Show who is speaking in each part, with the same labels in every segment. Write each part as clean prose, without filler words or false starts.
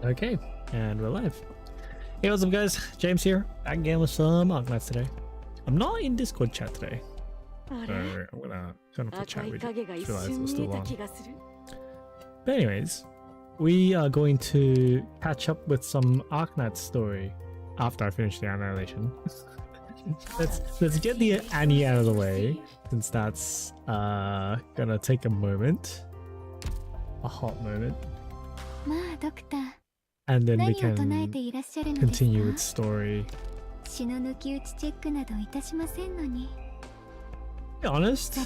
Speaker 1: Okay, and we're live. Hey, what's up guys? James here, back again with some Arknights today. I'm not in Discord chat today, so I'm gonna turn off the chat widget. Just realized we're still on. But anyways, we are going to catch up with some Arknights story after I finish the annihilation. let's get the Anni out of the way, since that's gonna take a moment, a hot moment. And then we can continue with story. To be honest,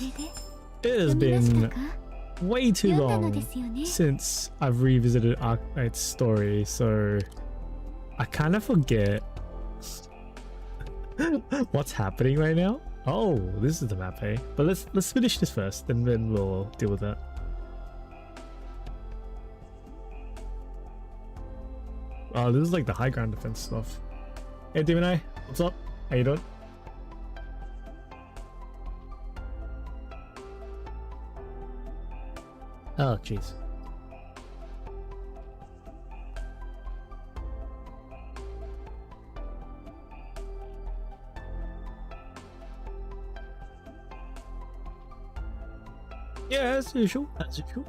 Speaker 1: it has been way too long since I've revisited Arknights story, so I kind of forget what's happening right now. Oh, this is the map, hey? But let's finish this first, and then we'll deal with that. Oh, this is like the high ground defense stuff. Hey, Demon, what's up? How you doing? Oh, jeez. Yeah, as usual. As usual.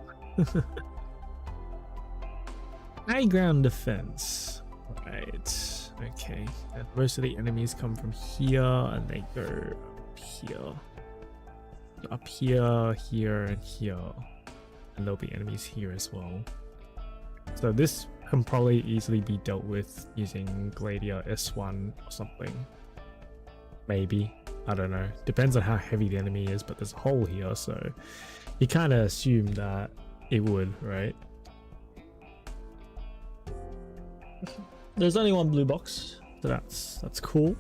Speaker 1: High ground defense. Right. Okay. And most of the enemies come from here and they go up here, here, and here. And there'll be enemies here as well. So this can probably easily be dealt with using Gladia S1 or something. Maybe. I don't know. Depends on how heavy the enemy is, but there's a hole here, so you kind of assume that it would, right? There's only one blue box, so that's cool.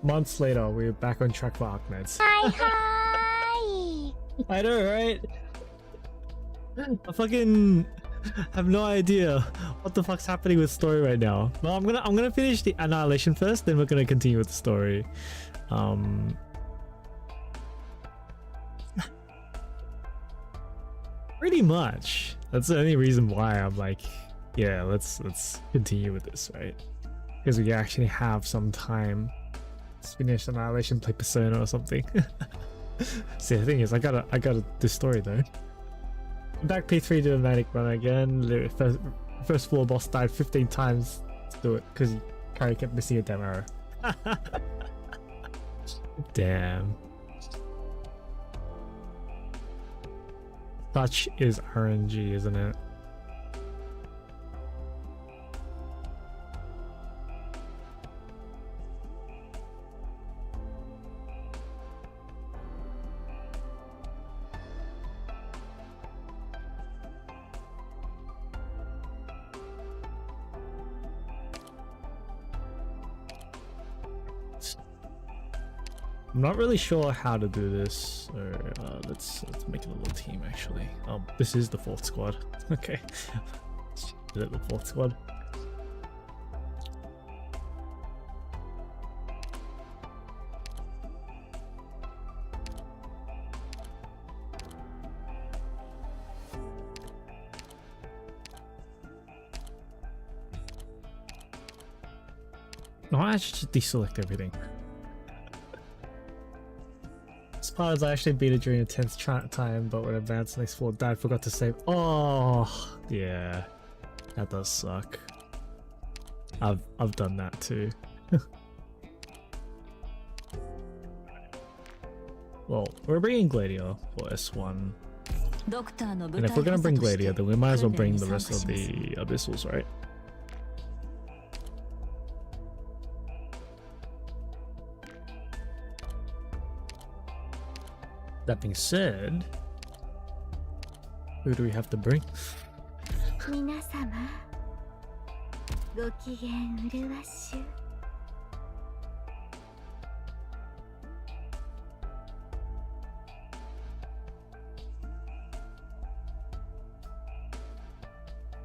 Speaker 1: Months later, we're back on track for Arknights.
Speaker 2: Hi!
Speaker 1: I know, right? I fucking have no idea what the fuck's happening with story right now. Well, I'm gonna finish the annihilation first, then we're gonna continue with the story. Pretty much. That's the only reason why I'm like, yeah, let's continue with this, right? Because we actually have some time. Let's finish annihilation, play Persona or something. See, the thing is, I gotta do story though. Back P3 to the Manic Run again. The first floor boss died 15 times to do it because Kari kept missing a damn arrow. Damn. Such is RNG, isn't it? I'm not really sure how to do this, so let's make it a little team actually. This is the fourth squad. Okay. Is it the fourth squad? No, I should just deselect everything. As far as I actually beat it during a tense time, but when advanced next floor died, forgot to save. Oh, yeah, that does suck. I've done that too. Well, we're bringing Gladia for S1, and if we're gonna bring Gladia, then we might as well bring the rest of the Abyssals, right? That being said, who do we have to bring?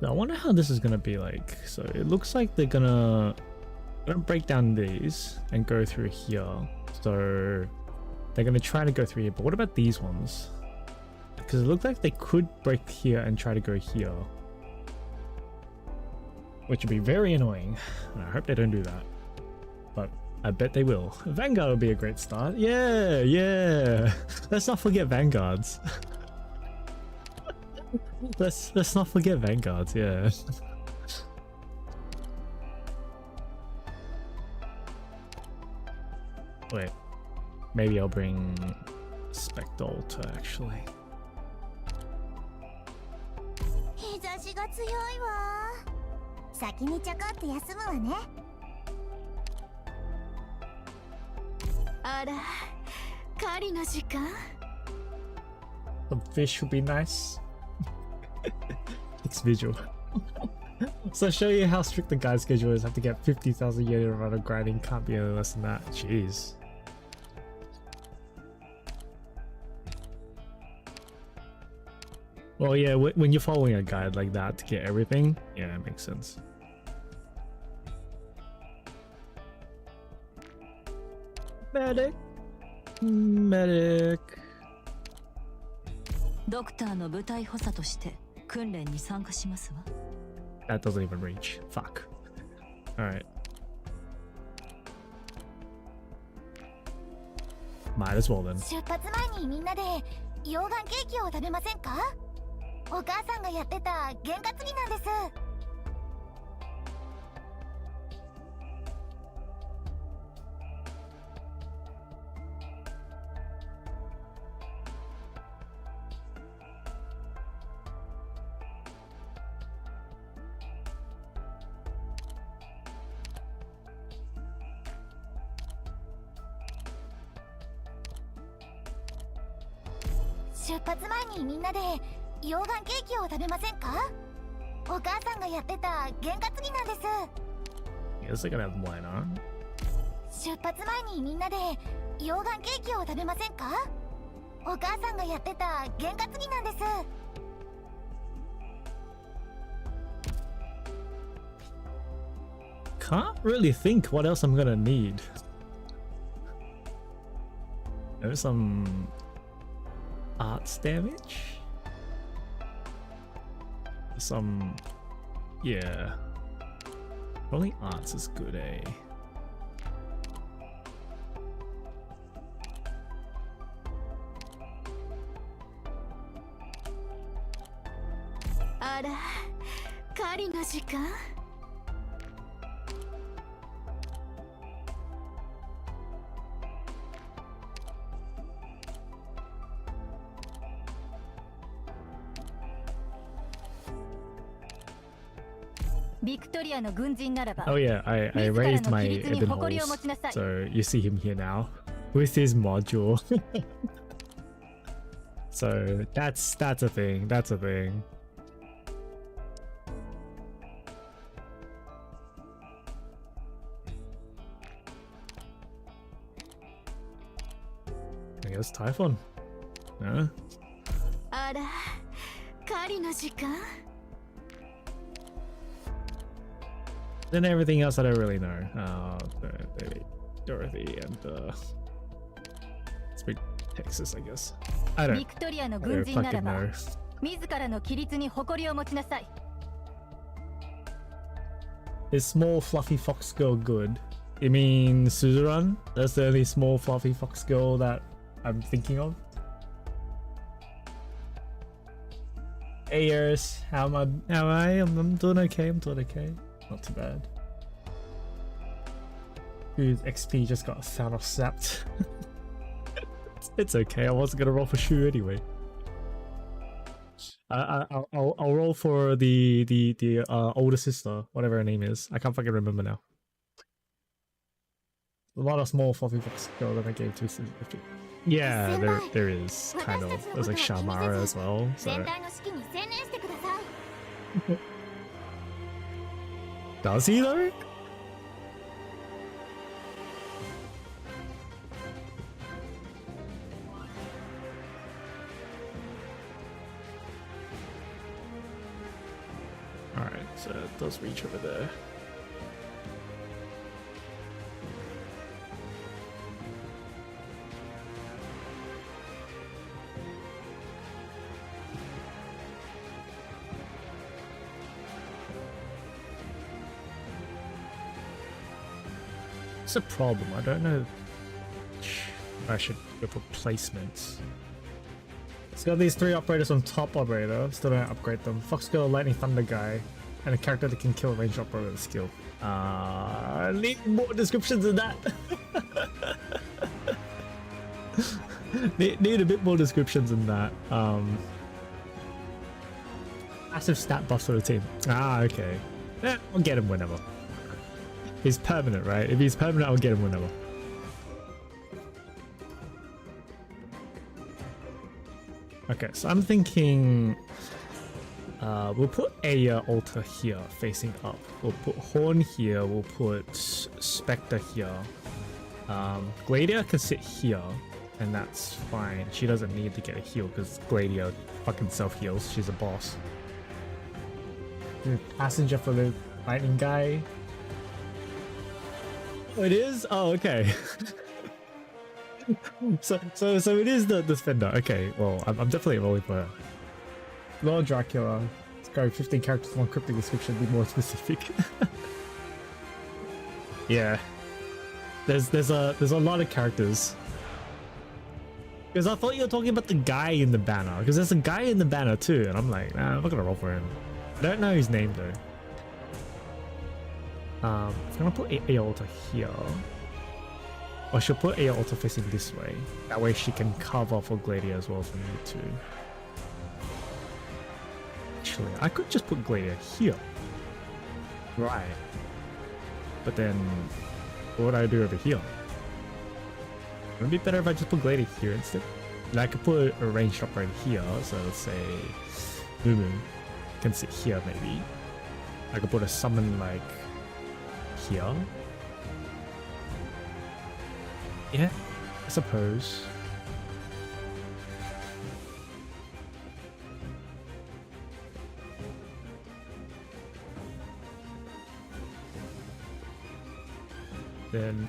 Speaker 1: I wonder how this is gonna be like. So it looks like they're gonna break down these and go through here. So they're gonna try to go through here, but what about these ones? Because it looked like they could break here and try to go here. Which would be very annoying. And I hope they don't do that. But I bet they will. Vanguard will be a great start. Yeah, yeah. Let's not forget Vanguards. let's not forget Vanguards, yeah. Wait. Maybe I'll bring Spectre actually.
Speaker 2: 日差しが強いわ。先にちょこっと休むわね。
Speaker 3: あら、狩りの時間?
Speaker 1: The fish would be nice. It's visual. So show you how strict the guide schedule is. Have to get 50,000 yen in a run of grinding. Can't be any less than that. Jeez. Well, yeah, when you're following a guide like that to get everything, yeah, it makes sense. Medic. Medic.
Speaker 3: ドクターの部隊補佐として訓練に参加しますわ。
Speaker 1: That doesn't even reach. Fuck. Alright. Might as well then.
Speaker 2: 出発前にみんなで溶岩ケーキを食べませんか？お母さんがやってた験担ぎなんです。出発前にみんなで溶岩ケーキを食べませんか？お母さんがやってた験担ぎなんです。
Speaker 1: Guess I can have wine on.
Speaker 2: 出発前にみんなで溶岩ケーキを食べませんか？お母さんがやってた験担ぎなんです。
Speaker 1: Can't really think what else I'm gonna need. There's some arts damage. Some, yeah. Only arts is good, eh?
Speaker 3: Ara, 狩りの時間?
Speaker 1: Oh yeah, I raised my Ibn Halls, so you see him here now with his module. So that's a thing. That's a thing. I guess Typhon. Huh? Then everything else I don't really know. Dorothy and speak Texas, I guess. I don't fucking know. Is small fluffy fox girl good? You mean Suzerain? That's the only small fluffy fox girl that I'm thinking of. Hey Eris, how am I? I'm doing okay, I'm doing okay. Not too bad. Whose XP just got Thanos sapped. It's okay, I wasn't gonna roll for Shu anyway. I'll roll for the older sister, whatever her name is. I can't fucking remember now. A lot of small fluffy fox girl that I gave to. Yeah, there is kind of. There's like Shamara as well. So. Does he though? Alright, so it does reach over there. That's a problem. I don't know. I should go for placements. It's got these 3 operators on top operator. Still don't upgrade them. Fox Girl, Lightning Thunder guy, and a character that can kill range operator with skill. I need more descriptions than that. need a bit more descriptions than that. Massive stat buffs for the team. Okay. Yeah, I'll get him whenever. He's permanent, right? If he's permanent, I'll get him whenever. Okay, so I'm thinking we'll put Aya Altar here, facing up. We'll put Horn here. We'll put Spectre here. Gladia can sit here, and that's fine. She doesn't need to get a heal because Gladia fucking self-heals. She's a boss. Passenger for the lightning guy. Oh, it is? Oh, okay. so it is the defender. Okay, well, I'm definitely rolling for her. Lord Dracula. Let's go 15 characters, 1 cryptic description, be more specific. Yeah. There's a lot of characters. Because I thought you were talking about the guy in the banner. Because there's a guy in the banner too, and I'm like, nah, I'm not gonna roll for him. I don't know his name though. I'm gonna put Aorta here. Or she'll put Aorta facing this way. That way she can cover for Gladia as well if we need to. Actually, I could just put Gladia here. Right. But then, what would I do over here? Would it be better if I just put Gladia here instead? And I could put a ranged operator here, so let's say Mumu can sit here maybe. I could put a summon like here. Yeah, I suppose. Then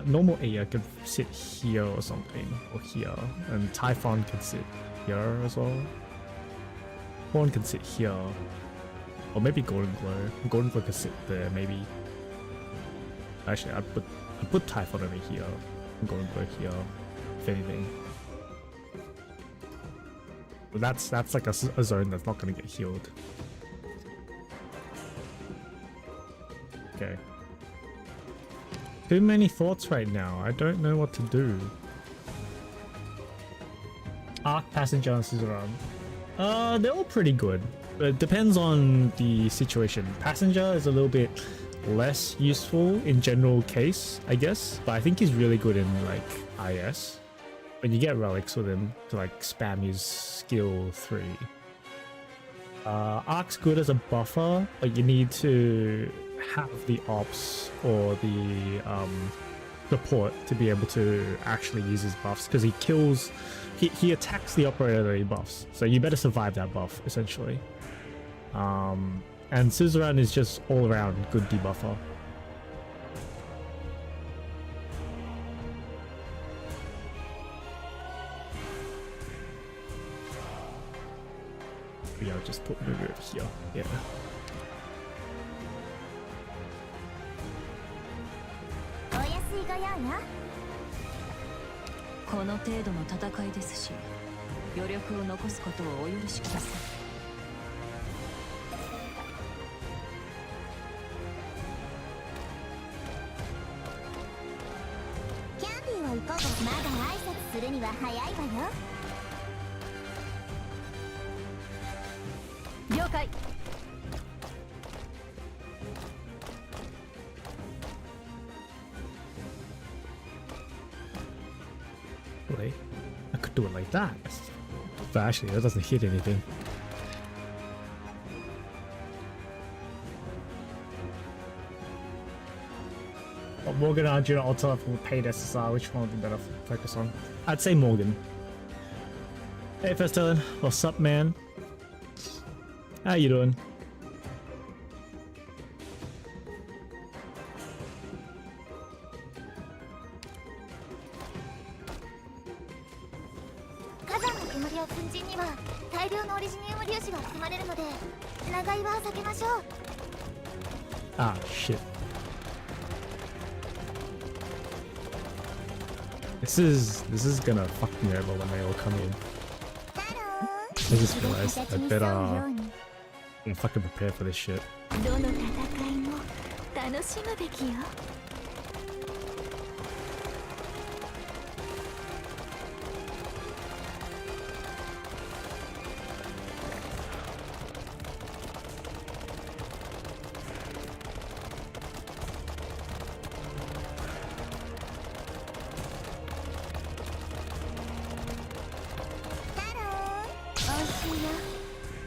Speaker 1: normal Aya can sit here or something, or here, and Typhon can sit here as well. Horn can sit here, or maybe Golden Glow. Golden Glow can sit there, maybe. Actually, I put Typhon over here, and Golden Glow here, if anything. But that's like a zone that's not gonna get healed. Okay. Too many thoughts right now. I don't know what to do. Arc, Passenger, and Suzerain. They're all pretty good. But it depends on the situation. Passenger is a little bit less useful in general case, I guess. But I think he's really good in like IS. When you get relics with him to like spam his skill 3. Arc's good as a buffer, but you need to have the ops or the support to be able to actually use his buffs, because he kills, he attacks the operator that he buffs, so you better survive that buff essentially. And Suzerain is just all around good debuffer. Yeah, I'll just put Mumu over here. Yeah. Really? I could do it like that. But actually, that doesn't hit anything. Well, Morgan, Arjuna, Alta for paid SSR. Which one would be better to focus on? I'd say Morgan. Hey, Festelin. What's up, man? How you doing? Ah, shit. This is gonna fuck me over when they all come in. I just realized I better fucking prepare for this shit.
Speaker 2: どの戦いも楽しむべきよ。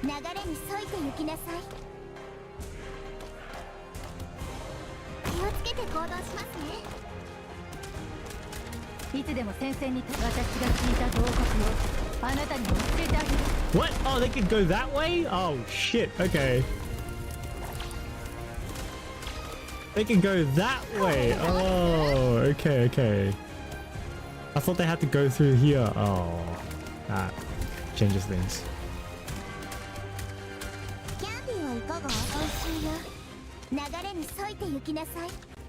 Speaker 2: 流れに沿いて行きなさい。気をつけて行動しますね。いつでも戦線に立つ。私が聞いた同国をあなたにも教えてあげる。
Speaker 1: What? Oh, they could go that way? Oh shit, okay. They can go that way. Oh, okay, okay. I thought they had to go through here. Oh, that changes things.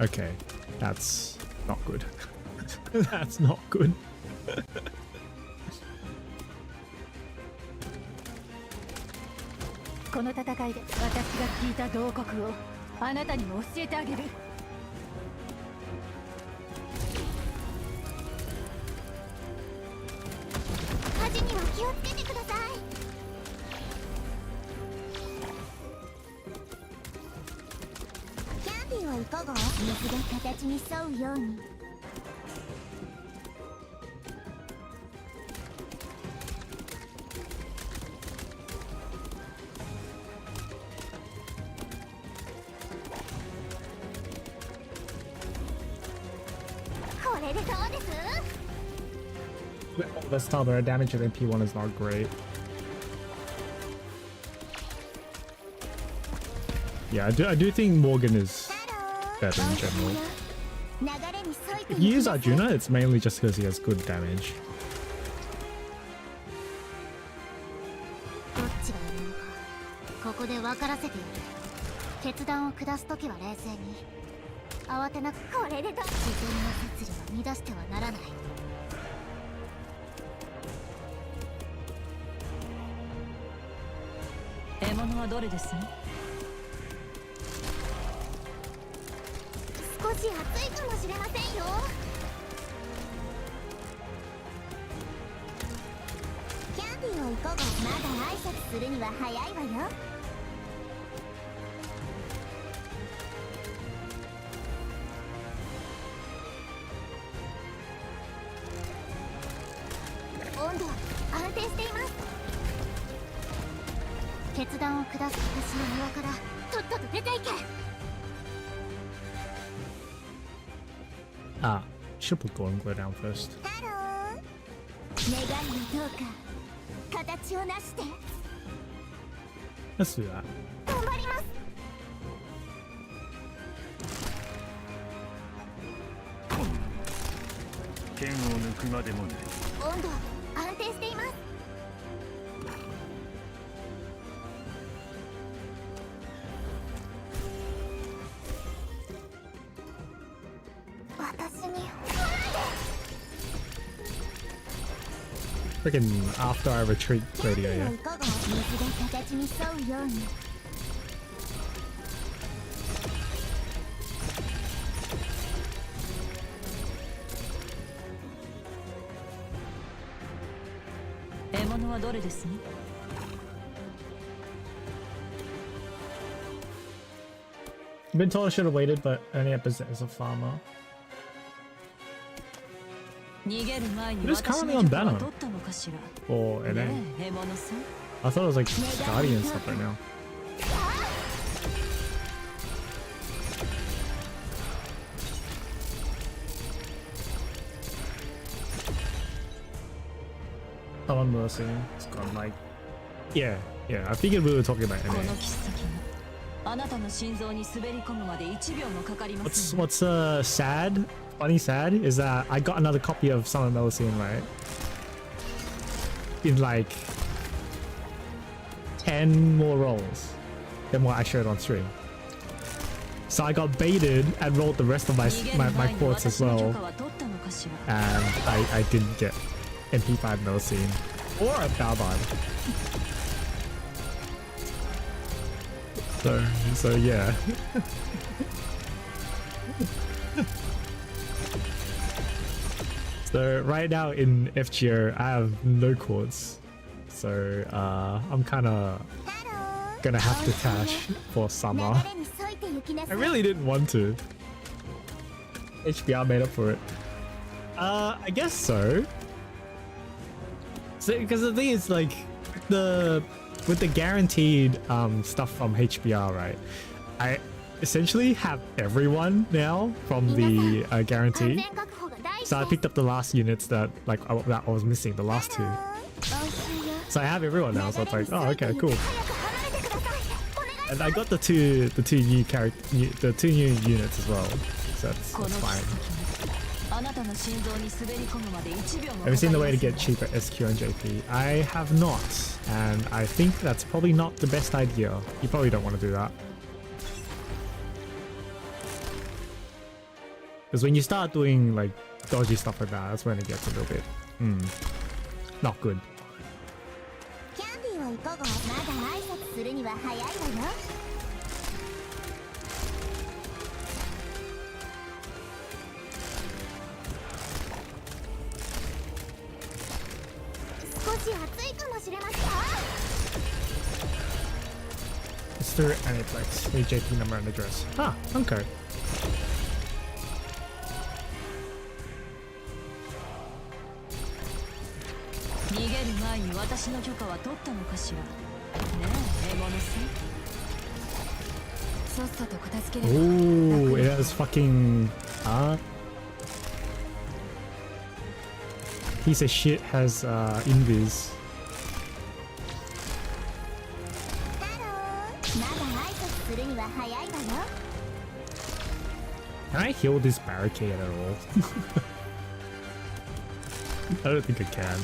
Speaker 1: Okay, that's not good. That's not good.
Speaker 2: この戦いで私が聞いた同国をあなたにも教えてあげる。火事には気をつけてください。キャンディーはいかが？水が形に沿うように。これでどうです？
Speaker 1: Let's tell their damage in P1 is not great. Yeah, I do think Morgan is better in general. If you use Arjuna, it's mainly just because he has good damage.
Speaker 2: どっちがいるのかここで分からせてやる。決断を下すときは冷静に。慌てなくこれでと自然の摂理は乱してはならない。
Speaker 3: 獲物はどれですね。
Speaker 2: 少し暑いかもしれませんよ。キャンディーはいかが？まだ挨拶するには早いわよ。温度は安定しています。決断を下す私の庭からとっとと出ていけ。
Speaker 1: Ah, should put Golden Glow down first.
Speaker 2: ハロー。願いはどうか形をなして。
Speaker 1: Let's do that.
Speaker 2: 頑張ります。
Speaker 4: 剣を抜くまでもない。
Speaker 2: 温度は安定しています。私に
Speaker 1: Freaking after I retreat radio, yeah.
Speaker 2: 水が形に沿うように。
Speaker 3: 獲物はどれですね。
Speaker 1: I've been told I should have waited, but only up as a farmer.
Speaker 3: 逃げる前に
Speaker 1: It is
Speaker 3: 私
Speaker 1: currently
Speaker 3: の
Speaker 1: on
Speaker 3: 許可は
Speaker 1: banner
Speaker 3: 取ったのかしら。
Speaker 1: or
Speaker 3: ね
Speaker 1: NA.
Speaker 3: え、獲物さん。
Speaker 1: I thought it was like Guardian stuff right now. Oh, I'm Mercy. It's gone like. Yeah, yeah. I figured we were talking about
Speaker 3: こ
Speaker 1: NA.
Speaker 3: の切っ先があなたの心臓に滑り込むまで1秒もかかりません。
Speaker 1: What's sad? Funny sad is that I got another copy of Summer Melusine, right? In like 10 more rolls than what I showed on stream. So I got baited and rolled the rest of my quartz as well.
Speaker 3: しら
Speaker 1: and I didn't get MP5 no scene or a Balbard. So yeah. So right now in FGO I have no chords, so I'm kind of gonna have to cash for summer. I really didn't want to. HBR made up for it. I guess so. So because the thing is, like, with the guaranteed stuff from HBR, right? I essentially have everyone now from the guarantee. So I picked up the last units that that I was missing, the last two. So I have everyone now. So it's like, oh, okay, cool. And I got the two new units as well. So that's fine. Have you seen the way to get cheaper SQ and JP? I have not, and I think that's probably not the best idea. You probably don't want to do that. Because when you start doing like dodgy stuff like that, that's when it gets a little bit not good. It's through Aniplex. Need JP number and address. Ah, okay. Ooh, it has fucking piece of shit has invis. Can I heal this barricade at all? I don't think I can.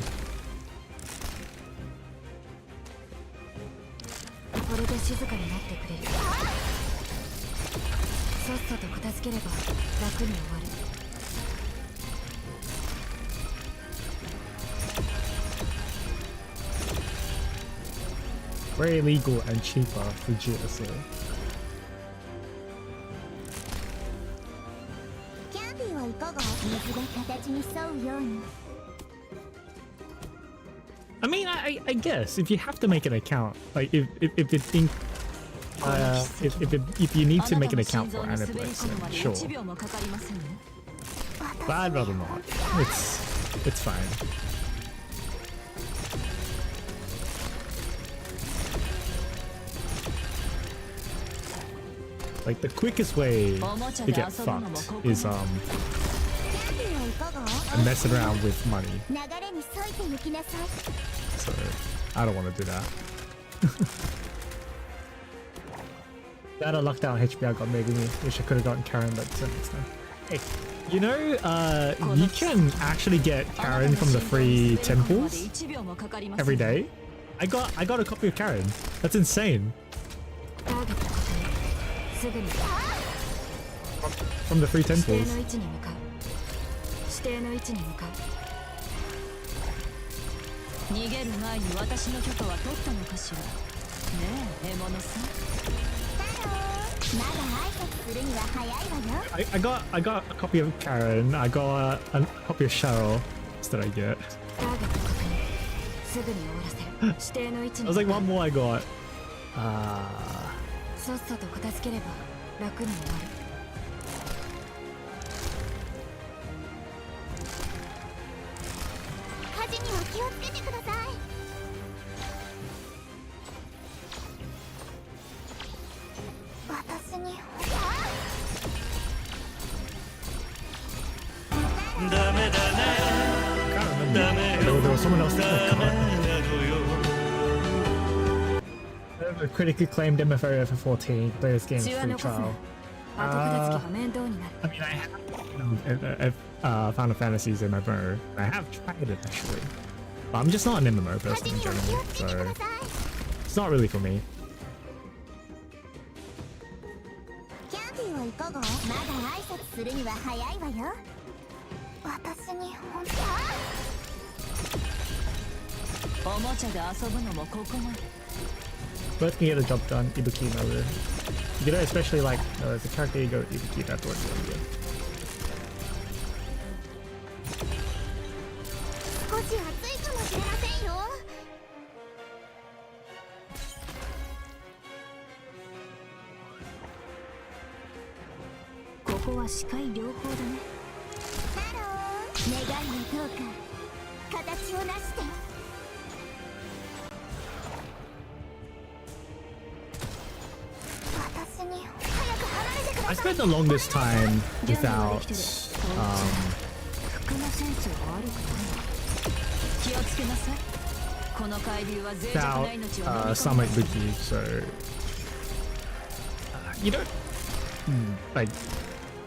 Speaker 1: Very legal and cheaper for GSO. I mean, I guess if you have to make an account, like if you think if you need to make an account for Aniplex, then sure. But I'd rather not. It's fine. Like the quickest way to get fucked is messing around with money. So I don't want to do that. That or lockdown HBR got mega me. Wish I could have gotten Karen, but next time. Hey, you know, you can actually get Karen from the free temples every day. I got a copy of Karen. That's insane. From the free temples. I got a copy of Karen. I got a copy of Cheryl. What did I get? I was like, one more I got. There was someone else that a critically claimed MFO for 14 players games free trial. I mean, I have Final Fantasies MMO. I have tried it actually, but I'm just not an MMO person in general, so it's not really for me.
Speaker 2: 私に本
Speaker 3: おもちゃで遊ぶのもここまで。
Speaker 1: Both can get the job done. Ibuki no good. You know, especially like as a character you go Ibuki, that's what you want to do.
Speaker 2: 当少し暑いかもしれませんよ。
Speaker 3: ここは視界良好だね。
Speaker 2: ハロー。願いはどうか形を成して。私に早く離れてくだ
Speaker 1: I
Speaker 2: さい。
Speaker 1: spent the longest time
Speaker 3: 準備は
Speaker 1: without
Speaker 3: できてる。服のセンスは悪くない。気をつけなさい。この海流は脆弱な
Speaker 1: without
Speaker 3: 命を飲み込む。
Speaker 1: Summit Ibuki, so you don't like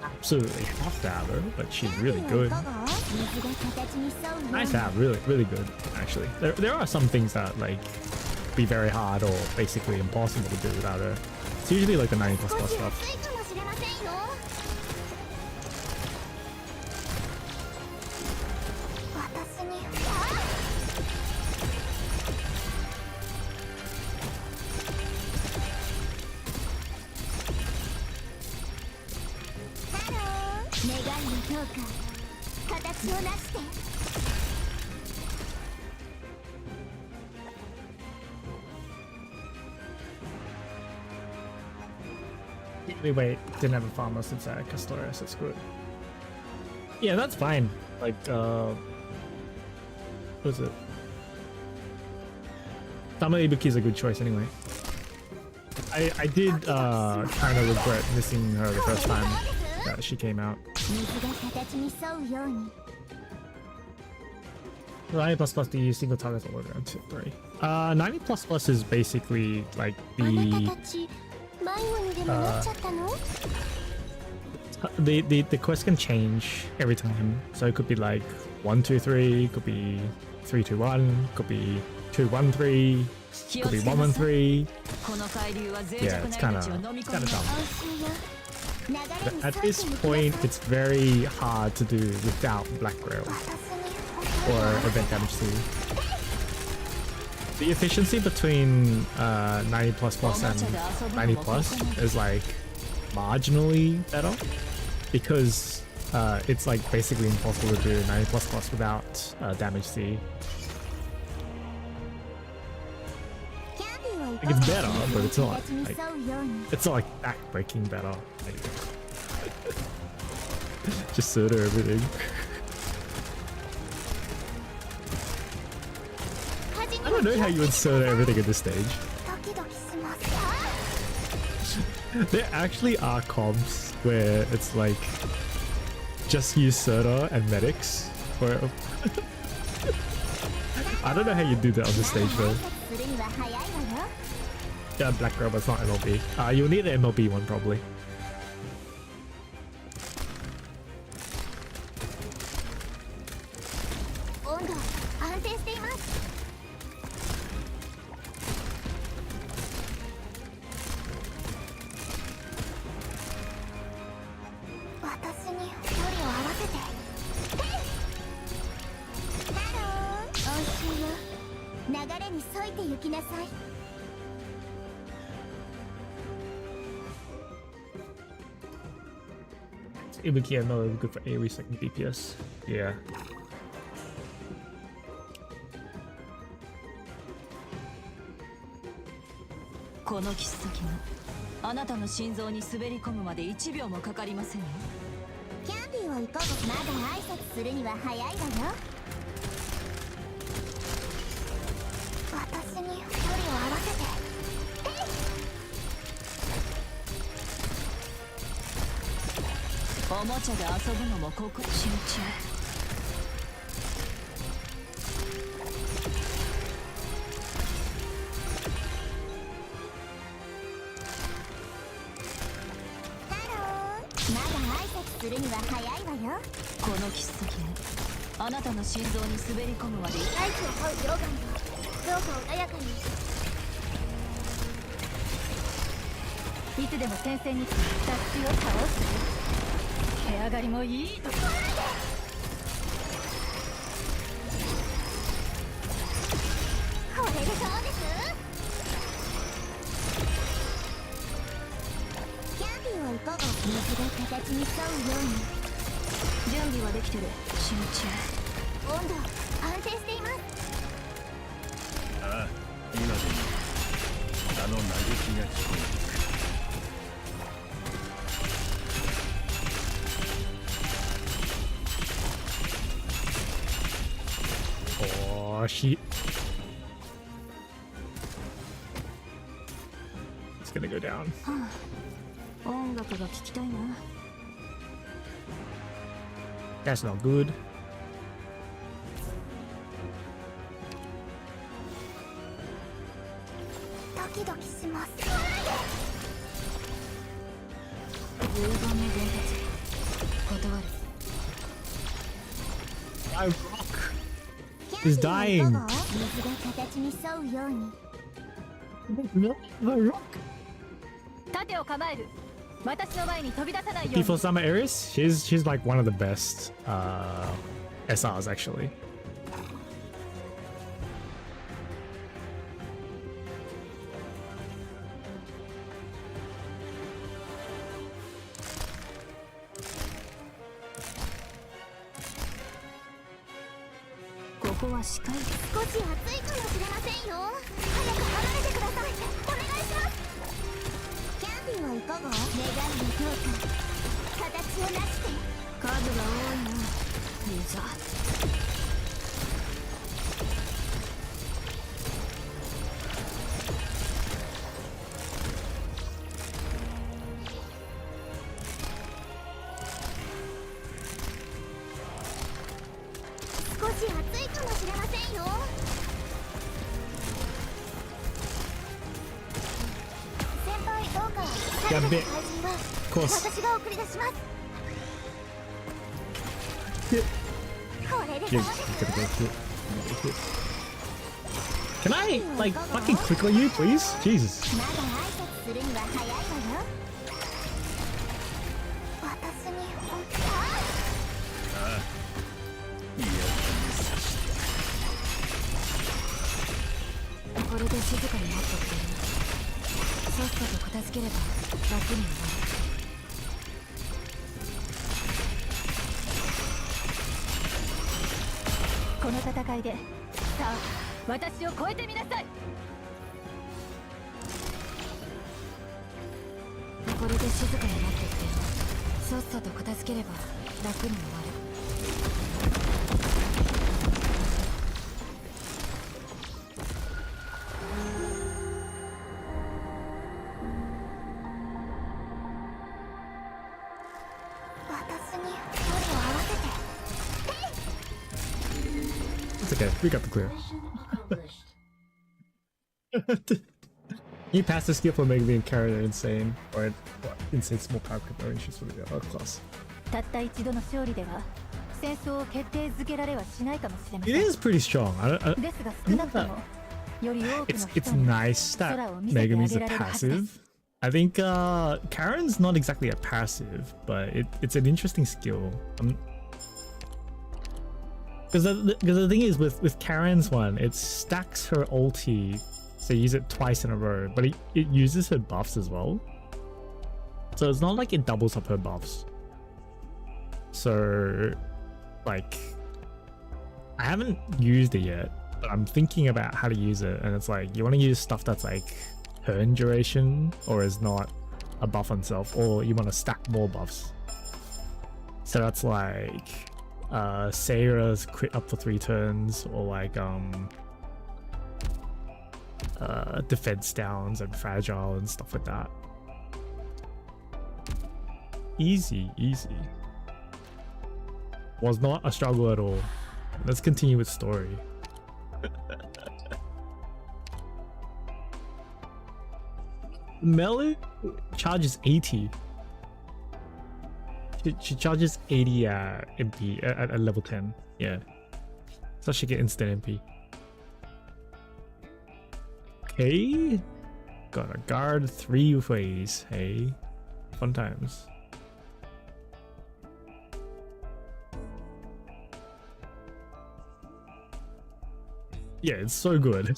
Speaker 1: absolutely have to have her, but she's really good.
Speaker 2: 水が形に沿うように。
Speaker 1: Nice to have, really good actually. There are some things that like be very hard or basically impossible to do without her. It's usually like the 90++
Speaker 2: 少し
Speaker 1: stuff.
Speaker 2: 暑いかもしれませんよ。私にハロー。願いはどうか形を成して。
Speaker 1: Wait, didn't have a farmer since Castores, that's good. Yeah, that's fine. Like, what is it? Sama Ibuki's a good choice anyway. I did kind of regret missing her the first time that she came out.
Speaker 2: 水が形に沿うように。
Speaker 1: 90++ do you use single targets all around 3? 90++ is basically like
Speaker 2: あな
Speaker 1: the
Speaker 2: たたち迷子にでもなっちゃったの？
Speaker 1: the quest can change every time. So it could be like 1, 2, 3, could be 3, 2, 1, could be 2, 1, 3, could be 1, 1, 3.
Speaker 3: この海流は脆
Speaker 1: Yeah,
Speaker 3: 弱
Speaker 1: it's
Speaker 3: な
Speaker 1: kind
Speaker 3: 命
Speaker 1: of
Speaker 3: を飲み込
Speaker 1: kind
Speaker 3: む。
Speaker 1: of dumb.
Speaker 2: 安心よ。流れ
Speaker 1: But
Speaker 2: に
Speaker 1: at
Speaker 2: 沿
Speaker 1: this
Speaker 2: って
Speaker 1: point,
Speaker 2: 行きな
Speaker 1: it's very hard to do without Black Grail
Speaker 2: さい。
Speaker 1: or Event Damage C. The efficiency between 90++ and 90+ is like marginally better because it's like basically impossible to do 90++ without Damage C.
Speaker 2: キャンディーを
Speaker 1: Like it's better, but it's not
Speaker 2: 形に
Speaker 1: like
Speaker 2: 沿うように。
Speaker 1: it's not like backbreaking better. Like, just sort of everything.
Speaker 2: 火事に
Speaker 1: I don't know how you would sort everything at this stage.
Speaker 2: ドキドキします。
Speaker 1: There actually are comps where it's like just use Surta and medics. Or I don't know how you do that on the stage though.
Speaker 2: するには早いわよ。
Speaker 1: Yeah, Black Girl, but it's not MLB. You'll need an MLB one probably.
Speaker 2: 温度安定しています。私に距離を合わせて。ハロー。安心よ。流れに沿いて行きなさい。
Speaker 1: Ibuki, I know is good for AoE second DPS. Yeah.
Speaker 3: この切っ先があなたの心臓に滑り込むまで1秒もかかりませんよ。
Speaker 2: キャンディーを行こう。まだ挨拶するには早いわよ。私に距離を合わせて。
Speaker 3: おもちゃで遊ぶのもここ集中。
Speaker 2: まだ挨拶するには早いわよ。
Speaker 3: この切っ先があなたの心臓に滑り込むまで。
Speaker 2: 大気を這う溶岩よ。どうか穏やかに。
Speaker 5: いつでも戦線に立つを倒す。毛上がりもいいところで。
Speaker 2: が形に沿うように。
Speaker 3: 準備はできてる。集中。
Speaker 2: 温度安定しています。
Speaker 4: ああ、今でもあの嘆きが聞こえてくる。
Speaker 1: Oh, shit. It's gonna go down.
Speaker 3: 音楽が聴きたいな。
Speaker 1: That's not good.
Speaker 2: ドキドキします。
Speaker 3: 10番目伝達。断る。
Speaker 1: I rock. He's dying.
Speaker 2: 水が形に沿うように。
Speaker 1: I rock.
Speaker 5: 盾を構える。私の前に飛び出さないように。
Speaker 1: Before Summer Eris, she's like one of the best SRs actually.
Speaker 3: ここは視界。
Speaker 2: 少し暑いかもしれませんよ。早く離れてください。お願いします。キャンディーはいかが？願いの評価、形をなして。
Speaker 3: 数が多いな。ユーザー。
Speaker 2: 少し暑いかもしれませんよ。先輩どうか。
Speaker 1: やべ。コース。
Speaker 2: 私が送り出します。これで
Speaker 1: Can I like fucking click on you, please? Jesus.
Speaker 2: まだ挨拶するには早いわよ。私に
Speaker 3: これで静かに待っとくれ。さっさと片付ければ楽になる。
Speaker 5: この戦いで、さあ、私を超えてみなさい。
Speaker 3: これで静かに待ってくれ。さっさと片付ければ楽に終わる。
Speaker 2: 私に距離を合わせて。
Speaker 1: It's okay. We got the clear. You passed the skill for making me and Karen insane, or insane small power preparations for the other class.
Speaker 5: たった一度の勝利では戦争を決定づけられはしないかもしれませ
Speaker 1: It
Speaker 5: ん。
Speaker 1: is pretty strong.
Speaker 5: ですが少なくともより多くの
Speaker 1: It's
Speaker 5: 人に
Speaker 1: nice
Speaker 5: 空
Speaker 1: that
Speaker 5: を見せてあ
Speaker 1: Megami's
Speaker 5: げ
Speaker 1: a
Speaker 5: られるはずで
Speaker 1: passive.
Speaker 5: す。
Speaker 1: I think Karen's not exactly a passive, but it's an interesting skill. Because the thing is with Karen's one, it stacks her ulti, so you use it twice in a row, but it uses her buffs as well. So it's not like it doubles up her buffs. So like I haven't used it yet, but I'm thinking about how to use it, and it's like you want to use stuff that's like turn duration or is not a buff on self, or you want to stack more buffs. So that's like Sayra's crit up for 3 turns, or like defense downs and fragile and stuff like that. Easy. Was not a struggle at all. Let's continue with story. Melee charges 80. She charges 80 MP at level 10. Yeah. So she get instant MP. Okay. Gotta guard 3 ways. Hey. Fun times. Yeah, it's so good.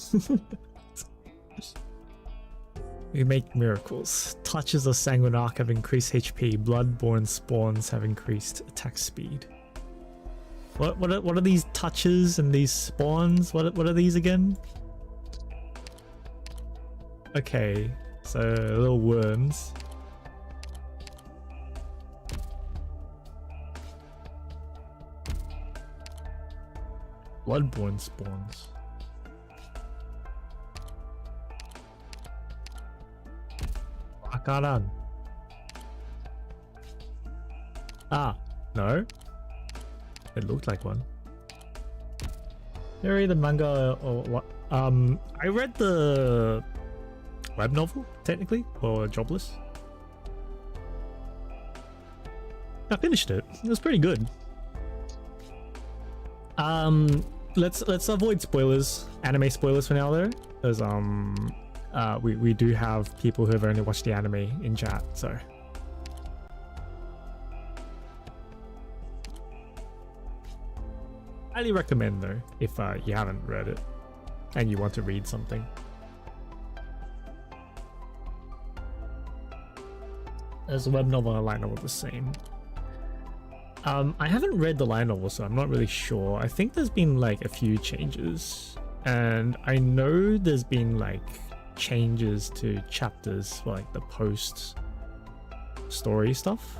Speaker 1: We make miracles. Touches of Sanguine Arc have increased HP. Bloodborne spawns have increased attack speed. What are these touches and these spawns? What are these again? Okay, so little worms. Bloodborne spawns. Akaran. Ah, no. It looked like one. You read the manga or what? I read the web novel, technically, or Jobless. I finished it. It was pretty good. Let's avoid spoilers, anime spoilers for now though, because we do have people who have only watched the anime in chat, so. Highly recommend though, if you haven't read it and you want to read something. There's a web novel and a light novel the same. I haven't read the light novel, so I'm not really sure. I think there's been like a few changes, and I know there's been like changes to chapters for like the post story stuff,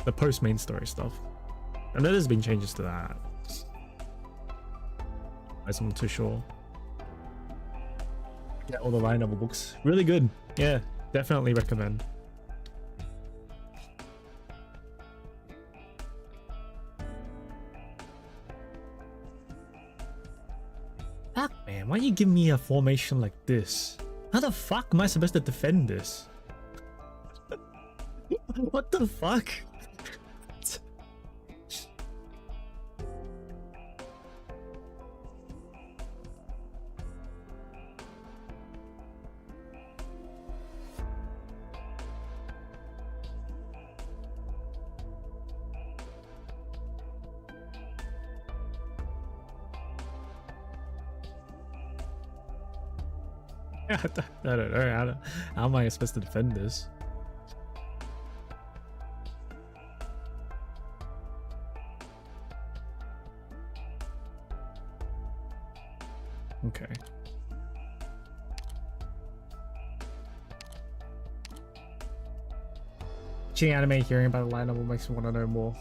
Speaker 1: the post main story stuff. I know there's been changes to that. I'm not too sure. Yeah, all the light novel books, really good. Yeah, definitely recommend. Fuck, man, why you give me a formation like this? How the fuck am I supposed to defend this? What the fuck? I don't know. How am I supposed to defend this? Okay. Watching anime, hearing about the light novel makes me want to know more.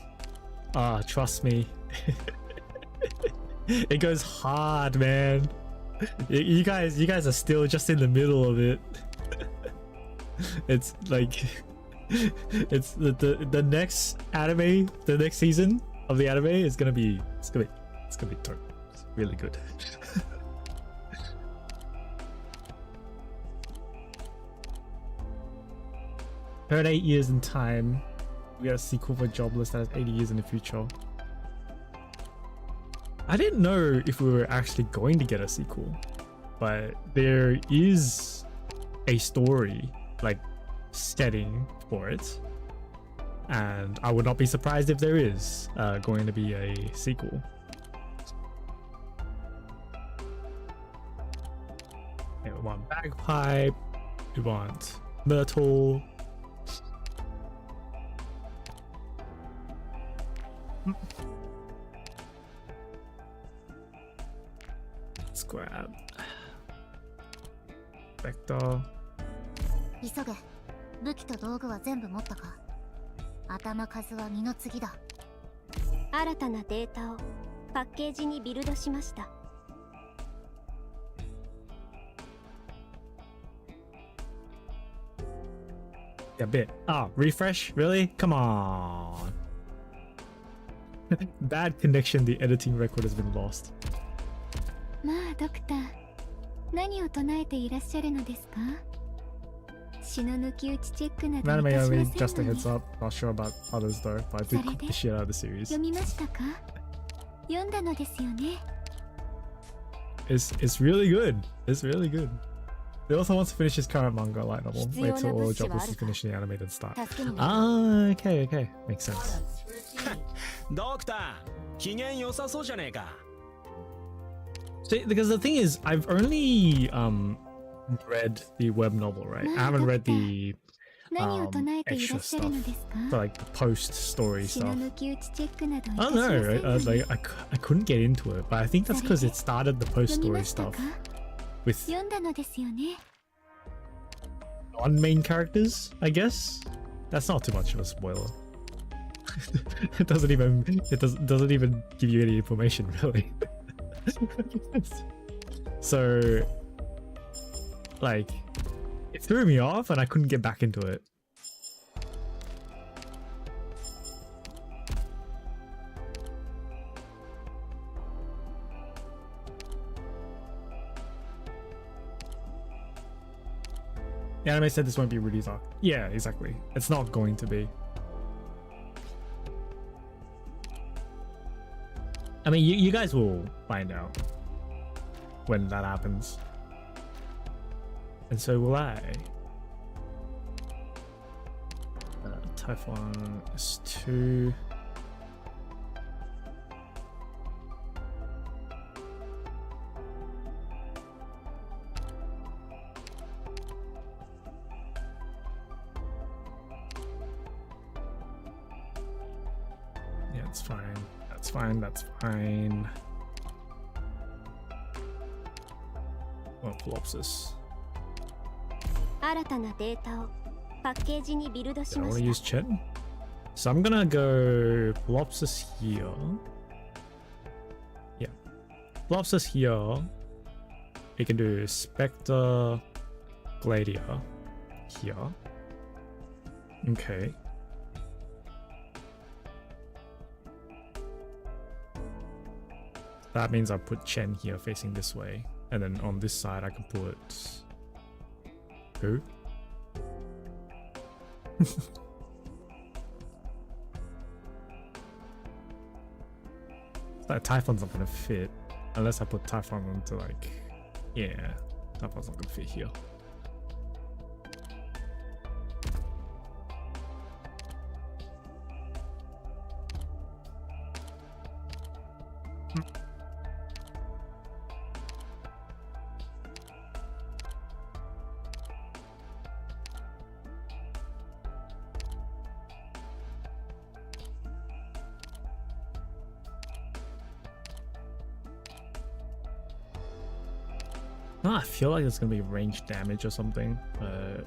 Speaker 1: Trust me. It goes hard, man. You guys are still just in the middle of it. It's like it's the next anime, the next season of the anime is gonna be dope. It's really good. Heard 8 years in time. We got a sequel for Jobless that has 80 years in the future. I didn't know if we were actually going to get a sequel, but there is a story, like, setting for it, and I would not be surprised if there is going to be a sequel. Okay, we want bagpipe, we want myrtle. Let's grab Vector.
Speaker 2: 急げ。武器と道具は全部持ったか。頭数は二の次だ。
Speaker 6: 新たなデータをパッケージにビルドしました。
Speaker 1: A bit. Oh, refresh? Really? Come on. Bad connection. The editing record has been lost.
Speaker 6: まあドクター、何を唱えていらっしゃるのですか？死の抜き打ちチェックなどい
Speaker 1: Anime
Speaker 6: たしま
Speaker 1: only,
Speaker 6: せん
Speaker 1: just a
Speaker 6: の
Speaker 1: heads
Speaker 6: に。
Speaker 1: up. Not sure about others though, but I did click the shit out of the series.
Speaker 6: 読みましたか？読んだのですよね。
Speaker 1: It's really good. It's really good. He also wants to finish his current manga light novel. Wait till all Jobless is finished in the anime then start. Ah, okay. Makes sense.
Speaker 4: ドクター、機嫌良さそうじゃねえか。
Speaker 1: See, because the thing is, I've only read the web novel, right? I haven't read the
Speaker 6: 何を唱えていら
Speaker 1: extra
Speaker 6: っしゃるの
Speaker 1: stuff,
Speaker 6: ですか
Speaker 1: so like the post story
Speaker 6: 血の
Speaker 1: stuff.
Speaker 6: 抜き打ちチェックなどい
Speaker 1: I
Speaker 6: た
Speaker 1: don't
Speaker 6: しませ
Speaker 1: know.
Speaker 6: ん
Speaker 1: Like I couldn't get into it, but I think that's because it started the post
Speaker 6: 読み
Speaker 1: story
Speaker 6: ましたか
Speaker 1: stuff with
Speaker 6: 読んだのですよね
Speaker 1: non-main characters, I guess. That's not too much of a spoiler. It doesn't even give you any information really. So like it threw me off and I couldn't get back into it. The anime said this won't be Rudy's arc. Yeah, exactly. It's not going to be. I mean, you guys will find out when that happens. And so will I. Typhon S2. Yeah, it's fine. That's fine. That's fine. Oh, Flopsis.
Speaker 2: 新たなデータをパッケージにビルドし
Speaker 1: I
Speaker 2: ま
Speaker 1: want
Speaker 2: し
Speaker 1: to
Speaker 2: た
Speaker 1: use Chet. So I'm gonna go Flopsis here. Yeah. Flopsis here. We can do Spectre Gladiator here. Okay. That means I put Chen here facing this way. And then on this side I can put... Who? That Typhon's not gonna fit. Unless I put Typhon onto like... Yeah. Typhon's not gonna fit here. No, I feel like it's gonna be range damage or something, but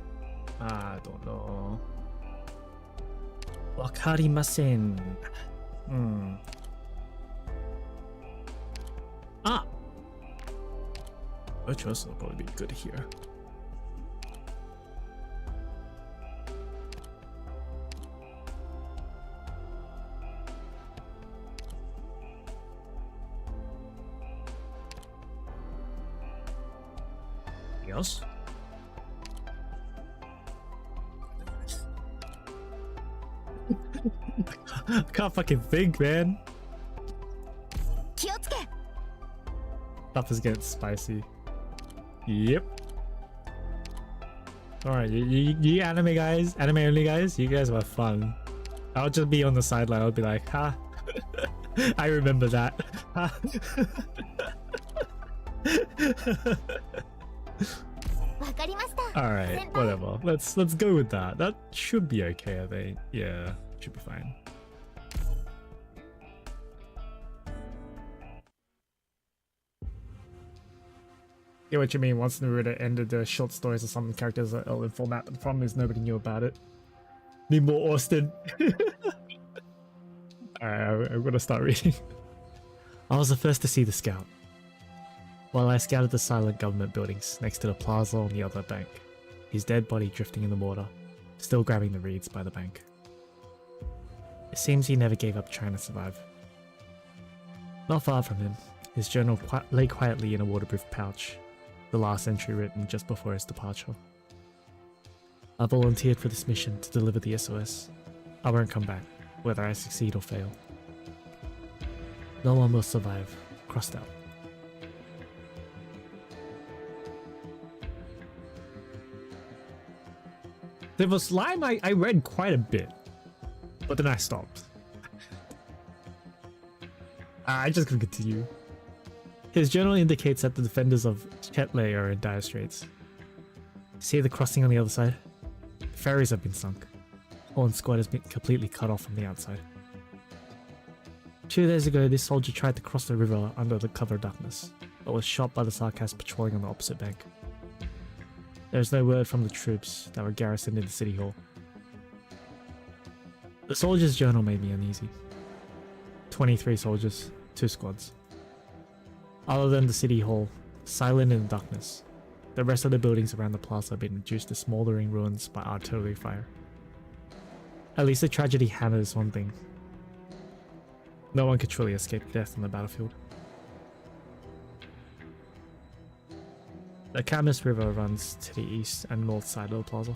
Speaker 1: I don't know. Wakarimasen. Ah! Virtuoso will probably be good here. Else? I can't fucking think, man.
Speaker 2: 気をつけ
Speaker 1: Stuff is getting spicy. Yep. Alright, you anime guys, anime only guys, you guys were fun. I'll just be on the sideline, I'll be like, ha. I remember that. Ha. Alright, whatever. Let's go with that. That should be okay, I think. Yeah, should be fine. Yeah, what you mean? Once Naruto ended the short stories of some characters are in format, but the problem is nobody knew about it. Need more Austin. Alright, I'm gonna start reading. I was the first to see the scout. While I scouted the silent government buildings next to the plaza on the other bank, his dead body drifting in the water, still grabbing the reeds by the bank. It seems he never gave up trying to survive. Not far from him, his journal lay quietly in a waterproof pouch, the last entry written just before his departure. I volunteered for this mission to deliver the SOS. I won't come back, whether I succeed or fail. No one will survive. Crossed out. There was slime I read quite a bit, but then I stopped. I just couldn't continue. His journal indicates that the defenders of Chetley are in dire straits. See the crossing on the other side? The ferries have been sunk. Horn Squad has been completely cut off from the outside. 2 days ago, this soldier tried to cross the river under the cover of darkness, but was shot by the Sarkas patrolling on the opposite bank. There is no word from the troops that were garrisoned in the city hall. The soldier's journal made me uneasy. 23 soldiers, 2 squads. Other than the city hall, silent in the darkness, the rest of the buildings around the plaza have been reduced to smouldering ruins by artillery fire. At least the tragedy hammers one thing. No one could truly escape death on the battlefield. The Camus River runs to the east and north side of the plaza.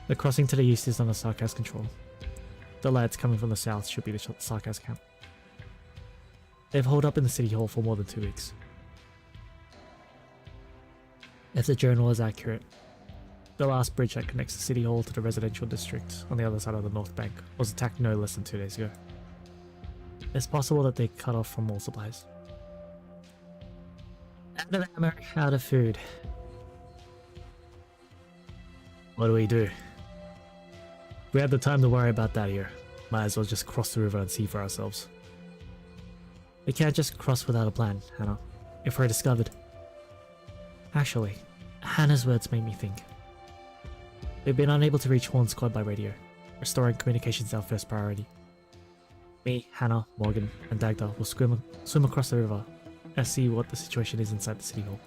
Speaker 1: The crossing to the east is under Sarkas control. The lads coming from the south should be the Sarkas camp. They've holed up in the city hall for more than 2 weeks. If the journal is accurate, the last bridge that connects the city hall to the residential district on the other side of the north bank was attacked no less than 2 days ago. It's possible that they cut off from all supplies. Out of ammo, out of food. What do? We had the time to worry about that here. Might as well just cross the river and see for ourselves. We can't just cross without a plan, Hannah. If we're discovered. Actually, Hannah's words made me think. We've been unable to reach Horn Squad by radio. Restoring communications is our first priority. Me, Hannah, Morgan, and Dagda will swim across the river and see what the situation is inside the city hall.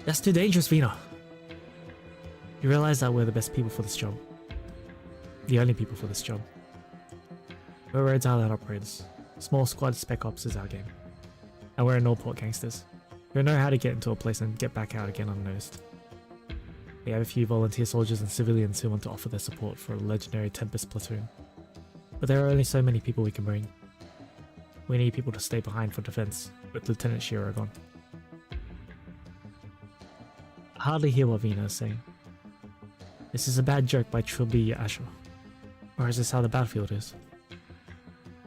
Speaker 1: That's too dangerous, Vina. You realize that we're the best people for this job. The only people for this job. We're Rhodes Island operators. Small squad spec ops is our game. And we're Norport gangsters. We know how to get into a place and get back out again unnoticed. We have a few volunteer soldiers and civilians who want to offer their support for a legendary Tempest platoon. But there are only so many people we can bring. We need people to stay behind for defense, with Lieutenant Shiro gone. I hardly hear what Vina is saying. This is a bad joke by Trilby Asher. Or is this how the battlefield is?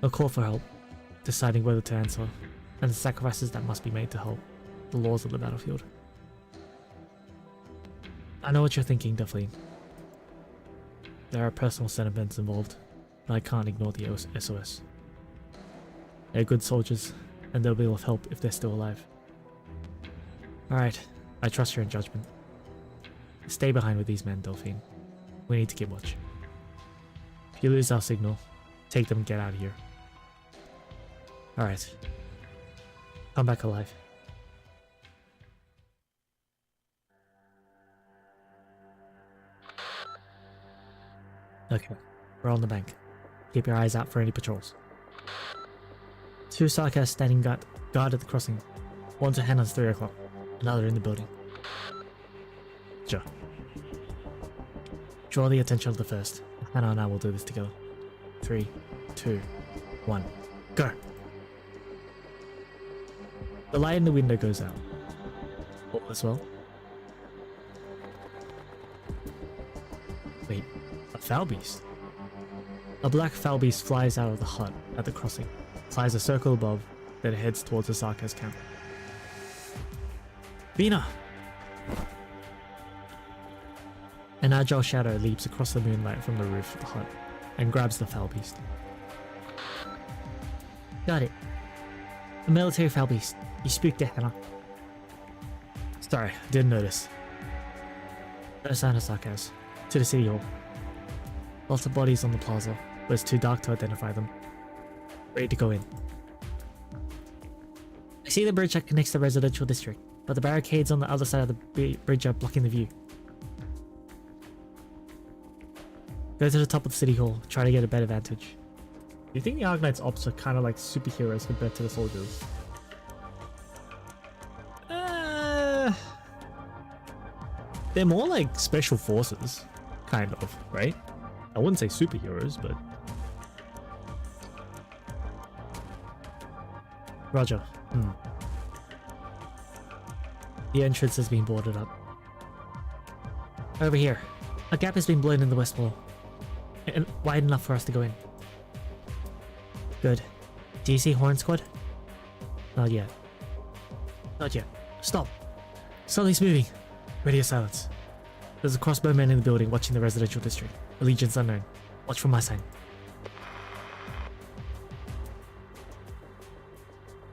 Speaker 1: A call for help, deciding whether to answer, and the sacrifices that must be made to help the laws of the battlefield. I know what you're thinking, Duffleen. There are personal sentiments involved, but I can't ignore the SOS. They're good soldiers, and they'll be of help if they're still alive. Alright, I trust your judgment. Stay behind with these men, Delphine. We need to keep watch. If you lose our signal, take them and get out of here. Alright. Come back alive. Okay, we're on the bank. Keep your eyes out for any patrols. 2 Sarkas standing guard at the crossing. One to Hannah's 3 o'clock. Another in the building. Sure. Draw the attention of the first. Hannah and I will do this together. 3, 2, 1, go! The light in the window goes out. All is well. Wait, a foul beast? A black foul beast flies out of the hut at the crossing, flies a circle above, then heads towards the Sarkas camp. Vina! An agile shadow leaps across the moonlight from the roof of the hut and grabs the foul beast. Got it. A military foul beast. You spooked it, Hannah. Sorry, didn't notice. No sign of Sarkas. To the city hall. Lots of bodies on the plaza, but it's too dark to identify them. Ready to go in. I see the bridge that connects the residential district, but the barricades on the other side of the bridge are blocking the view. Go to the top of the city hall, try to get a better vantage. Do you think the Arknights ops are kind of like superheroes compared to the soldiers? They're more like special forces, kind of, right? I wouldn't say superheroes, but... Roger. The entrance has been boarded up. Over here. A gap has been blown in the west wall. And wide enough for us to go in. Good. Do you see Horn Squad? Not yet. Not yet. Stop. Something's moving. Radio silence. There's a crossbowman in the building watching the residential district. Allegiance unknown. Watch from my side.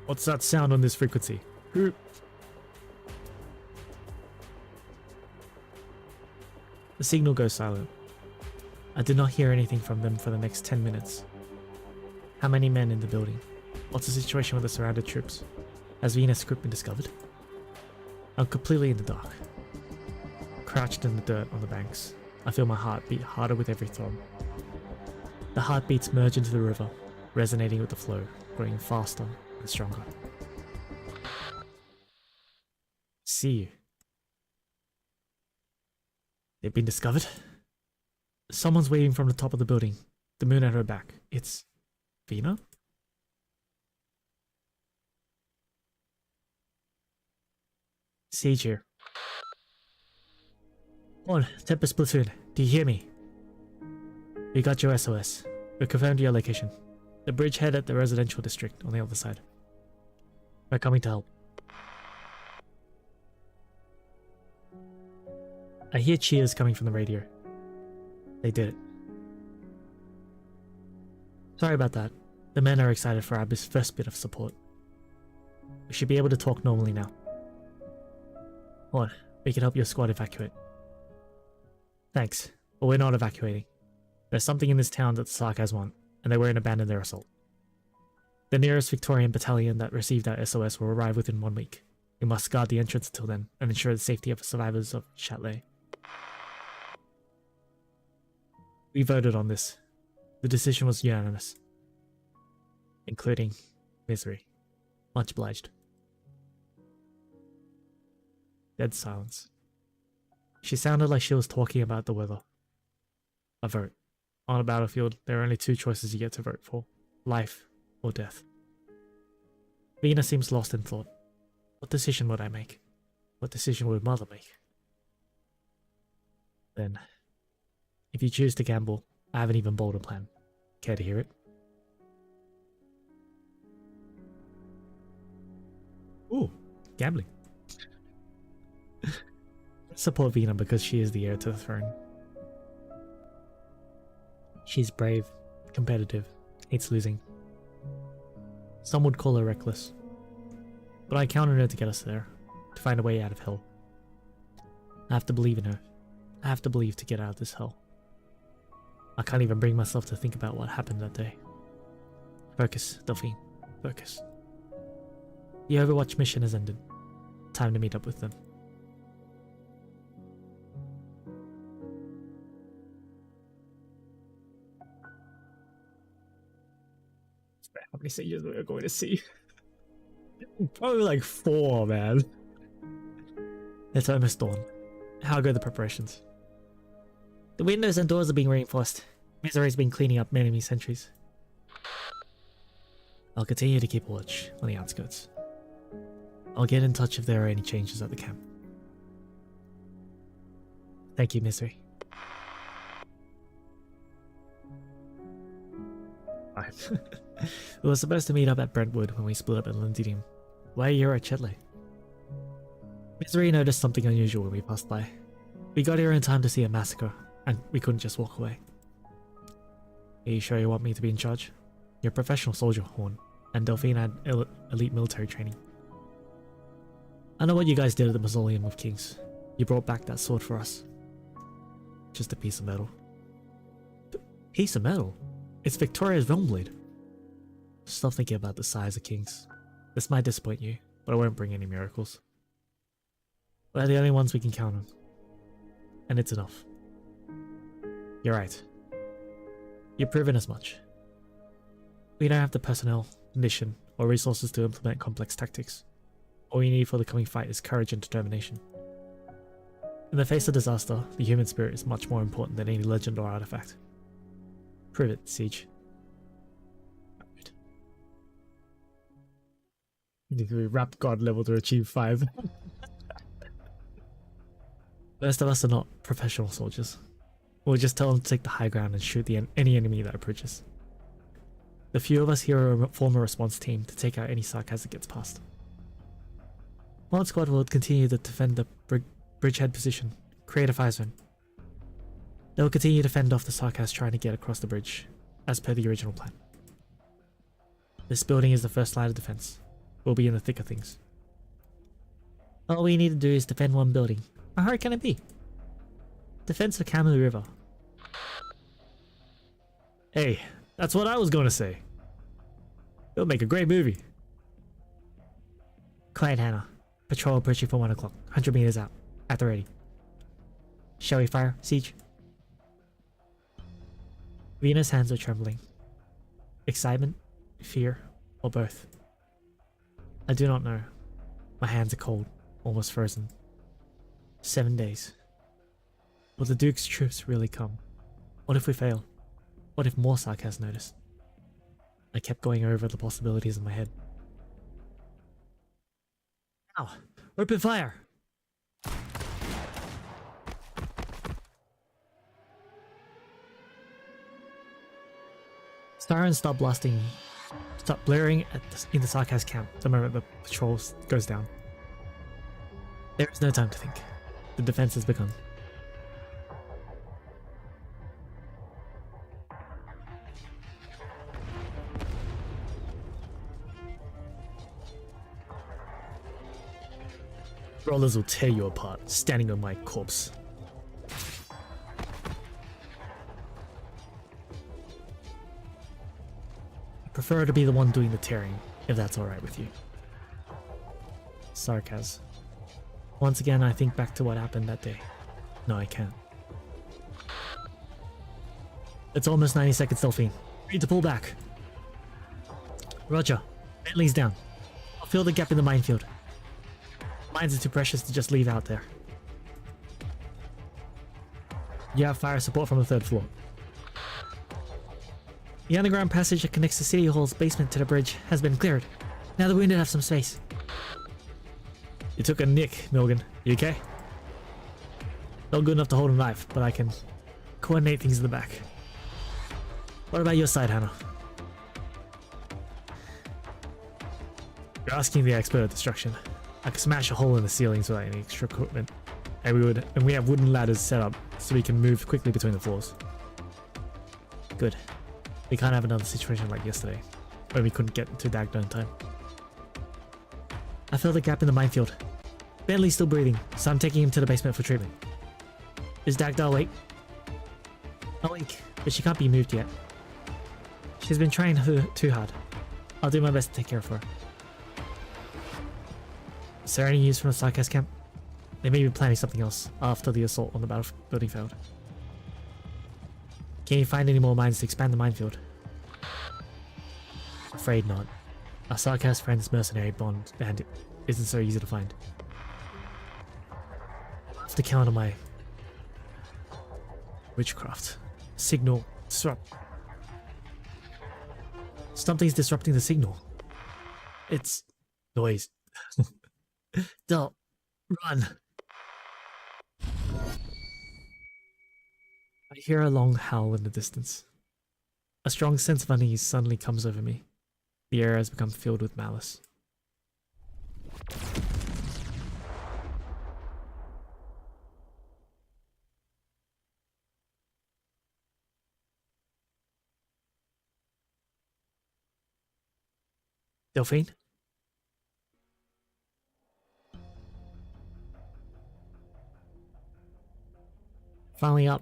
Speaker 1: What's that sound on this frequency? The signal goes silent. I did not hear anything from them for the next 10 minutes. How many men in the building? What's the situation with the surrounded troops? Has Venus' group been discovered? I'm completely in the dark. Crouched in the dirt on the banks, I feel my heart beat harder with every throb. The heartbeats merge into the river, resonating with the flow, growing faster and stronger. See you. They've been discovered? Someone's waving from the top of the building, the moon at her back. It's Vina? Siege here. On, Tempest Platoon, do you hear me? We got your SOS. We confirmed your location. The bridgehead at the residential district on the other side. We're coming to help. I hear cheers coming from the radio. They did it. Sorry about that. The men are excited for our first bit of support. We should be able to talk normally now. On, we can help your squad evacuate. Thanks, but we're not evacuating. There's something in this town that the Sarkaz want, and they won't abandon their assault. The nearest Victorian battalion that received our SOS will arrive within 1 week. We must guard the entrance until then, and ensure the safety of the survivors of Châtelet. We voted on this. The decision was unanimous. Including Misery. Much obliged. Dead silence. She sounded like she was talking about the weather. A vote. On a battlefield, there are only two choices you get to vote for. Life or death. Vina seems lost in thought. What decision would I make? What decision would Mother make? Then, if you choose to gamble, I have an even bolder plan. Care to hear it? Ooh, gambling. Support Vina because she is the heir to the throne. She's brave, competitive, hates losing. Some would call her reckless. But I count on her to get us there, to find a way out of hell. I have to believe in her. I have to believe to get out of this hell. I can't even bring myself to think about what happened that day. Focus, Delphine. Focus. The Overwatch mission has ended. Time to meet up with them. How many sages we are going to see? Probably like 4, man. It's almost dawn. How go the preparations? The windows and doors are being reinforced. Misery's been cleaning up enemy sentries. I'll continue to keep watch on the outskirts. I'll get in touch if there are any changes at the camp. Thank you, Misery. We were supposed to meet up at Brentwood when we split up at Londinium. Why are you here at Chedley? Misery noticed something unusual when we passed by. We got here in time to see a massacre, and we couldn't just walk away. Are you sure you want me to be in charge? You're a professional soldier, Horn, and Delphine had elite military training. I know what you guys did at the Mausoleum of Kings. You brought back that sword for us. Just a piece of metal. Piece of metal? It's Victoria's realm blade. Stop thinking about the size of kings. This might disappoint you, but it won't bring any miracles. We're the only ones we can count on. And it's enough. You're right. You've proven as much. We don't have the personnel, condition, or resources to implement complex tactics. All we need for the coming fight is courage and determination. In the face of disaster, the human spirit is much more important than any legend or artifact. Prove it, Siege. You need to be rap god level to achieve 5. Most of us are not professional soldiers. We'll just tell them to take the high ground and shoot any enemy that approaches. The few of us here form a response team to take out any sarcasm that gets past. One squad will continue to defend the bridgehead position. Create a fire zone. They will continue to fend off the Sarkas trying to get across the bridge, as per the original plan. This building is the first line of defense. We'll be in the thick of things. All we need to do is defend one building. How hard can it be? Defense of Kamui River. Hey, that's what I was going to say. It'll make a great movie. Quiet, Hannah. Patrol approaching for 1 o'clock. 100 meters out. At the ready. Shall we fire, Siege? Rina's hands are trembling. Excitement, fear, or both? I do not know. My hands are cold, almost frozen. 7 days. Will the Duke's troops really come? What if we fail? What if more Sarkas notice? I kept going over the possibilities in my head. Ow! Open fire! Sirens stop blasting, stop blaring in the Sarkas camp the moment the patrol goes down. There is no time to think. The defense has begun. Rollers will tear you apart, standing on my corpse. I prefer to be the one doing the tearing, if that's alright with you. Sarkas. Once again, I think back to what happened that day. No, I can't. It's almost 90 seconds, Delphine. Need to pull back. Roger. Bentley's down. I'll fill the gap in the minefield. Mines are too precious to just leave out there. You have fire support from the 3rd floor. The underground passage that connects the City Hall's basement to the bridge has been cleared. Now the wounded have some space. You took a nick, Milgan. You okay? Not good enough to hold a knife, but I can coordinate things in the back. What about your side, Hannah? You're asking the expert at destruction. I could smash a hole in the ceilings without any extra equipment. And we have wooden ladders set up so we can move quickly between the floors. Good. We can't have another situation like yesterday, where we couldn't get to Dagda in time. I filled the gap in the minefield. Bentley's still breathing, so I'm taking him to the basement for treatment. Is Dagda awake? Awake, but she can't be moved yet. She's been trying too hard. I'll do my best to take care of her. Is there any news from the Sarkas camp? They may be planning something else after the assault on the building failed. Can you find any more mines to expand the minefield? Afraid not. Our Sarkas friend's mercenary bandit isn't so easy to find. I have to count on my witchcraft. Signal disrupt. Something's disrupting the signal. It's noise. Don't run. I hear a long howl in the distance. A strong sense of unease suddenly comes over me. The air has become filled with malice. Delphine? Finally up.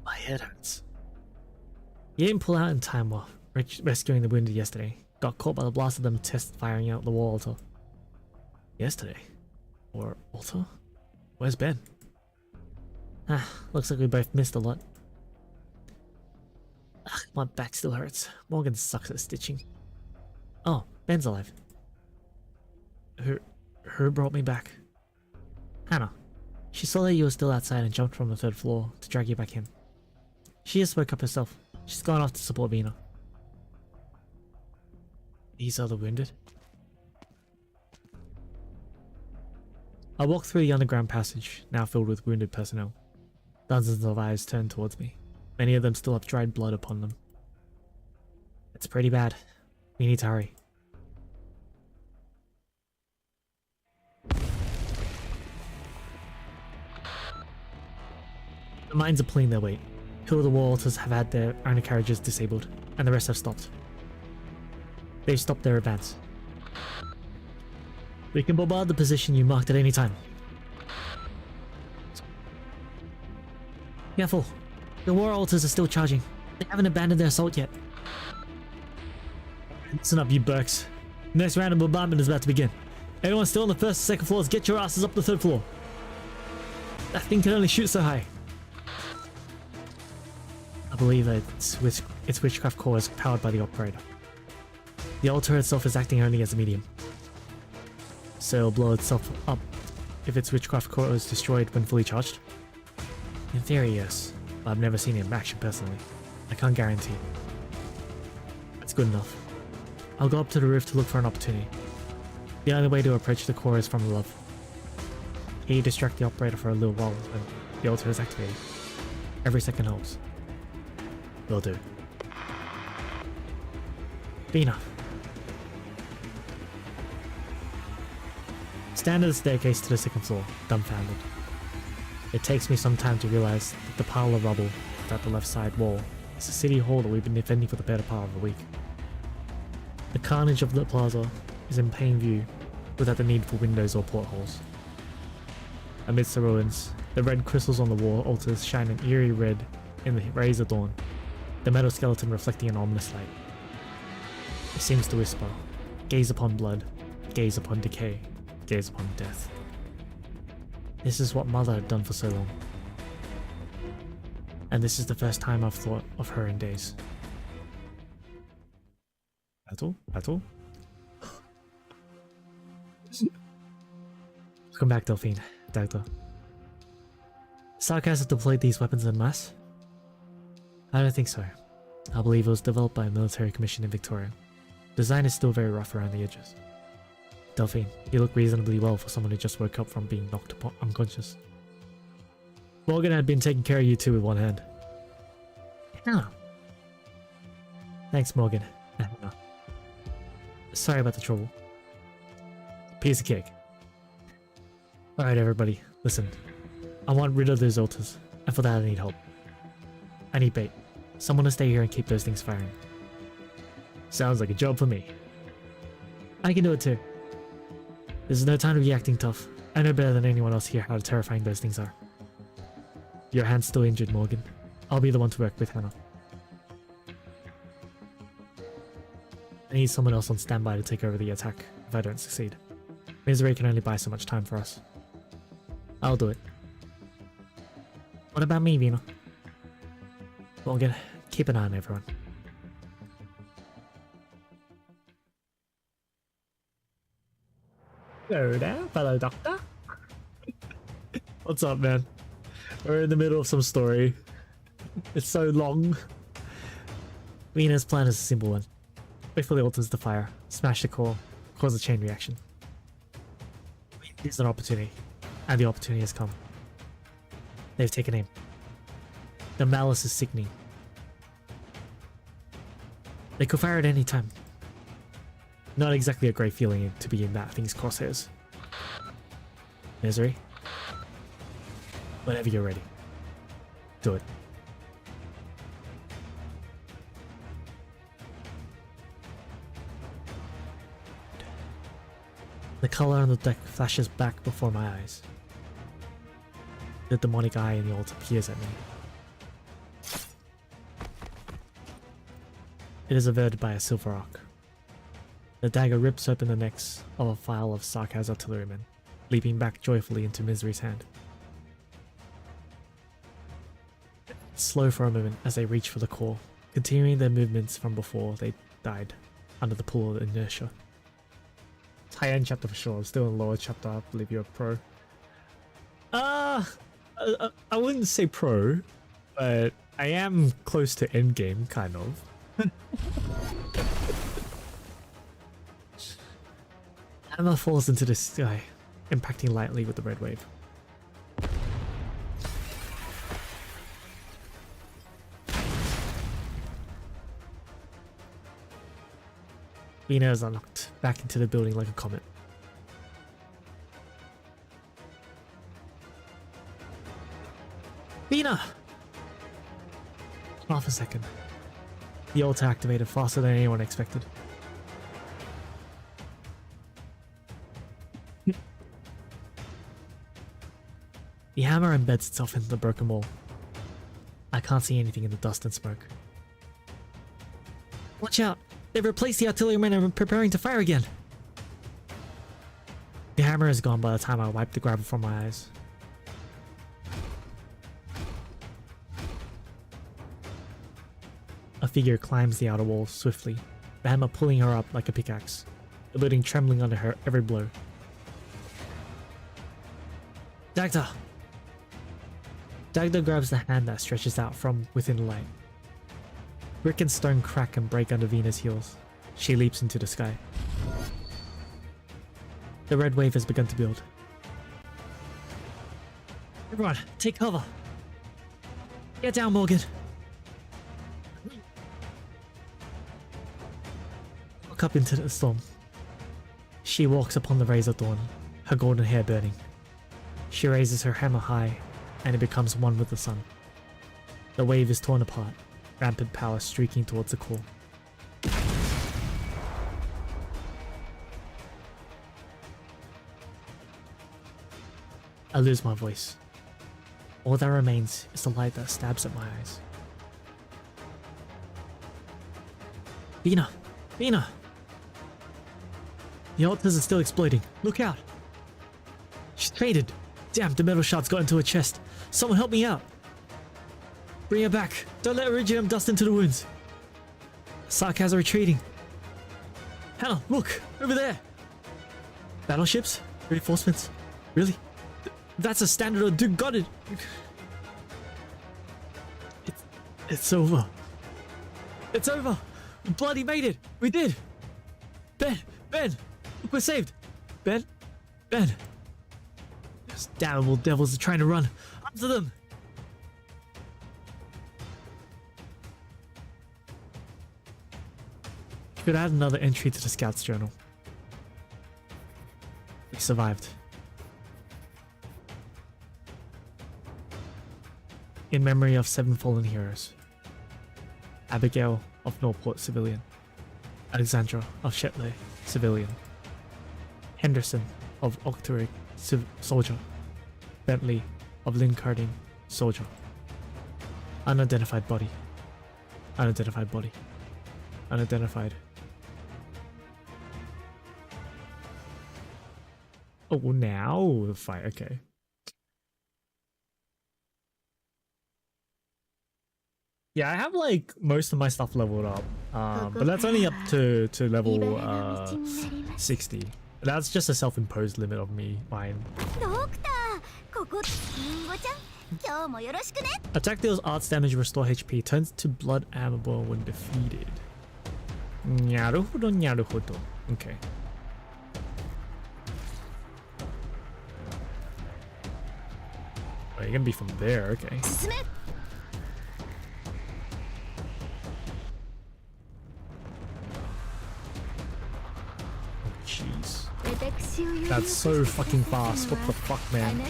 Speaker 1: My head hurts. You didn't pull out in time while rescuing the wounded yesterday. Got caught by the blast of them test firing out the war altar. Yesterday? Or altar? Where's Ben? Looks like we both missed a lot. My back still hurts. Morgan sucks at stitching. Oh, Ben's alive. Who brought me back? Hannah. She saw that you were still outside and jumped from the 3rd floor to drag you back in. She just spoke up herself. She's gone off to support Vina. These are the wounded? I walk through the underground passage, now filled with wounded personnel. Dozens of eyes turn towards me. Many of them still have dried blood upon them. It's pretty bad. We need to hurry. The mines are pulling their weight. 2 of the war altars have had their undercarriages disabled, and the rest have stopped. They've stopped their advance. We can bombard the position you marked at any time. Careful. The war altars are still charging. They haven't abandoned their assault yet. Listen up, you Burks. Next round of bombardment is about to begin. Everyone still on the 1st and 2nd floors, get your asses up the 3rd floor. That thing can only shoot so high. I believe that its witchcraft core is powered by the operator. The altar itself is acting only as a medium, so it'll blow itself up if its witchcraft core is destroyed when fully charged. In theory, yes, but I've never seen it in action personally. I can't guarantee. That's good enough. I'll go up to the roof to look for an opportunity. The only way to approach the core is from above. Can you distract the operator for a little while when the altar is activated? Every second helps. Will do. Bina. Stand at the staircase to the 2nd floor, dumbfounded. It takes me some time to realize that the pile of rubble at the left side wall is the city hall that we've been defending for the better part of a week. The carnage of the plaza is in plain view without the need for windows or portholes. Amidst the ruins, the red crystals on the wall altars shine an eerie red in the rays of dawn, the metal skeleton reflecting an ominous light. It seems to whisper, gaze upon blood, gaze upon decay, gaze upon death. This is what Mother had done for so long. And this is the first time I've thought of her in days. Battle? Welcome back, Delphine. Doctor. Sarkaz have deployed these weapons en masse? I don't think so. I believe it was developed by a military commission in Victoria. Design is still very rough around the edges. Delphine, you look reasonably well for someone who just woke up from being knocked unconscious. Morgan had been taking care of you two with one hand. Hannah. Thanks, Morgan. Hannah. Sorry about the trouble. Piece of cake. Alright, everybody, listen. I want rid of those altars, and for that I need help. I need bait. Someone to stay here and keep those things firing. Sounds like a job for me. I can do it too. This is no time to be acting tough. I know better than anyone else here how terrifying those things are. Your hand's still injured, Morgan. I'll be the one to work with Hannah. I need someone else on standby to take over the attack if I don't succeed. Misery can only buy so much time for us. I'll do it. What about me, Vina? Morgan, keep an eye on everyone. Hello there, fellow doctor. What's up, man? We're in the middle of some story. It's so long. Vina's plan is a simple one. Wait for the altars to fire, smash the core, cause a chain reaction. Here's an opportunity, and the opportunity has come. They've taken aim. The malice is sickening. They could fire at any time. Not exactly a great feeling to be in that thing's crosshairs. Misery. Whenever you're ready. Do it. The color on the deck flashes back before my eyes. The demonic eye in the altar peers at me. It is averted by a silver arc. The dagger rips open the necks of a file of Sarkaz artillerymen, leaping back joyfully into Misery's hand. Slow for a moment as they reach for the core, continuing their movements from before they died, under the pull of inertia. High-end chapter for sure, I'm still in lower chapter, I believe you're a pro. I wouldn't say pro, but I am close to endgame, kind of. Hammer falls into the sky, impacting lightly with the red wave. Vina is knocked back into the building like a comet. Vina! Half a second. The ult activated faster than anyone expected. The hammer embeds itself into the broken wall. I can't see anything in the dust and smoke. Watch out! They've replaced the artillerymen and are preparing to fire again! The hammer is gone by the time I wipe the gravel from my eyes. A figure climbs the outer wall swiftly, the hammer pulling her up like a pickaxe, the building trembling under her every blow. Dagda! Dagda grabs the hand that stretches out from within the light. Brick and stone crack and break under Vina's heels. She leaps into the sky. The red wave has begun to build. Everyone, take cover! Get down, Morgan! Look up into the storm. She walks upon the rays of dawn, her golden hair burning. She raises her hammer high, and it becomes one with the sun. The wave is torn apart, rampant power streaking towards the core. I lose my voice. All that remains is the light that stabs at my eyes. Vina! Vina! The altars are still exploding. Look out! She's faded. Damn, the metal shards got into her chest. Someone help me out. Bring her back. Don't let Iridium dust into the wounds. Sarkaz are retreating. Hannah, look! Over there! Battleships? Reinforcements? Really? That's a standard or Duke got it! It's over. It's over! We bloody made it! We did! Ben! Ben! Look, we're saved! Ben! Ben! Those damnable devils are trying to run! After them! You could add another entry to the Scout's journal. We survived. In memory of 7 fallen heroes. Abigail of Norport, civilian. Alexandra of Shetley, civilian. Henderson of Octoric, soldier. Bentley of Lincarding, soldier. Unidentified body. Unidentified body. Unidentified. Oh, now the fight, okay. Yeah, I have like most of my stuff leveled up, but that's only up to level 60. That's just a self-imposed limit of mine. Attack deals arts damage, restore HP, turns to blood ammo when defeated. Naruhodo, naruhodo. Okay. Oh, you're gonna be from there, okay. Jeez. That's so fucking fast. What the fuck, man?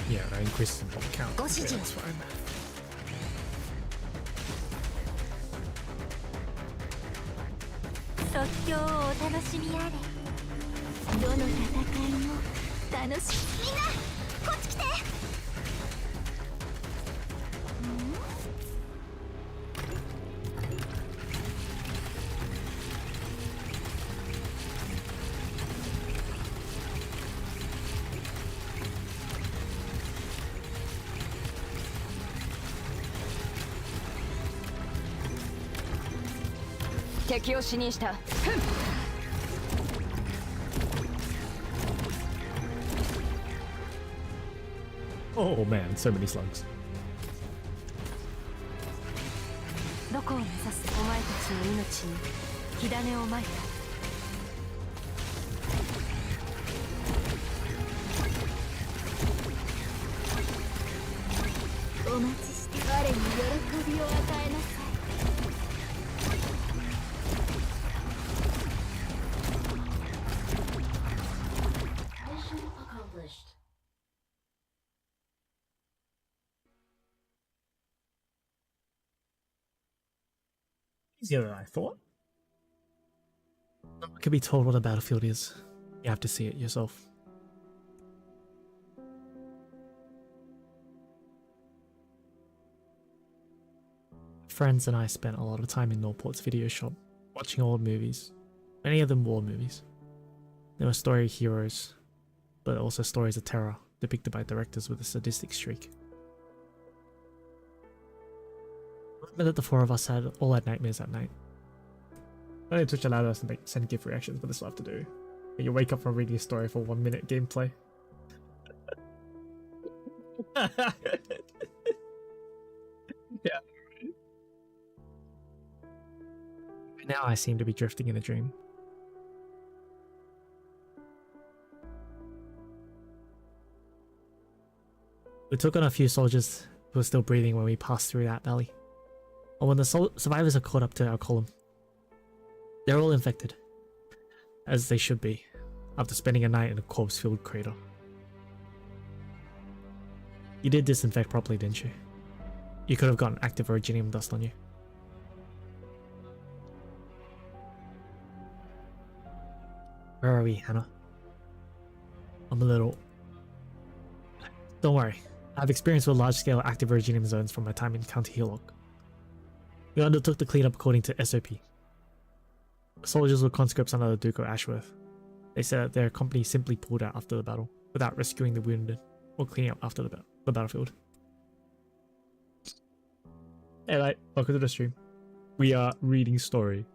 Speaker 1: Yeah, that increases the body count. Yeah, that's fine.
Speaker 3: 敵を死認した。
Speaker 1: Oh man, so many slugs.
Speaker 3: どこを目指す？お前たちの命に火種をまいた。
Speaker 2: お待ちして我に喜びを与えなさい。
Speaker 1: Easier than I thought. No one can be told what a battlefield is. You have to see it yourself. Friends and I spent a lot of time in Norport's video shop, watching old movies, many of them war movies. There were story heroes, but also stories of terror, depicted by directors with a sadistic streak. I remember that the four of us all had nightmares at night. Only Twitch allowed us to send GIF reactions, but this will have to do. You wake up from reading a story for 1 minute gameplay. Yeah. Now I seem to be drifting in a dream. We took on a few soldiers who were still breathing when we passed through that valley. And when the survivors are caught up to our column, they're all infected, as they should be, after spending a night in a corpse-filled crater. You did disinfect properly, didn't you? You could have gotten active originium dust on you. Where are we, Hannah? I'm a little... Don't worry, I have experience with large-scale active originium zones from my time in County Hillock. We undertook the cleanup according to SOP. The soldiers were conscripts under the Duke of Ashworth. They said that their company simply pulled out after the battle, without rescuing the wounded, or cleaning up after the battlefield. Hey, like, welcome to the stream. We are reading story.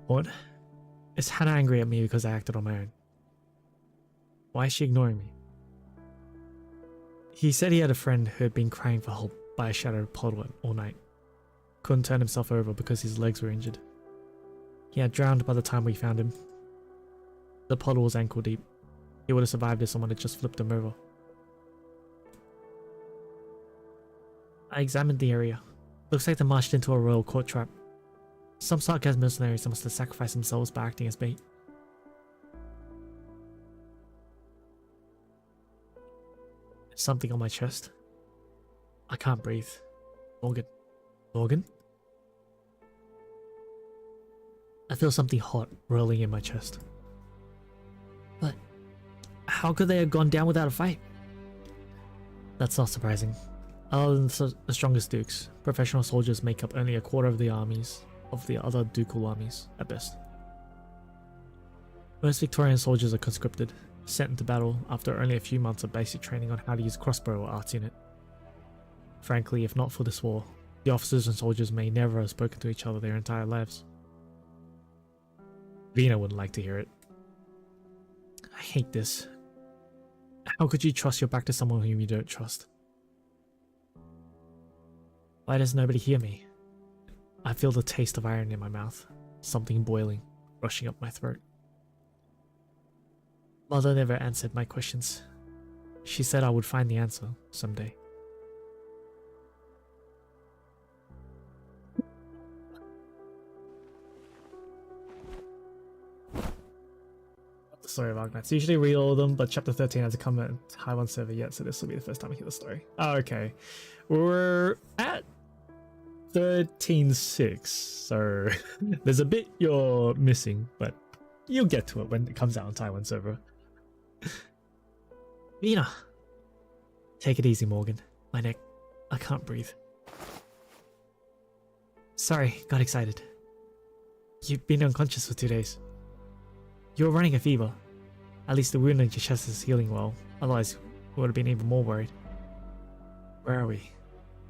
Speaker 1: What? Is Hannah angry at me because I acted on my own? Why is she ignoring me? He said he had a friend who had been crying for help by a shadowed puddle all night. Couldn't turn himself over because his legs were injured. He had drowned by the time we found him. The puddle was ankle deep. He would have survived if someone had just flipped him over. I examined the area. Looks like they marched into a royal court trap. Some sarcasm mercenaries must have sacrificed themselves by acting as bait. There's something on my chest. I can't breathe. Morgan. Morgan? I feel something hot rolling in my chest. But how could they have gone down without a fight? That's not surprising. Other than the strongest dukes, professional soldiers make up only a quarter of the armies of the other ducal armies, at best. Most Victorian soldiers are conscripted, sent into battle after only a few months of basic training on how to use a crossbow or arts unit. Frankly, if not for this war, the officers and soldiers may never have spoken to each other their entire lives. Vina wouldn't like to hear it. I hate this. How could you trust your back to someone whom you don't trust? Why does nobody hear me? I feel the taste of iron in my mouth, something boiling, rushing up my throat. Mother never answered my questions. She said I would find the answer someday. Story of Arknights. Usually read all of them, but chapter 13 hasn't come at Taiwan server yet, so this will be the first time I hear the story. Oh, okay. We're at 13.6, so there's a bit you're missing, but you'll get to it when it comes out on Taiwan server. Vina! Take it easy, Morgan. My neck. I can't breathe. Sorry, got excited. You've been unconscious for 2 days. You were running a fever. At least the wound in your chest is healing well, otherwise we would have been even more worried. Where are we?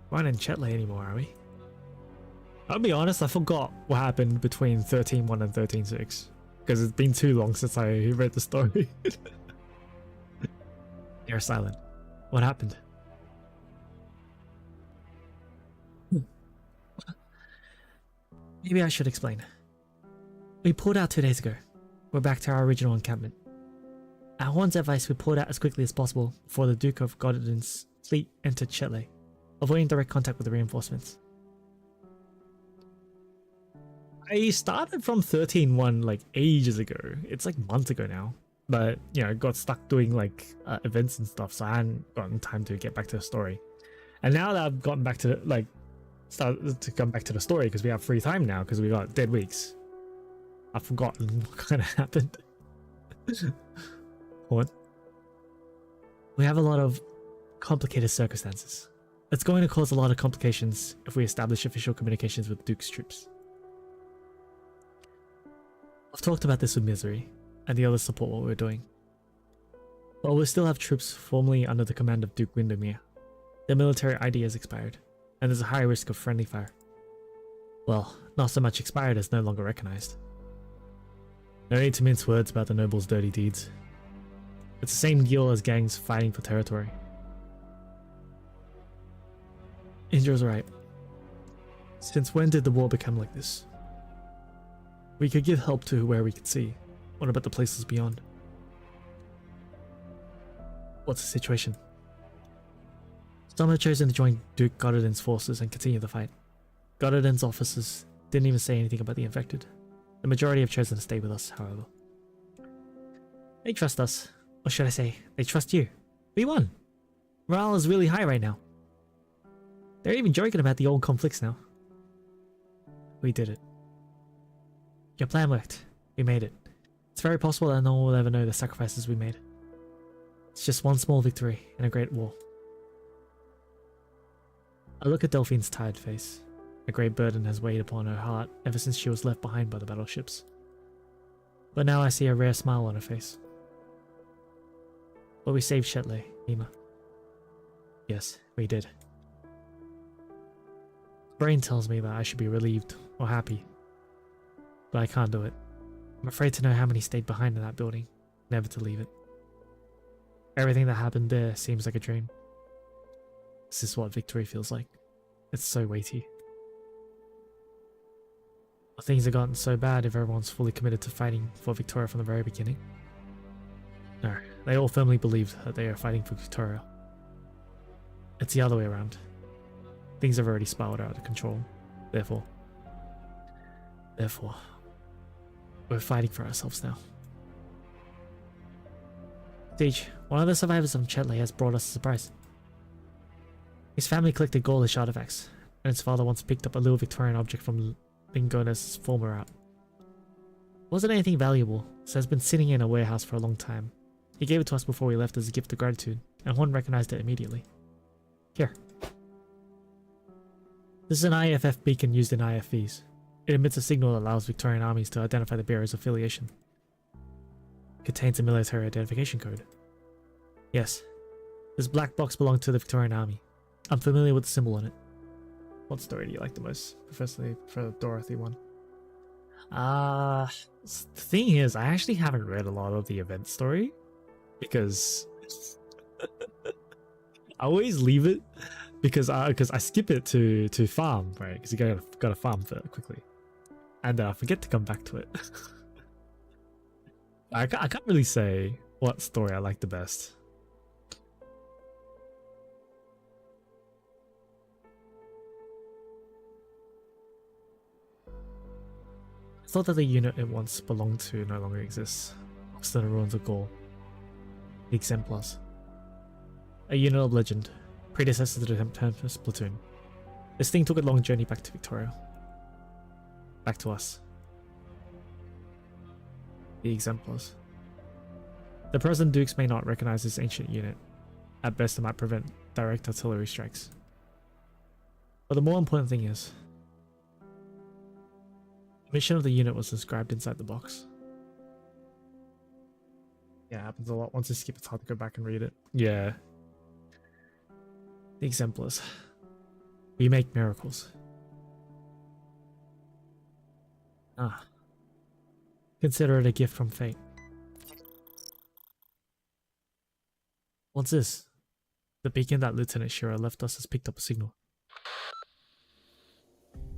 Speaker 1: We're not in Chetley anymore, are we? I'll be honest, I forgot what happened between 13.1 and 13.6 because it's been too long since I read the story. You're silent. What happened? Maybe I should explain. We pulled out 2 days ago. We're back to our original encampment. At Horn's advice, we pulled out as quickly as possible before the Duke of Godden's fleet entered Chetley, avoiding direct contact with the reinforcements. I started from 13.1 like ages ago. It's like months ago now. But, you know, got stuck doing like events and stuff, so I hadn't gotten time to get back to the story. And now that I've gotten back to like started to come back to the story because we have free time now because we got dead weeks, I've forgotten what kind of happened. What? We have a lot of complicated circumstances. It's going to cause a lot of complications if we establish official communications with Duke's troops. I've talked about this with Misery, and the others support what we're doing. But we'll still have troops formally under the command of Duke Windermere. Their military ID has expired, and there's a high risk of friendly fire. Well, not so much expired as no longer recognized. No need to mince words about the nobles' dirty deeds. It's the same deal as gangs fighting for territory. Indra's right. Since when did the war become like this? We could give help to where we could see. What about the places beyond? What's the situation? Some have chosen to join Duke Godden's forces and continue the fight. Godden's officers didn't even say anything about the infected. The majority have chosen to stay with us, however. They trust us. Or should I say, they trust you. We won. Morale is really high right now. They're even joking about the old conflicts now. We did it. Your plan worked. We made it. It's very possible that no one will ever know the sacrifices we made. It's just one small victory in a great war. I look at Delphine's tired face. A great burden has weighed upon her heart ever since she was left behind by the battleships. But now I see a rare smile on her face. But we saved Chetley, Nima. Yes, we did. Brain tells me that I should be relieved or happy. But I can't do it. I'm afraid to know how many stayed behind in that building, never to leave it. Everything that happened there seems like a dream. This is what victory feels like. It's so weighty. Things have gotten so bad if everyone's fully committed to fighting for Victoria from the very beginning. No, they all firmly believed that they are fighting for Victoria. It's the other way around. Things have already spiraled out of control. Therefore, we're fighting for ourselves now. Siege, one of the survivors of Chetley has brought us a surprise. His family collected Gaulish artifacts, and his father once picked up a little Victorian object from Lingona's former route. Wasn't anything valuable, so it's been sitting in a warehouse for a long time. He gave it to us before we left as a gift of gratitude, and Horn recognized it immediately. Here. This is an IFF beacon used in IFVs. It emits a signal that allows Victorian armies to identify the bearer's affiliation. It contains a military identification code. Yes, this black box belonged to the Victorian army. I'm familiar with the symbol on it. What story do you like the most? Prefer the Dorothy one. The thing is, I actually haven't read a lot of the event story because I always leave it because I skip it to farm, right? Because you gotta farm for it quickly, and I forget to come back to it. I can't really say what story I like the best. I thought that the unit it once belonged to no longer exists. Lost in the ruins of Gaul. The Exemplars. A unit of legend, predecessor to the Tempest platoon. This thing took a long journey back to Victoria. Back to us. The Exemplars. The present Dukes may not recognize this ancient unit. At best, it might prevent direct artillery strikes. But the more important thing is, the mission of the unit was described inside the box. Yeah, it happens a lot. Once you skip, it's hard to go back and read it. Yeah. The Exemplars. We make miracles. Ah. Consider it a gift from fate. What's this? The beacon that Lieutenant Shira left us has picked up a signal.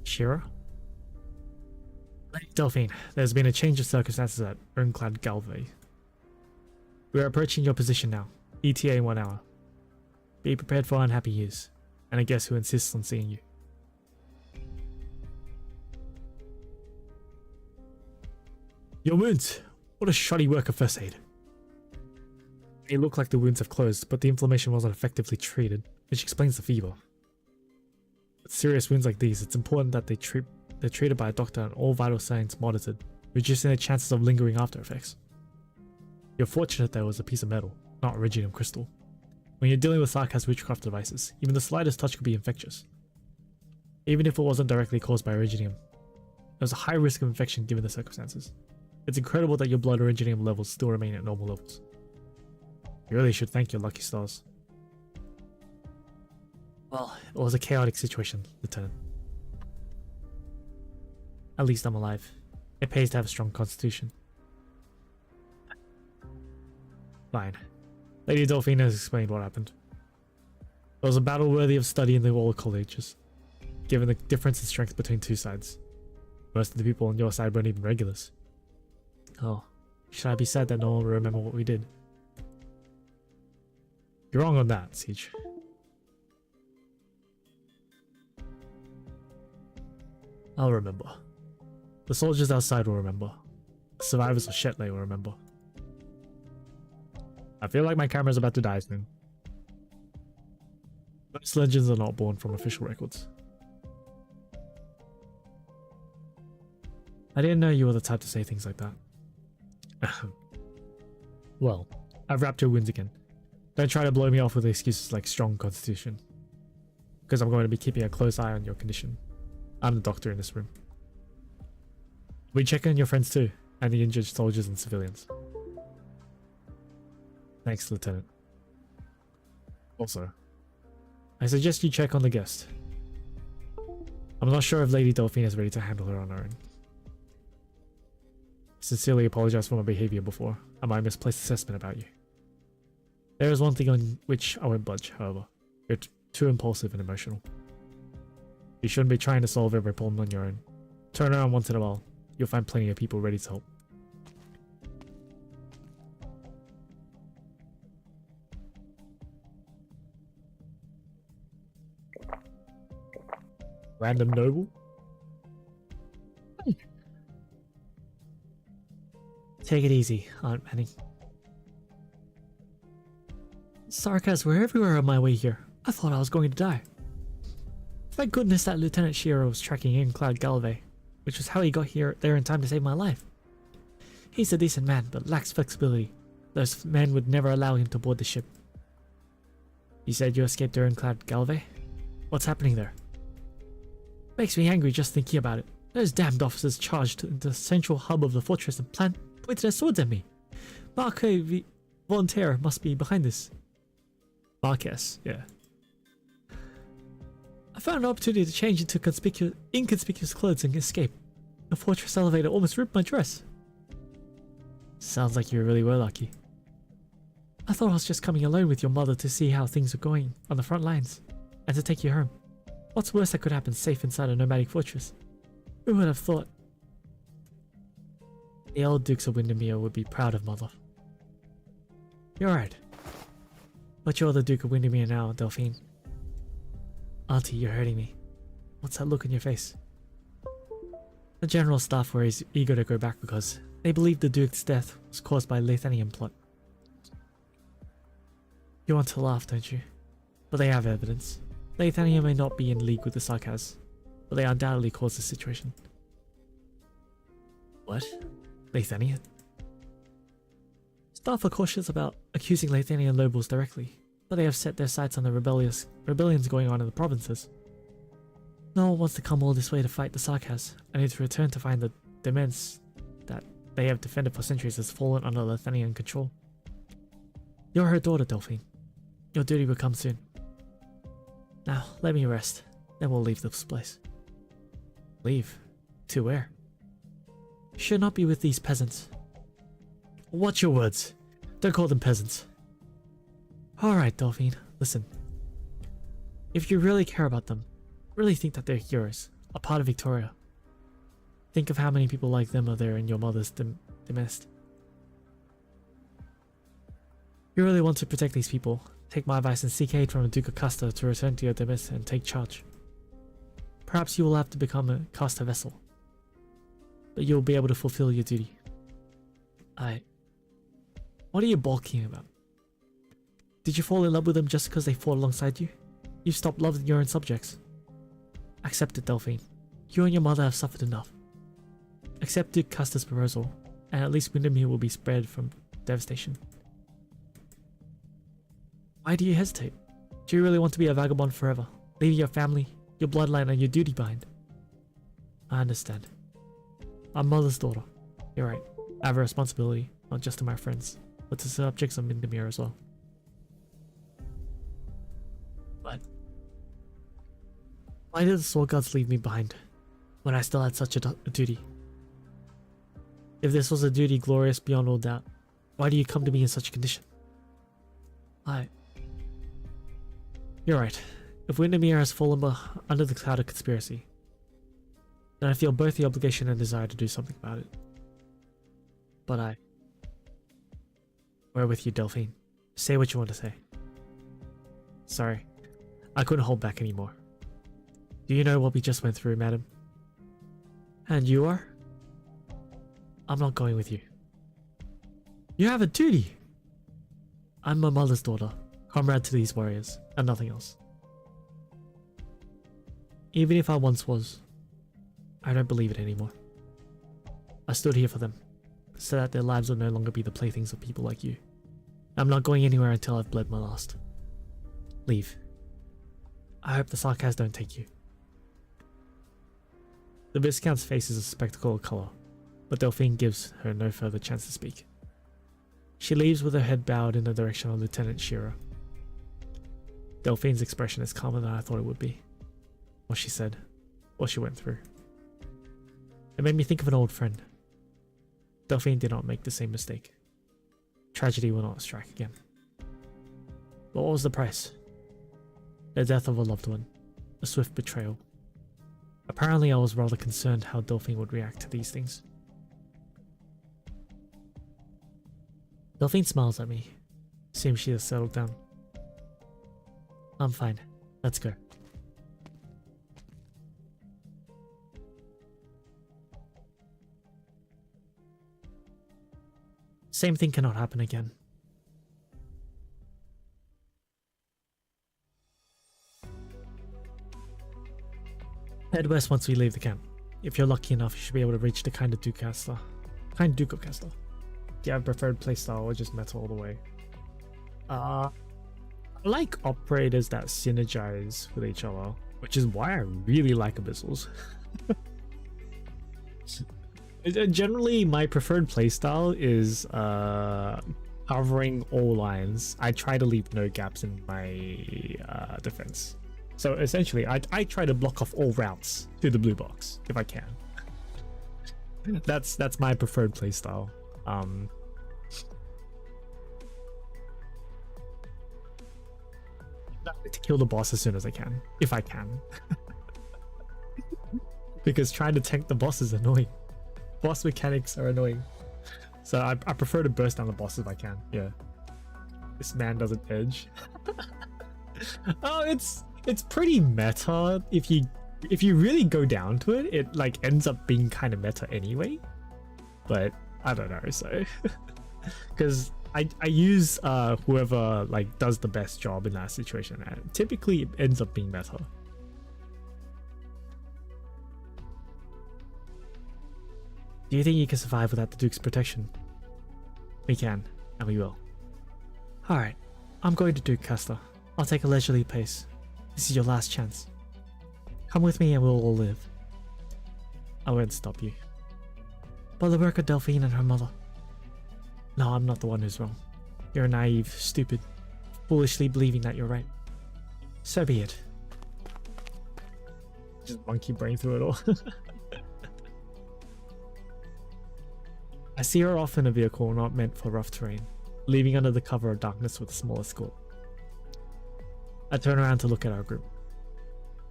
Speaker 1: Shira? Lady Delphine, there's been a change of circumstances at Ironclad Galway. We are approaching your position now. ETA in 1 hour. Be prepared for unhappy news, and a guest who insists on seeing you. Your wounds! What a shoddy work of first aid. It looked like the wounds have closed, but the inflammation wasn't effectively treated, which explains the fever. With serious wounds like these, it's important that they're treated by a doctor and all vital signs monitored, reducing the chances of lingering after effects. You're fortunate there was a piece of metal, not iridium crystal. When you're dealing with Sarkaz witchcraft devices, even the slightest touch could be infectious. Even if it wasn't directly caused by iridium, there was a high risk of infection given the circumstances. It's incredible that your blood iridium levels still remain at normal levels. You really should thank your lucky stars. Well, it was a chaotic situation, Lieutenant. At least I'm alive. It pays to have a strong constitution. Fine. Lady Delphine has explained what happened. It was a battle worthy of study in the Royal Colleges, given the difference in strength between two sides. Most of the people on your side weren't even regulars. Oh, should I be sad that no one will remember what we did? You're wrong on that, Siege. I'll remember. The soldiers outside will remember. The survivors of Shetley will remember. I feel like my camera's about to die soon. Most legends are not born from official records. I didn't know you were the type to say things like that. Well, I've wrapped your wounds again. Don't try to blow me off with excuses like strong constitution. Because I'm going to be keeping a close eye on your condition. I'm the doctor in this room. We check on your friends too, and the injured soldiers and civilians. Thanks, Lieutenant. Also, I suggest you check on the guest. I'm not sure if Lady Delphine is ready to handle her on her own. Sincerely apologize for my behavior before and my misplaced assessment about you. There is one thing on which I won't budge, however. You're too impulsive and emotional. You shouldn't be trying to solve every problem on your own. Turn around once in a while. You'll find plenty of people ready to help. Random noble? Take it easy, Aunt Manning. Sarkaz were everywhere on my way here. I thought I was going to die. Thank goodness that Lieutenant Shiro was tracking Ironclad Galway, which was how he got there in time to save my life. He's a decent man, but lacks flexibility. Those men would never allow him to board the ship. You said you escaped Ironclad Galway? What's happening there? Makes me angry just thinking about it. Those damned officers charged into the central hub of the fortress and pointed their swords at me. Marquis Volontaire must be behind this. Marquez, yeah. I found an opportunity to change into inconspicuous clothes and escape. The fortress elevator almost ripped my dress. Sounds like you really were lucky. I thought I was just coming alone with your mother to see how things are going on the front lines, and to take you home. What's worse that could happen safe inside a nomadic fortress? Who would have thought? The old Dukes of Windermere would be proud of Mother. You're right. But you're the Duke of Windermere now, Delphine. Auntie, you're hurting me. What's that look on your face? The General Staff were eager to go back because they believed the Duke's death was caused by Lathanian plot. You want to laugh, don't you? But they have evidence. Lathania may not be in league with the Sarkaz, but they undoubtedly caused the situation. What? Lathania? Staff are cautious about accusing Lathanian nobles directly, but they have set their sights on the rebellions going on in the provinces. No one wants to come all this way to fight the Sarkaz, and to return to find the demesnes that they have defended for centuries has fallen under Lathanian control. You're her daughter, Delphine. Your duty will come soon. Now, let me rest, then we'll leave this place. Leave? To where? You should not be with these peasants. Watch your words. Don't call them peasants. Alright, Delphine, listen. If you really care about them, really think that they're heroes, a part of Victoria, think of how many people like them are there in your mother's demest. You really want to protect these people, take my advice and seek aid from the Duke of Casta to return to your demest and take charge. Perhaps you will have to become a Casta vessel, but you'll be able to fulfill your duty. What are you balking about? Did you fall in love with them just because they fought alongside you? You've stopped loving your own subjects. Accept it, Delphine. You and your mother have suffered enough. Accept Duke Casta's proposal, and at least Windermere will be spared from devastation. Why do you hesitate? Do you really want to be a vagabond forever, leaving your family, your bloodline and your duty behind? I understand. I'm mother's daughter. You're right. I have a responsibility, not just to my friends, but to subjects of Windermere as well. But why did the Sword Gods leave me behind when I still had such a duty? If this was a duty glorious beyond all doubt, why do you come to me in such a condition? You're right. If Windermere has fallen under the cloud of conspiracy, then I feel both the obligation and desire to do something about it. But we're with you, Delphine. Say what you want to say. Sorry, I couldn't hold back anymore. Do you know what we just went through, madam? And you are? I'm not going with you. You have a duty! I'm my mother's daughter, comrade to these warriors, and nothing else. Even if I once was, I don't believe it anymore. I stood here for them, so that their lives will no longer be the playthings of people like you. I'm not going anywhere until I've bled my last. Leave. I hope the Sarkaz don't take you. The Viscount's face is a spectacle of colour, but Delphine gives her no further chance to speak. She leaves with her head bowed in the direction of Lieutenant Shearer. Delphine's expression is calmer than I thought it would be. What she said, what she went through. It made me think of an old friend. Delphine did not make the same mistake. Tragedy will not strike again. But what was the price? The death of a loved one. A swift betrayal. Apparently I was rather concerned how Delphine would react to these things. Delphine smiles at me. Seems she has settled down. I'm fine. Let's go. Same thing cannot happen again. Head west once we leave the camp. If you're lucky enough, you should be able to reach the kind Duke of Casta. Do you have a preferred playstyle or just metal all the way? I like operators that synergize with each other, which is why I really like Abyssals. Generally, my preferred playstyle is covering all lines. I try to leave no gaps in my defense. So essentially, I try to block off all routes to the blue box if I can. That's my preferred playstyle. To kill the boss as soon as I can, if I can. Because trying to tank the boss is annoying. Boss mechanics are annoying. So I prefer to burst down the boss if I can. Yeah. This man doesn't edge. Oh, it's pretty meta. If you really go down to it, it like ends up being kind of meta anyway. But I don't know, so because I use whoever like does the best job in that situation, and typically it ends up being meta. Do you think you can survive without the Duke's protection? We can, and we will. Alright, I'm going to Duke Casta. I'll take a leisurely pace. This is your last chance. Come with me and we'll all live. I won't stop you. By the work of Delphine and her mother. No, I'm not the one who's wrong. You're naive, stupid, foolishly believing that you're right. So be it. Just monkey brain through it all. I see her off in a vehicle not meant for rough terrain, leaving under the cover of darkness with a small escort. I turn around to look at our group.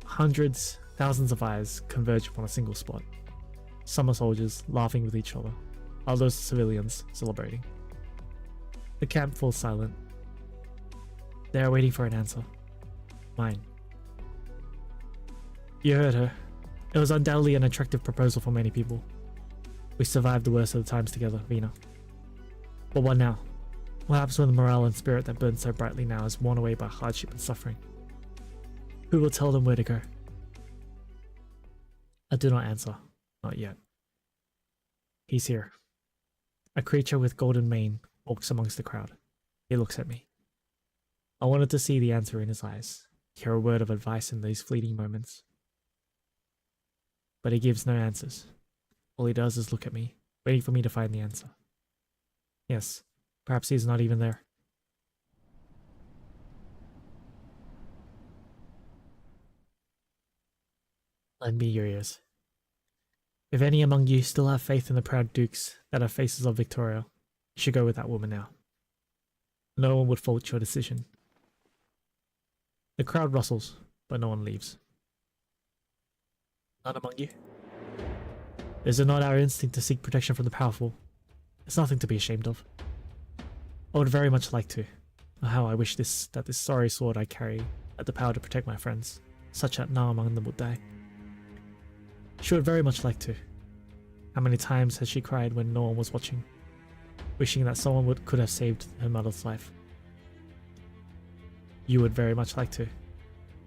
Speaker 1: Hundreds, thousands of eyes converge upon a single spot. Some are soldiers, laughing with each other. Others civilians, celebrating. The camp falls silent. They are waiting for an answer. Mine. You heard her. It was undoubtedly an attractive proposal for many people. We survived the worst of the times together, Vina. But what now? What happens when the morale and spirit that burned so brightly now is worn away by hardship and suffering? Who will tell them where to go? I do not answer. Not yet. He's here. A creature with golden mane walks amongst the crowd. He looks at me. I wanted to see the answer in his eyes, hear a word of advice in these fleeting moments. But he gives no answers. All he does is look at me, waiting for me to find the answer. Yes, perhaps he's not even there. Lend me your ears. If any among you still have faith in the proud dukes that are faces of Victoria, you should go with that woman now. No one would fault your decision. The crowd rustles, but no one leaves. None among you? Is it not our instinct to seek protection from the powerful? It's nothing to be ashamed of. I would very much like to. Oh, how I wish that this sorry sword I carry had the power to protect my friends, such that none among them would die. She would very much like to. How many times has she cried when no one was watching, wishing that someone could have saved her mother's life? You would very much like to.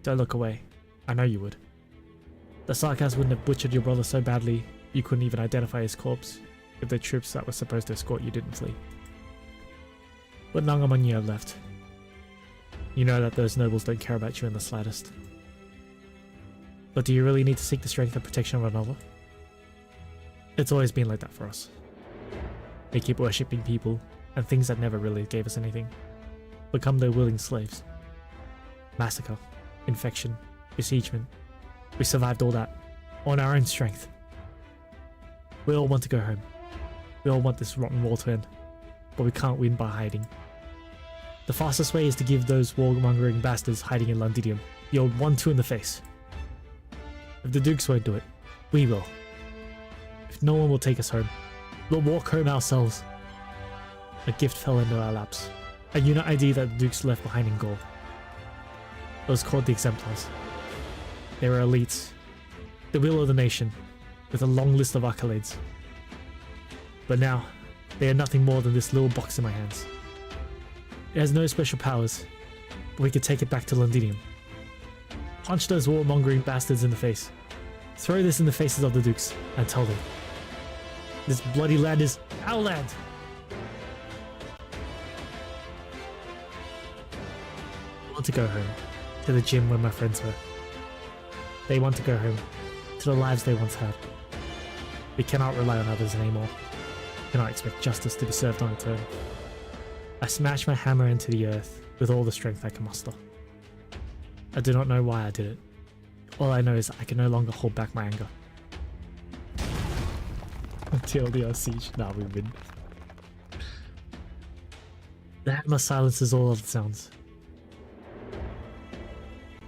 Speaker 1: Don't look away. I know you would. The sarcasm wouldn't have butchered your brother so badly you couldn't even identify his corpse if the troops that were supposed to escort you didn't flee. But none among you have left. You know that those nobles don't care about you in the slightest. But do you really need to seek the strength and protection of another? It's always been like that for us. We keep worshipping people and things that never really gave us anything, become their willing slaves. Massacre, infection, besiegement. We survived all that, on our own strength. We all want to go home. We all want this rotten war to end, but we can't win by hiding. The fastest way is to give those warmongering bastards hiding in Londinium the old 1-2 in the face. If the Dukes won't do it, we will. If no one will take us home, we'll walk home ourselves. A gift fell into our laps, a unit ID that the Dukes left behind in Gaul. It was called the Exemplars. They were elites, the will of the nation, with a long list of accolades. But now, they are nothing more than this little box in my hands. It has no special powers, but we can take it back to Londinium. Punch those warmongering bastards in the face. Throw this in the faces of the Dukes, and tell them, this bloody land is our land! I want to go home, to the gym where my friends were. They want to go home, to the lives they once had. We cannot rely on others anymore. We cannot expect justice to be served on its own. I smash my hammer into the earth with all the strength I can muster. I do not know why I did it. All I know is I can no longer hold back my anger. Until the siege. Nah, we win. The hammer silences all other sounds.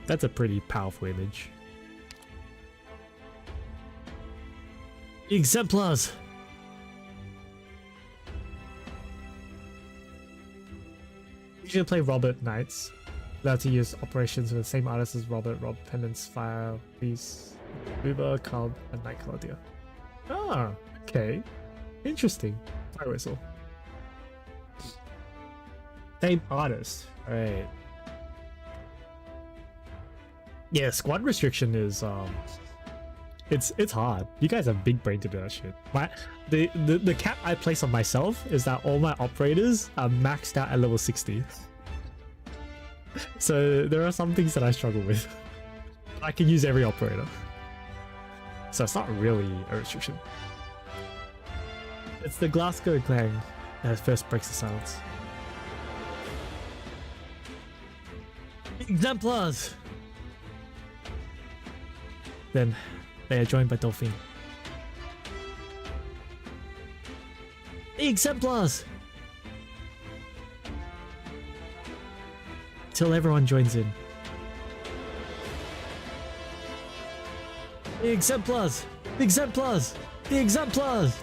Speaker 1: That's a pretty powerful image. Exemplars! You should play Robert Knights. Allowed to use operations with the same artists as Robert Pendants, Fire, Peace, Uber, Cub, and Nightclub Deer. Ah, okay. Interesting. Fire Whistle. Same artist. Right. Yeah, squad restriction is it's hard. You guys have big brain to do that shit. The cap I place on myself is that all my operators are maxed out at level 60. So there are some things that I struggle with. I can use every operator. So it's not really a restriction. It's the Glasgow clang that first breaks the silence. Exemplars! Then they are joined by Dolphine. The exemplars! Till everyone joins in. The exemplars! The exemplars! The exemplars!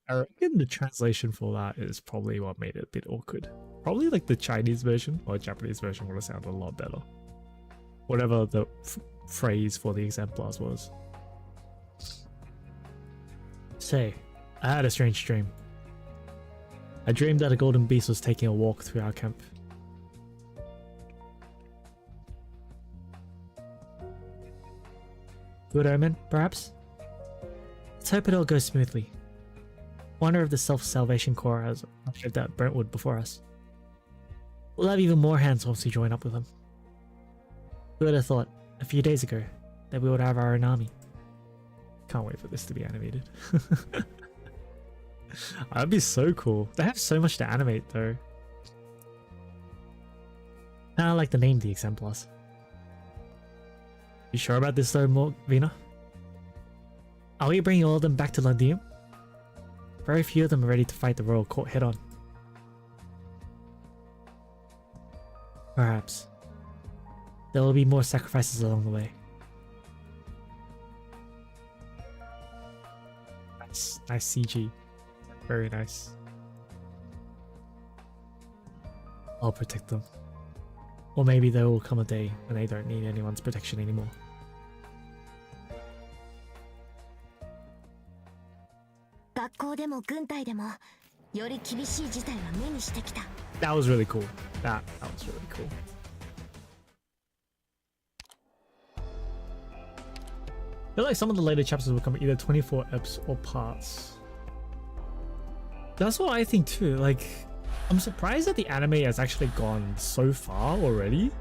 Speaker 1: I reckon the translation for that is probably what made it a bit awkward. Probably like the Chinese version or Japanese version would have sounded a lot better. Whatever the phrase for the exemplars was. Say, I had a strange dream. I dreamed that a golden beast was taking a walk through our camp. Good omen, perhaps? Let's hope it all goes smoothly. Wonder if the Self-Salvation Corps has arrived at Brentwood before us. We'll have even more hands once we join up with them. Who would have thought, a few days ago, that we would have our own army? Can't wait for this to be animated. That'd be so cool. They have so much to animate though. Kinda like the name the exemplars. You sure about this though, Vina? Are we bringing all of them back to Londinium? Very few of them are ready to fight the royal court head on. Perhaps. There will be more sacrifices along the way. Nice CG. Very nice. I'll protect them. Or maybe there will come a day when they don't need anyone's protection anymore. That was really cool. That was really cool. I feel like some of the later chapters will come either 24 eps or parts. That's what I think too. Like, I'm surprised that the anime has actually gone so far already,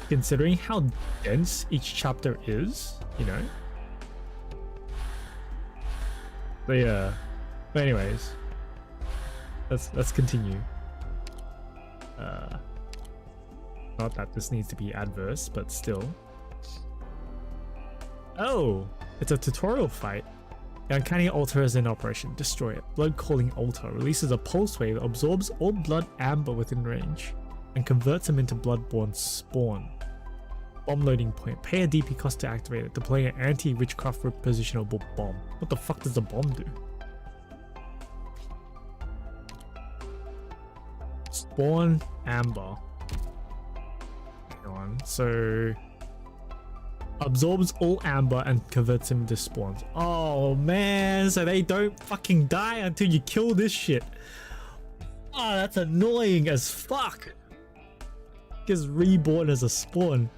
Speaker 1: considering how dense each chapter is, you know? But yeah. But anyways, let's continue. Not that this needs to be adverse, but still. Oh, it's a tutorial fight. The uncanny altar is in operation. Destroy it. Blood calling altar releases a pulse wave that absorbs all blood amber within range and converts them into bloodborne spawn. Bomb loading point. Pay a DP cost to activate it. Deploy an anti-witchcraft repositionable bomb. What the fuck does the bomb do? Spawn amber. Hang on. So absorbs all amber and converts them into spawns. Oh man, so they don't fucking die until you kill this shit. Oh, that's annoying as fuck. Gets reborn as a spawn.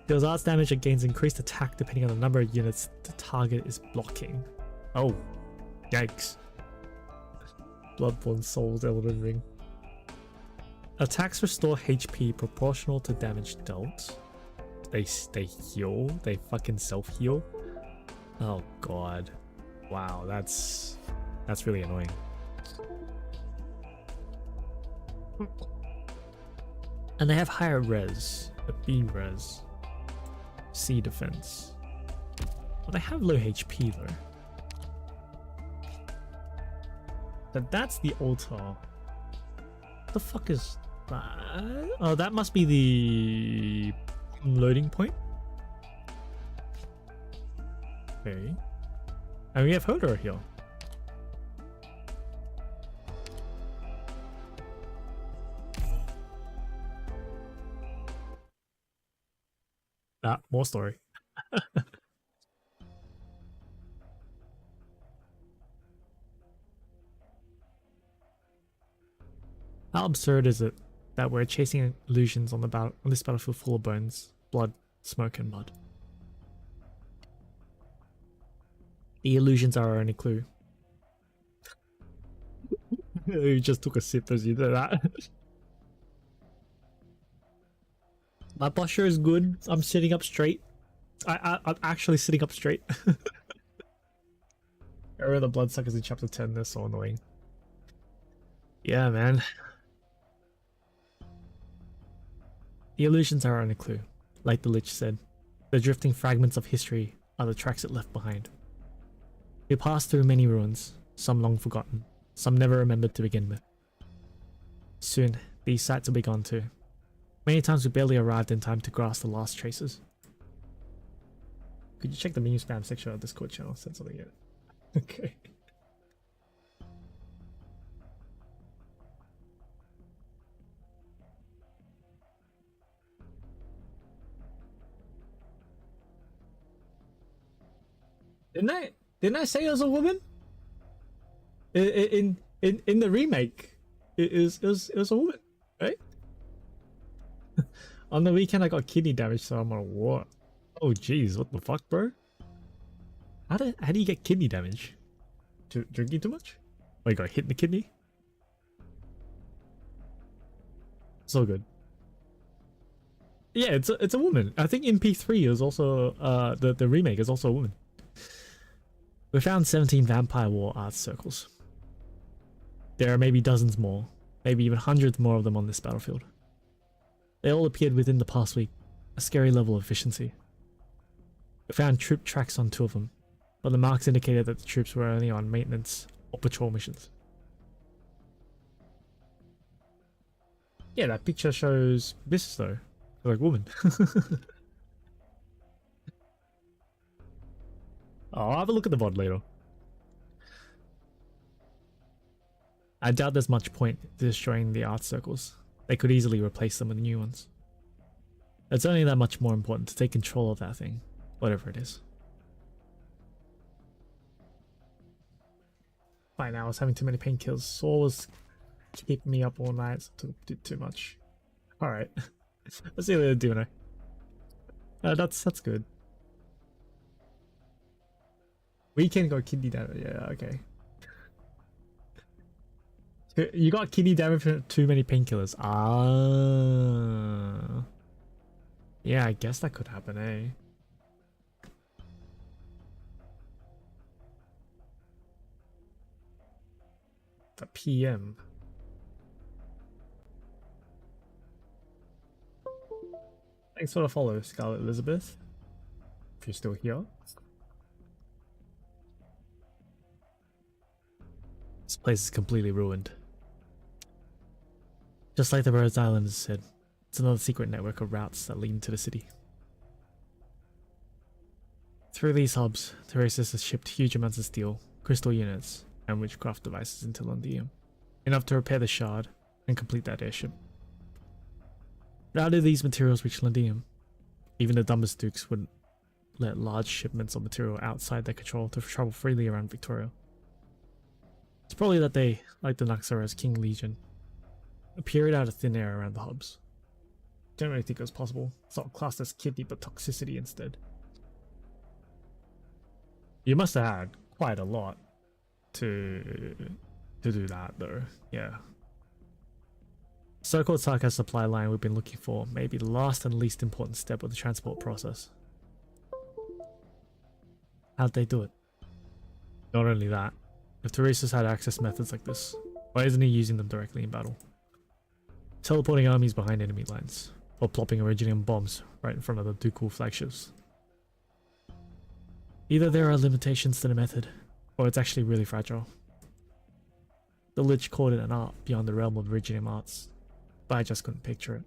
Speaker 1: Deals arts damage and gains increased attack depending on the number of units the target is blocking. Oh, yikes. Bloodborne Souls Elden Ring. Attacks restore HP proportional to damage dealt. They heal. They fucking self-heal. Oh god. Wow, that's really annoying. And they have higher res, a B res, C defense. But they have low HP though. But that's the altar. What the fuck is that? Oh, that must be the loading point. Okay. And we have Hodor here. More story. How absurd is it that we're chasing illusions on this battlefield full of bones, blood, smoke, and mud? The illusions are our only clue. You just took a sip as you did that. My posture is good. I'm sitting up straight. I'm actually sitting up straight. I read the bloodsuckers in chapter 10. They're so annoying. Yeah, man. The illusions are our only clue, like the Lich said. The drifting fragments of history are the tracks it left behind. We passed through many ruins, some long forgotten, some never remembered to begin with. Soon, these sites will be gone too. Many times we barely arrived in time to grasp the last traces. Could you check the menu spam section of Discord channel? Send something yet? Okay. Didn't I say it was a woman? In the remake, it was a woman, right? On the weekend I got kidney damage, so I'm on what? Oh jeez, what the fuck, bro? How do you get kidney damage? Drinking too much? Oh, you got hit in the kidney? It's all good. Yeah, it's a woman. I think in P3 is also the remake is also a woman. We found 17 Vampire War art circles. There are maybe dozens more, maybe even hundreds more of them on this battlefield. They all appeared within the past week, a scary level of efficiency. We found troop tracks on 2 of them, but the marks indicated that the troops were only on maintenance or patrol missions. Yeah, that picture shows this though, like woman. Oh, I'll have a look at the VOD later. I doubt there's much point to destroying the art circles. They could easily replace them with new ones. It's only that much more important to take control of that thing, whatever it is. Fine, I was having too many painkillers. Saul was keeping me up all night, so did too much. Alright. Let's see what they're doing. That's good. Weekend got kidney damage. Yeah, okay. You got kidney damage from too many painkillers. Ah. Yeah, I guess that could happen, eh? The PM. Thanks for the follow, Scarlet Elizabeth. If you're still here. This place is completely ruined. Just like the Rhodes Islanders said, it's another secret network of routes that lead into the city. Through these hubs, Teresis has shipped huge amounts of steel, crystal units, and witchcraft devices into Londium, enough to repair the shard and complete that airship. But how do these materials reach Londium? Even the dumbest dukes wouldn't let large shipments of material outside their control to travel freely around Victoria. It's probably that they, like the Naxxra's King Legion, appeared out of thin air around the hubs. Don't really think it was possible. It's not classed as kidney but toxicity instead. You must have had quite a lot to do that though, yeah. So-called Sarkaz supply line we've been looking for may be the last and least important step of the transport process. How'd they do it? Not only that, if Teresis had access methods like this, why isn't he using them directly in battle? Teleporting armies behind enemy lines, or plopping Originium bombs right in front of the Ducal flagships. Either there are limitations to the method, or it's actually really fragile. The Lich called it an art beyond the realm of Originium arts, but I just couldn't picture it.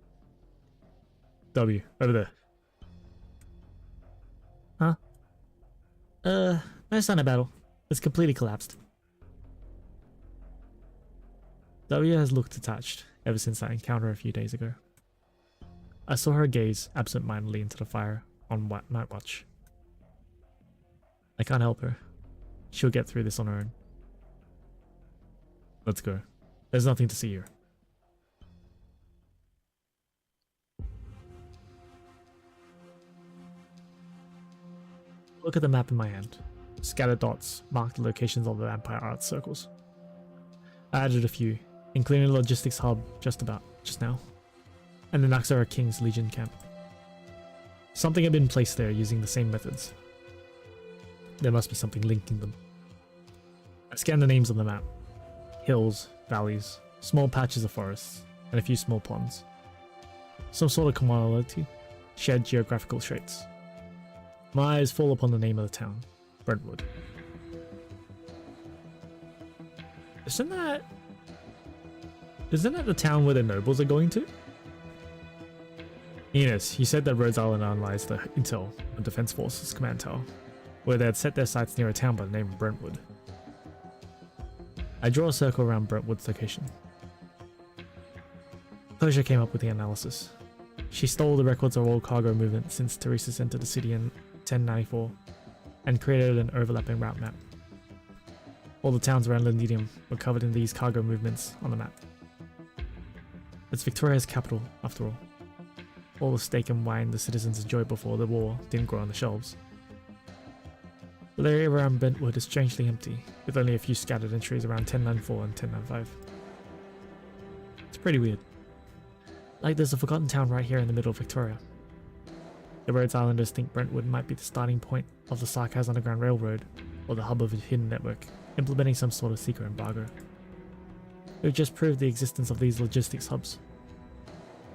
Speaker 1: W, over there. Huh? No sign of battle. It's completely collapsed. W has looked detached ever since that encounter a few days ago. I saw her gaze absent-mindedly into the fire on night watch. I can't help her. She'll get through this on her own. Let's go. There's nothing to see here. Look at the map in my hand. Scattered dots mark the locations of the Vampire art circles. I added a few, including the logistics hub just now, and the Naxxra King's Legion camp. Something had been placed there using the same methods. There must be something linking them. I scanned the names on the map. Hills, valleys, small patches of forests, and a few small ponds. Some sort of commonality, shared geographical traits. My eyes fall upon the name of the town, Brentwood. Isn't that the town where the nobles are going to? Enos, you said that Rhodes Island lies the intel and Defense Forces command tower, where they had set their sights near a town by the name of Brentwood. I draw a circle around Brentwood's location. Closure came up with the analysis. She stole the records of all cargo movement since Teresa's entered the city in 1094 and created an overlapping route map. All the towns around Lindenium were covered in these cargo movements on the map. It's Victoria's capital, after all. All the steak and wine the citizens enjoyed before the war didn't grow on the shelves. The area around Brentwood is strangely empty, with only a few scattered entries around 1094 and 1095. It's pretty weird. Like there's a forgotten town right here in the middle of Victoria. The Rhodes Islanders think Brentwood might be the starting point of the Sarkaz Underground Railroad, or the hub of a hidden network, implementing some sort of secret embargo. We've just proved the existence of these logistics hubs.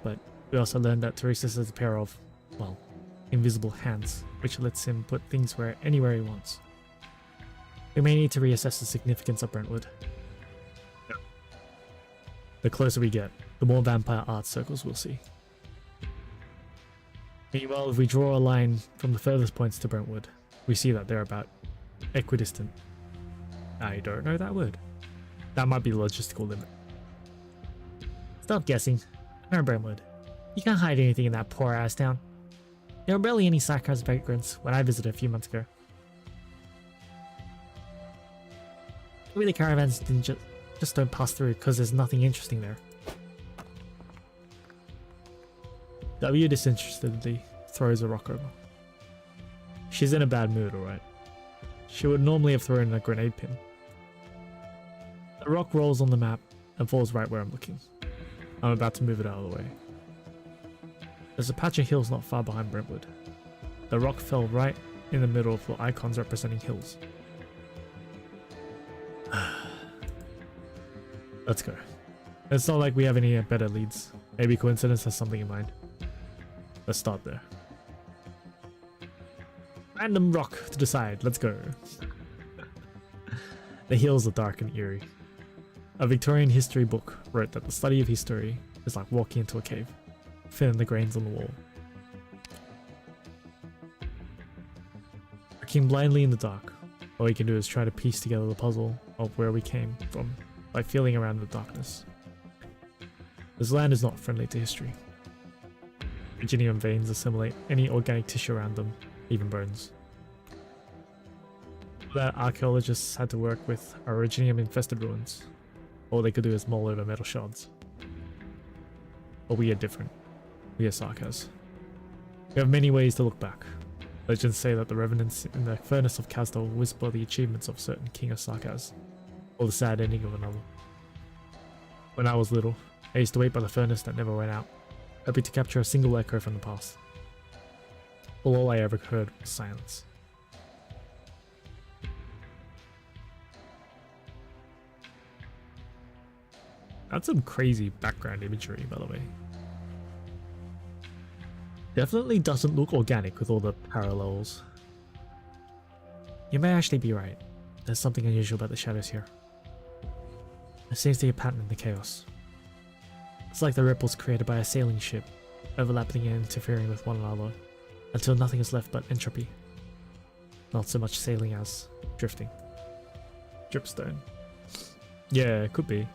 Speaker 1: But we also learned that Teresa's has a pair of, well, invisible hands, which lets him put things anywhere he wants. We may need to reassess the significance of Brentwood. The closer we get, the more vampire art circles we'll see. Meanwhile, if we draw a line from the furthest points to Brentwood, we see that they're about equidistant. I don't know that word. That might be the logistical limit. Stop guessing. I know Brentwood. You can't hide anything in that poor ass town. There were barely any Sarkaz vagrants when I visited a few months ago. Maybe the caravans didn't just don't pass through because there's nothing interesting there. W disinterestedly throws a rock over. She's in a bad mood, alright. She would normally have thrown a grenade pin. The rock rolls on the map and falls right where I'm looking. I'm about to move it out of the way. There's a patch of hills not far behind Brentwood. The rock fell right in the middle of the icons representing hills. Let's go. It's not like we have any better leads. Maybe coincidence has something in mind. Let's start there. Random rock to decide. Let's go. The hills are dark and eerie. A Victorian history book wrote that the study of history is like walking into a cave, feeling the grains on the wall. Looking blindly in the dark, all we can do is try to piece together the puzzle of where we came from by feeling around in the darkness. This land is not friendly to history. Virginium veins assimilate any organic tissue around them, even bones. That archaeologists had to work with are Virginium-infested ruins. All they could do is mull over metal shards. But we are different. We are Sarkaz. We have many ways to look back. Legends say that the revenants in the furnace of Kazdal whisper the achievements of a certain king of Sarkaz, or the sad ending of another. When I was little, I used to wait by the furnace that never went out, hoping to capture a single echo from the past. But all I ever heard was silence. That's some crazy background imagery, by the way. Definitely doesn't look organic with all the parallels. You may actually be right. There's something unusual about the shadows here. There seems to be a pattern in the chaos. It's like the ripples created by a sailing ship, overlapping and interfering with one another, until nothing is left but entropy. Not so much sailing as drifting. Dripstone. Yeah, it could be.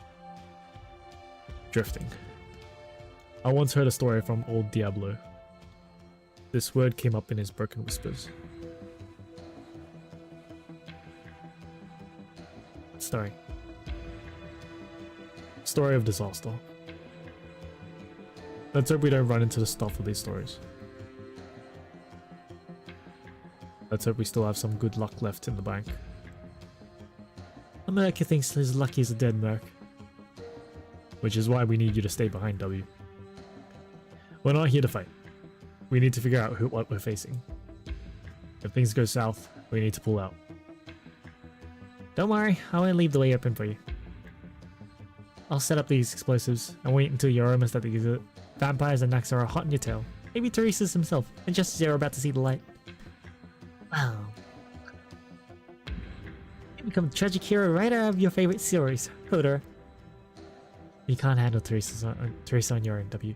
Speaker 1: Drifting. I once heard a story from old Diablo. This word came up in his broken whispers. Story. Story of disaster. Let's hope we don't run into the stuff of these stories. Let's hope we still have some good luck left in the bank. America thinks his lucky is a dead Merc. Which is why we need you to stay behind, W. We're not here to fight. We need to figure out what we're facing. If things go south, we need to pull out. Don't worry, I won't leave the way open for you. I'll set up these explosives and wait until you're almost at the exit. Vampires and Naxx are hot in your tail. Maybe Teresa's himself, and just as you're about to see the light. become the tragic hero right out of your favorite series, Hodor. You can't handle Teresa on your own, W.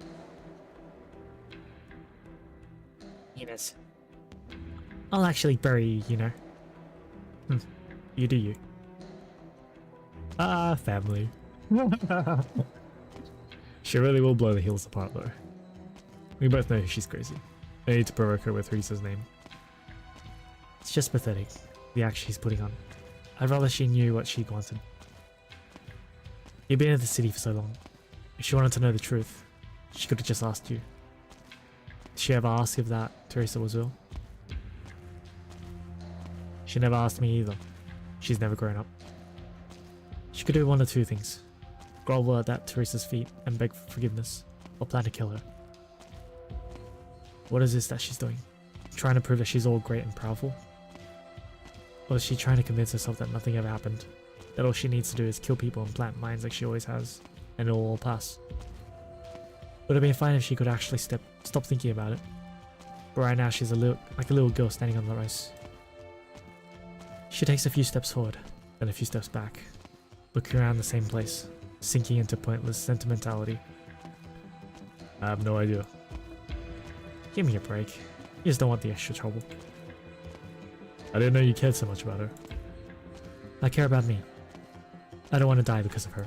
Speaker 1: Enos. I'll actually bury you, you know. You do you. Ah, family. She really will blow the heels apart, though. We both know she's crazy. I need to provoke her with Teresa's name. It's just pathetic, the act she's putting on. I'd rather she knew what she wanted. You've been in the city for so long. If she wanted to know the truth, she could have just asked you. Did she ever ask if that Teresa was ill? She never asked me either. She's never grown up. She could do one of two things. Grovel at that Teresa's feet and beg for forgiveness, or plan to kill her. What is this that she's doing? Trying to prove that she's all great and powerful? Or is she trying to convince herself that nothing ever happened? That all she needs to do is kill people and plant mines like she always has, and it'll all pass? Would have been fine if she could actually stop thinking about it. But right now she's like a little girl standing on the ice. She takes a few steps forward, then a few steps back, looking around the same place, sinking into pointless sentimentality. I have no idea. Give me a break. You just don't want the extra trouble. I didn't know you cared so much about her. I care about me. I don't want to die because of her.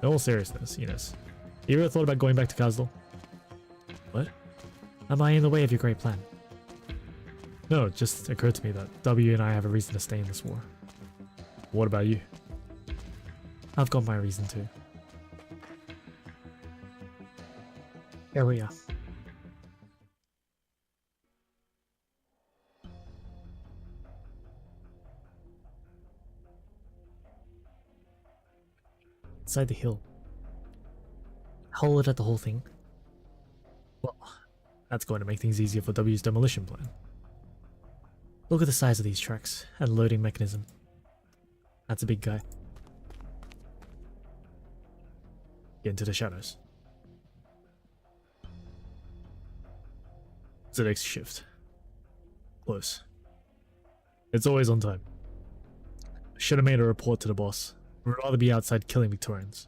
Speaker 1: In all seriousness, Enos, you ever thought about going back to Kazdal? What? Am I in the way of your great plan? No, it just occurred to me that W and I have a reason to stay in this war. What about you? I've got my reason too. Here we are. Inside the hill. Hold at the whole thing. Well, that's going to make things easier for W's demolition plan. Look at the size of these tracks and loading mechanism. That's a big guy. Get into the shadows. It's the next shift. Close. It's always on time. Should have made a report to the boss. Would rather be outside killing Victorians.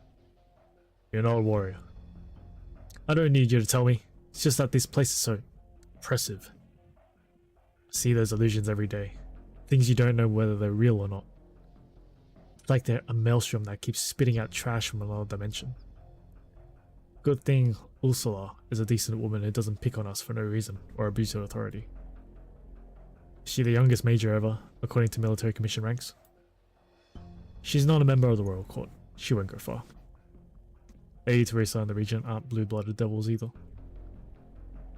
Speaker 1: You're not a warrior. I don't need you to tell me. It's just that this place is so oppressive. I see those illusions every day. Things you don't know whether they're real or not. It's like they're a maelstrom that keeps spitting out trash from another dimension. Good thing Ursula is a decent woman who doesn't pick on us for no reason or abuse her authority. Is she the youngest major ever, according to military commission ranks? She's not a member of the royal court. She won't go far. Lady Teresa and the regent aren't blue-blooded devils either.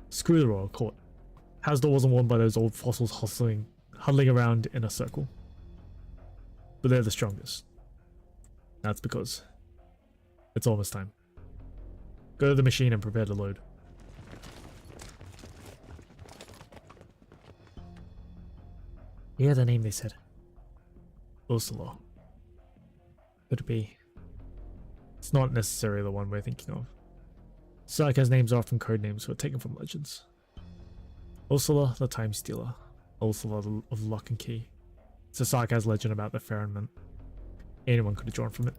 Speaker 1: Screw the royal court. Hasdor wasn't won by those old fossils huddling around in a circle. But they're the strongest. That's because it's almost time. Go to the machine and prepare to load. Yeah, the name they said. Ursula. Could it be? It's not necessarily the one we're thinking of. Sarkaz's names are often code names who are taken from legends. Ursula, the Time Stealer. Ursula of Lock and Key. It's a Sarkaz legend about the Ferryman. Anyone could have drawn from it.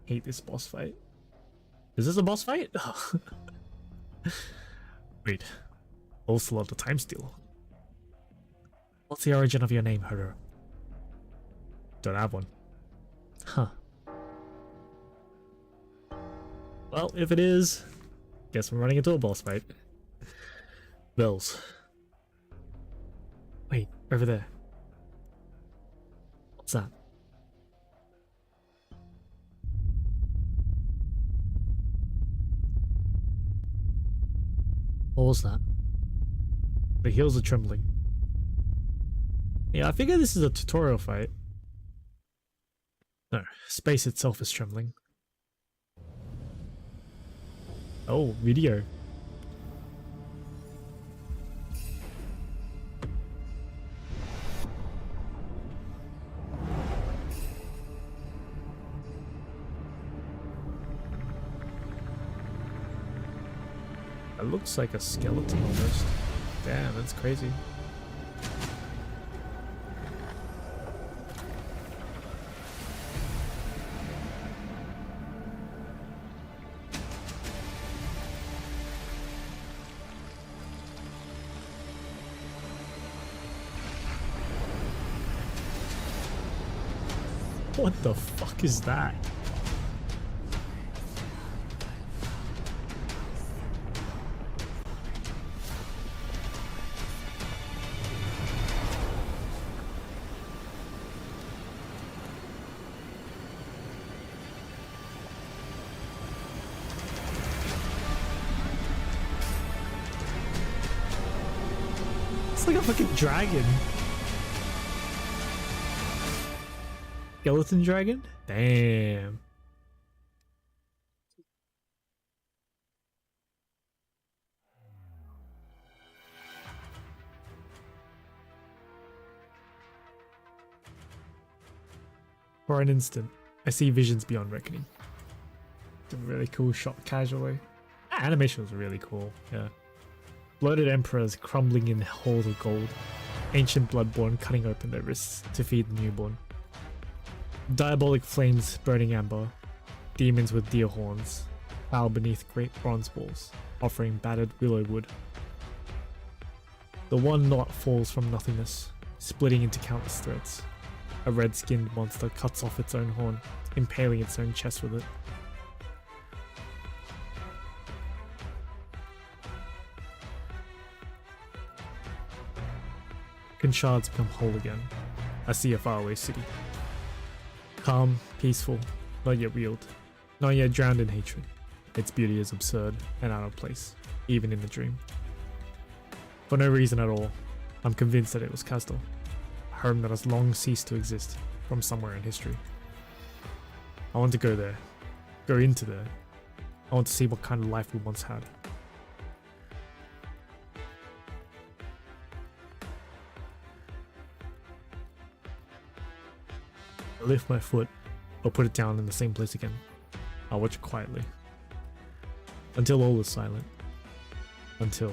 Speaker 1: Hate this boss fight. Is this a boss fight? Wait. Ursula, the Time Stealer. What's the origin of your name, Hodor? Don't have one. Huh. Well, if it is, guess we're running into a boss fight. Bells. Wait, over there. What's that? What was that? The heels are trembling. Yeah, I figure this is a tutorial fight. No, space itself is trembling. Oh, video. It looks like a skeleton almost. Damn, that's crazy. What the fuck is that? It's like a fucking dragon. Skeleton dragon? Damn. For an instant, I see visions beyond reckoning. It's a really cool shot casually. Animation was really cool, yeah. Bloated emperors crumbling in halls of gold. Ancient bloodborne cutting open their wrists to feed the newborn. Diabolic flames burning amber. Demons with deer horns. Bow beneath great bronze walls, offering battered willow wood. The one knot falls from nothingness, splitting into countless threads. A red-skinned monster cuts off its own horn, impaling its own chest with it. Shards become whole again. I see a faraway city. Calm, peaceful, not yet wheeled, not yet drowned in hatred. Its beauty is absurd and out of place, even in the dream. For no reason at all, I'm convinced that it was Castle, a home that has long ceased to exist from somewhere in history. I want to go there, go into there. I want to see what kind of life we once had. I lift my foot, or put it down in the same place again. I watch it quietly. Until all is silent. Until...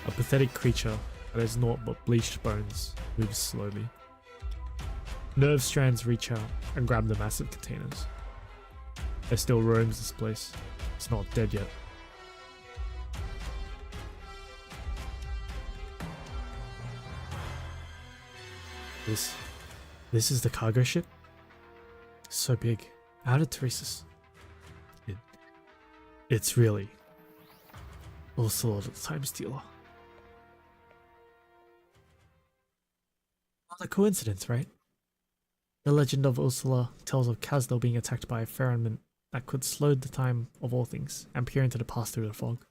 Speaker 1: a pathetic creature that has naught but bleached bones moves slowly. Nerve strands reach out and grab the massive containers. It still roams this place. It's not dead yet. This is the cargo ship? So big. How did Teresa's... It's really... also the Time Stealer. Not a coincidence, right? The legend of Ursula tells of Kasdal being attacked by a ferryman that could slow the time of all things and peer into the past through the fog.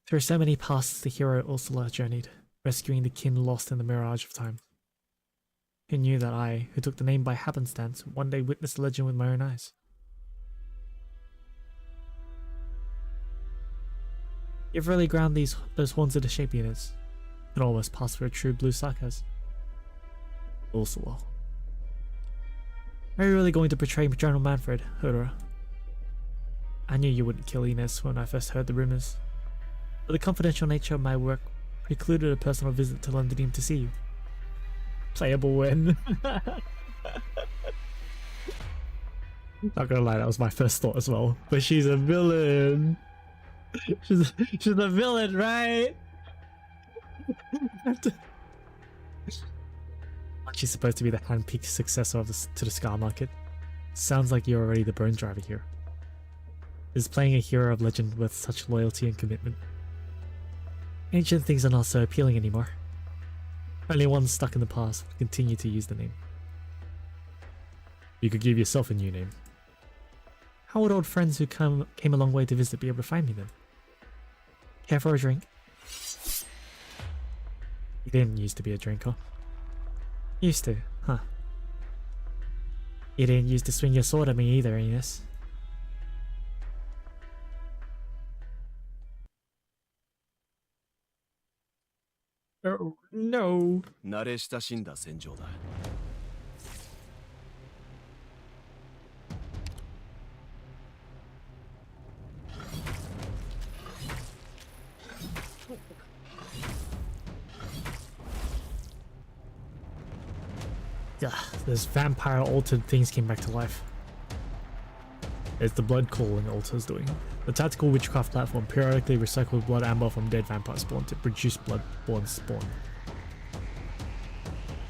Speaker 1: Through so many pasts the hero Ursula journeyed, rescuing the kin lost in the mirage of time. Who knew that I, who took the name by happenstance, one day witnessed the legend with my own eyes? You've really ground those horns into shape units. Can almost pass for a true blue sarcasm. Ursula. Are you really going to betray General Manfred, Hodora? I knew you wouldn't kill Ines when I first heard the rumors, but the confidential nature of my work precluded a personal visit to London to see you. Playable win. Not gonna lie, that was my first thought as well. But she's a villain. She's a villain, right? She's supposed to be the hand-picked successor of to the Scar Market. Sounds like you're already the bone driver here. Is playing a hero of legend with such loyalty and commitment? Ancient things are not so appealing anymore. Only one stuck in the past will continue to use the name. You could give yourself a new name. How would old friends who came a long way to visit be able to find me then? Care for a drink? You didn't used to be a drinker. Used to, huh? You didn't used to swing your sword at me either, Ines. Oh, no.
Speaker 4: 慣れ親しんだ戦場だ。
Speaker 1: Yeah, those vampire altered things came back to life. It's the blood calling Altar's doing. The tactical witchcraft platform periodically recycles blood amber from dead vampire spawn to produce bloodborne spawn.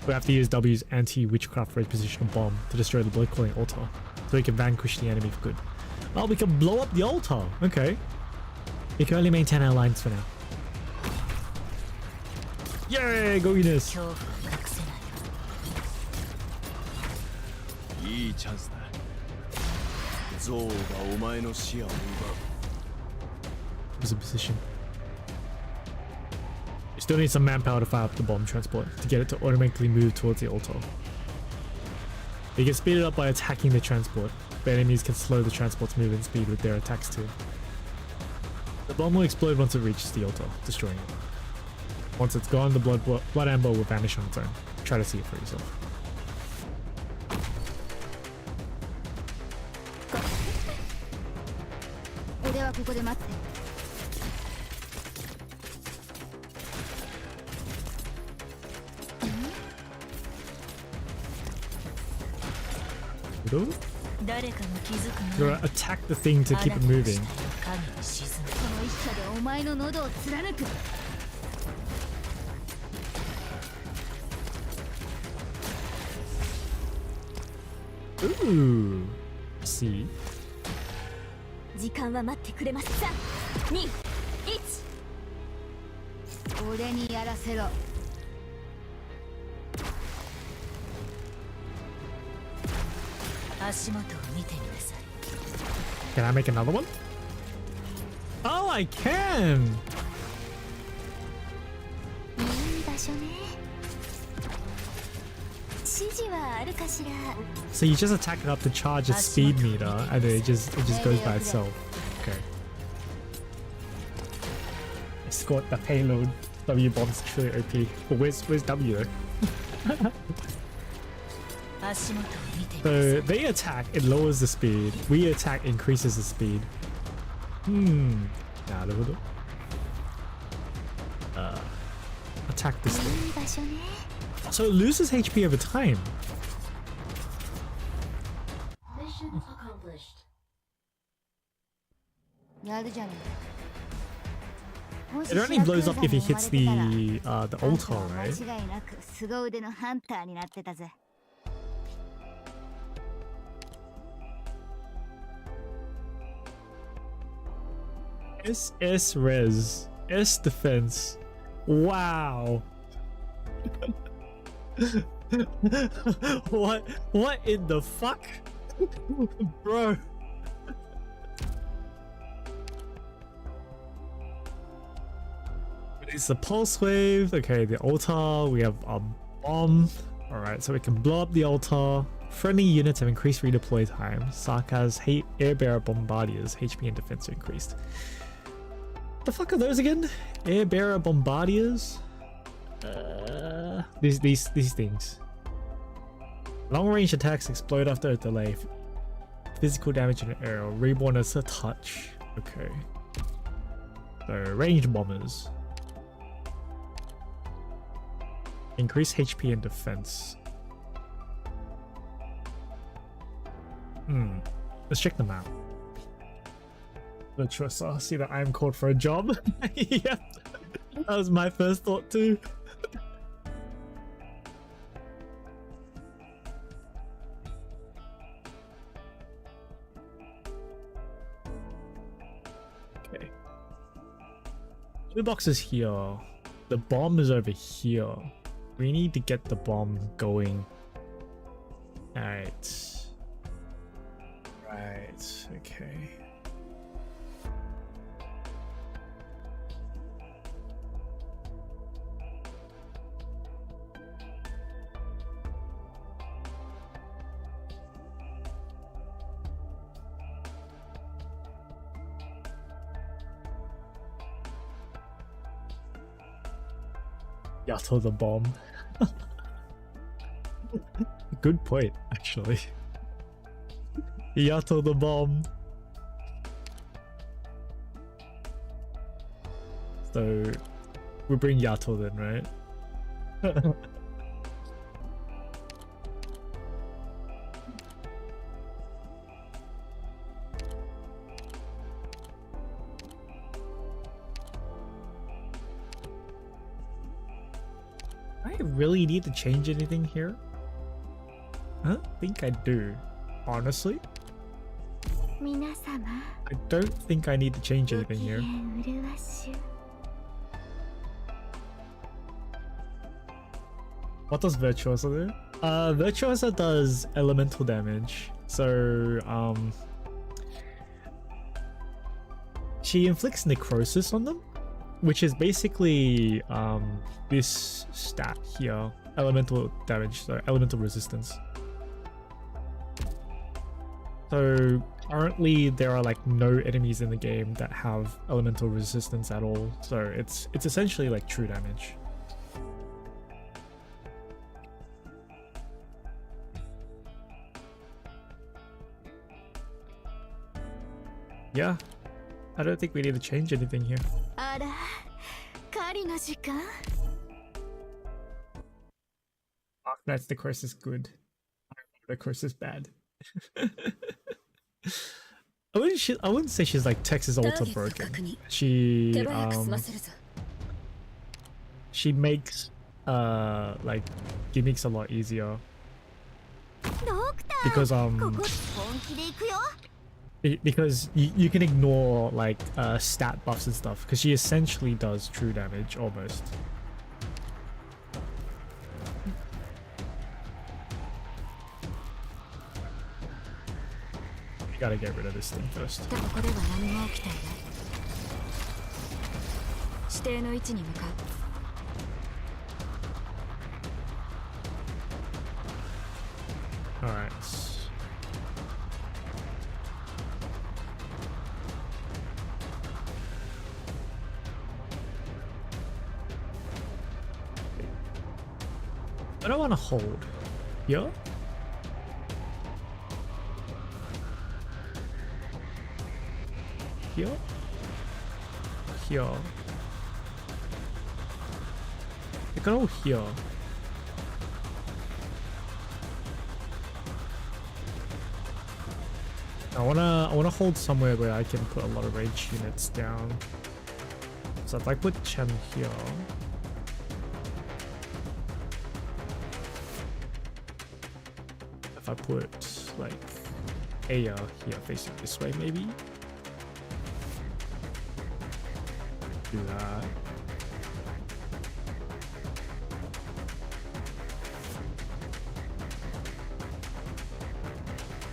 Speaker 1: We have to use W's anti-witchcraft repositional bomb to destroy the blood calling altar, so we can vanquish the enemy for good. Oh, we can blow up the altar. Okay. We can only maintain our lines for now. Yay, go Eunice.
Speaker 4: いいチャンスだ。ゾウがお前の視野を奪う。
Speaker 1: Was a position. You still need some manpower to fire up the bomb transport to get it to automatically move towards the altar. You can speed it up by attacking the transport, but enemies can slow the transport's movement speed with their attacks too. The bomb will explode once it reaches the altar, destroying it. Once it's gone, the blood amber will vanish on its own. Try to see it for yourself. You gotta attack the thing to keep it moving. Ooh. See.
Speaker 3: 時間は待ってくれます。3、2、1。俺にやらせろ。足元を見てみなさい。
Speaker 1: Can I make another one? Oh, I can!
Speaker 6: いい場所ね。指示はあるかしら。
Speaker 1: So you just attack it up to charge its speed meter, and then it just goes by itself. Okay. Escort the payload. W bomb's truly OP. But where's W though? So they attack, it lowers the speed. We attack, increases the speed. Attack this thing. So it loses HP over time.
Speaker 3: Mission accomplished.
Speaker 1: It only blows up if it hits the altar, right? SS res, S defense. Wow. What in the fuck? Bro. It's the pulse wave. Okay, the altar. We have a bomb. Alright, so we can blow up the altar. Friendly units have increased redeploy time. Sarkaz air-bearer bombardiers. HP and defense are increased. What the fuck are those again? Air-bearer bombardiers? These things. Long-range attacks explode after a delay. Physical damage in an arrow. Reborn as a touch. Okay. So, range bombers. Increase HP and defense. Let's check them out. The choice. I see that I'm called for a job. Yeah, that was my first thought too. Okay. Blue box is here. The bomb is over here. We need to get the bomb going. Alright. Right, okay. Yato the bomb. Good point, actually. Yato the bomb. So we bring Yato then, right? I really need to change anything here? I don't think I do, honestly.
Speaker 2: 皆様
Speaker 1: I don't think I need to change anything here.
Speaker 2: ごきげんうるわしゅ
Speaker 1: What does Virtuosa do? Virtuosa does elemental damage. So, she inflicts necrosis on them, which is basically this stat here, elemental damage, so elemental resistance. So currently there are like no enemies in the game that have elemental resistance at all, so it's essentially like true damage. Yeah, I don't think we need to change anything here.
Speaker 2: あら狩りの時間
Speaker 1: Arknights, the curse is good. The curse is bad. I wouldn't say she's like Texas Ultra broken. She makes like gimmicks a lot easier.
Speaker 2: ドクター
Speaker 1: Because
Speaker 2: ここ本気で行くよ
Speaker 1: because you can ignore like stat buffs and stuff because she essentially does true damage almost. You gotta get rid of this thing first.
Speaker 3: ここでは何も起きていない指定の位置に向かう
Speaker 1: Alright. I don't want to hold. Here? Here? Here? They can all here. I wanna hold somewhere where I can put a lot of rage units down. So if I put Chen here. If I put like Aya here facing this way maybe. Do that.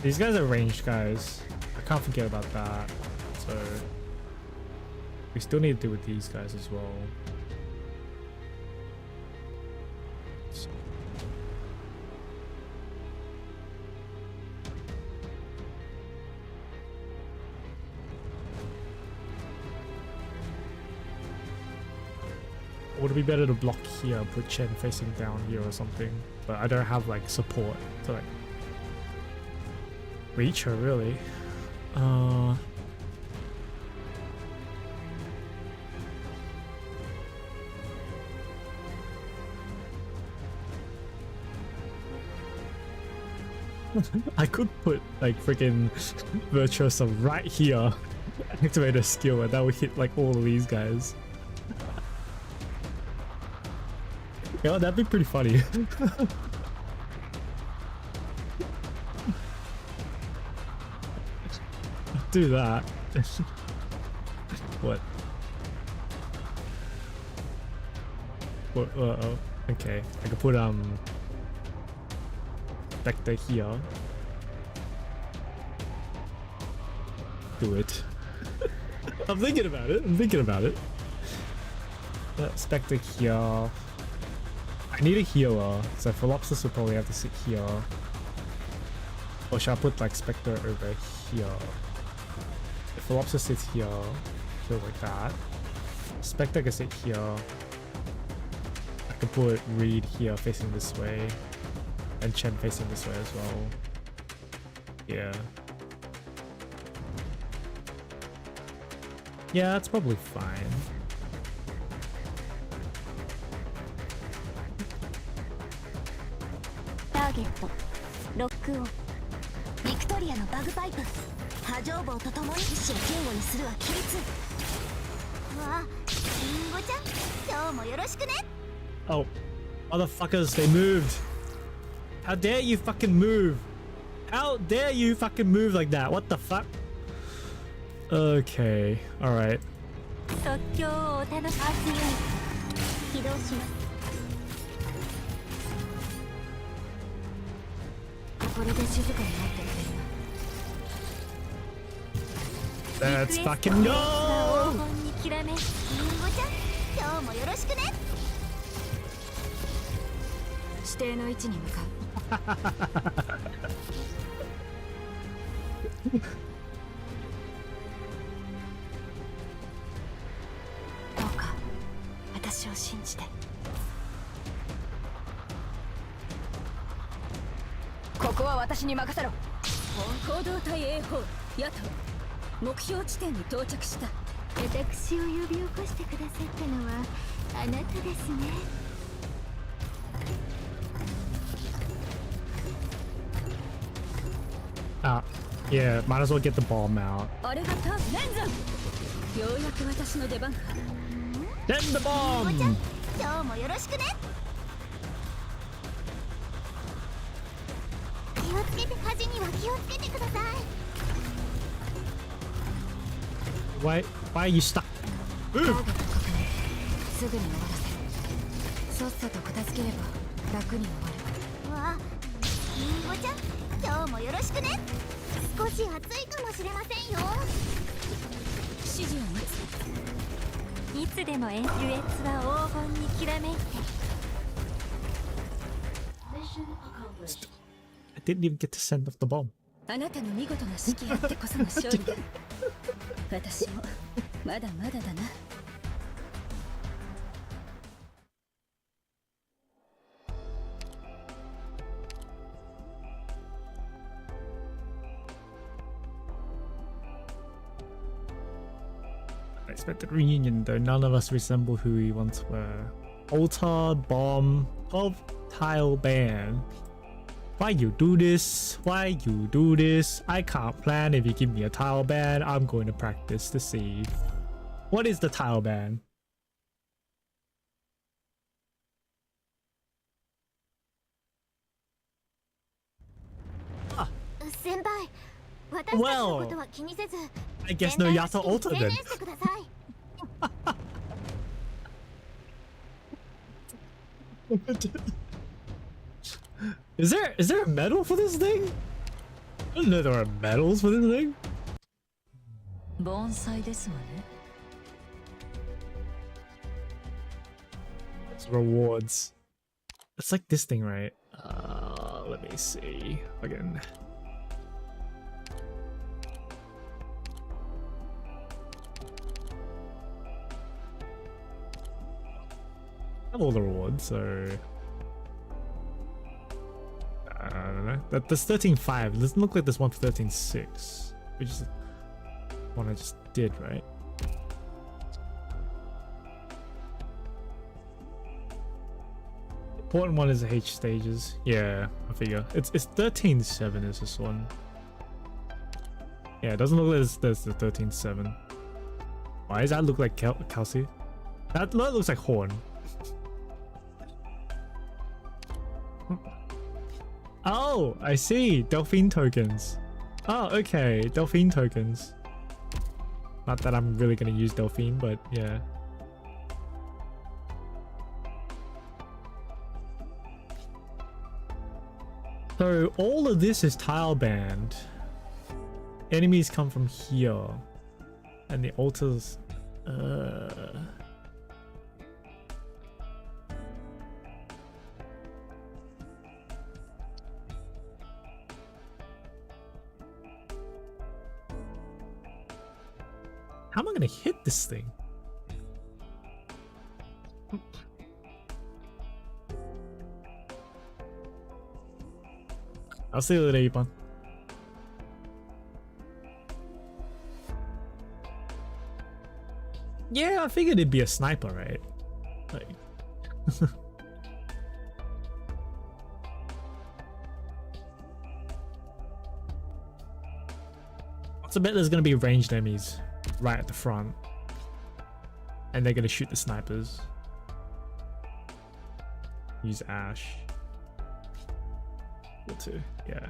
Speaker 1: These guys are ranged guys. I can't forget about that. So we still need to deal with these guys as well. So. Would it be better to block here, put Chen facing down here or something? But I don't have like support to like reach her really. I could put like freaking Virtuosa right here, activate a skill, and that would hit like all of these guys. Yeah, that'd be pretty funny. Do that. What? What? Oh, okay. I could put Spectre here. Do it. I'm thinking about it. Spectre here. I need a healer, so Philopsis will probably have to sit here. Or should I put like Spectre over here? If Philopsis sits here, heal like that. Spectre can sit here. I could put Reed here facing this way. And Chen facing this way as well. Yeah. Yeah, that's probably fine.
Speaker 2: Target ロックオンビクトリアのバグパイプ波状棒とともに意志を堅固にするは規律わあリンゴちゃん今日もよろしくね
Speaker 1: Oh, Motherfuckers, they moved. How dare you fucking move? How dare you fucking move like that? What the fuck? Okay, alright.
Speaker 5: 即興をお楽しみ。
Speaker 2: 起動します。
Speaker 3: これで静かになってくれる。
Speaker 1: Let's fucking go!
Speaker 5: 黄金にきらめく。
Speaker 2: りんごちゃん、今日もよろしくね。
Speaker 3: 指定の位置に向かう。どうか私を信じて。ここは私に任せろ。行動隊 A 砲ヤト目標地点に到着した。
Speaker 6: 私を呼び起こしてくださったのはあなたですね。
Speaker 1: Yeah, might as well get the bomb out.
Speaker 3: あれがターンレンズ。ようやく私の出番か。
Speaker 1: Send the
Speaker 2: りんごちゃん、
Speaker 1: bomb!
Speaker 2: 今日もよろしくね。気をつけて、端には気をつけてください。
Speaker 1: Why are you stuck?
Speaker 3: ターゲット確認。すぐに終わらせる。さっさと片付ければ楽に終わる。
Speaker 2: わあ、りんごちゃん、今日もよろしくね。少し暑いかもしれませんよ。
Speaker 3: 指示を待つ。
Speaker 5: いつでも優越は黄金にきらめいて。
Speaker 1: I didn't even get to send off the bomb.
Speaker 3: あなたの見事な指揮あってこその勝利だ。私もまだまだだな。
Speaker 1: Unexpected reunion, though none of us resemble who we once were. Altar, bomb, 12 tile ban. Why you do this? Why you do this? I can't plan. If you give me a tile ban, I'm going to practice to see. What is the tile ban? Ah,
Speaker 2: 先輩、私たちのことは気にせず、
Speaker 1: I guess no Yata altar
Speaker 2: 専
Speaker 1: then.
Speaker 2: 念してください。
Speaker 1: Is there a medal for this thing? I didn't know there are medals for this thing.
Speaker 3: 盆栽ですわね。
Speaker 1: It's rewards. It's like this thing, right? Let me see. Again. I have all the rewards, so I don't know. That's 13.5. It doesn't look like there's one for 13.6, which is one I just did, right? Important one is the H stages. Yeah, I figure. It's 13.7 is this one. Yeah, it doesn't look like there's the 13.7. Why does that look like Kelsey? That looks like Horn. Oh, I see. Delphine tokens. Oh, okay. Delphine tokens. Not that I'm really going to use Delphine, but yeah. So all of this is tile banned. Enemies come from here. And the altars... How am I gonna hit this thing? I'll see you later, Ipan. Yeah, I figured it'd be a sniper, right? Like... I bet there's gonna be ranged enemies right at the front, and they're gonna shoot the snipers. use Ash. Cool too, yeah.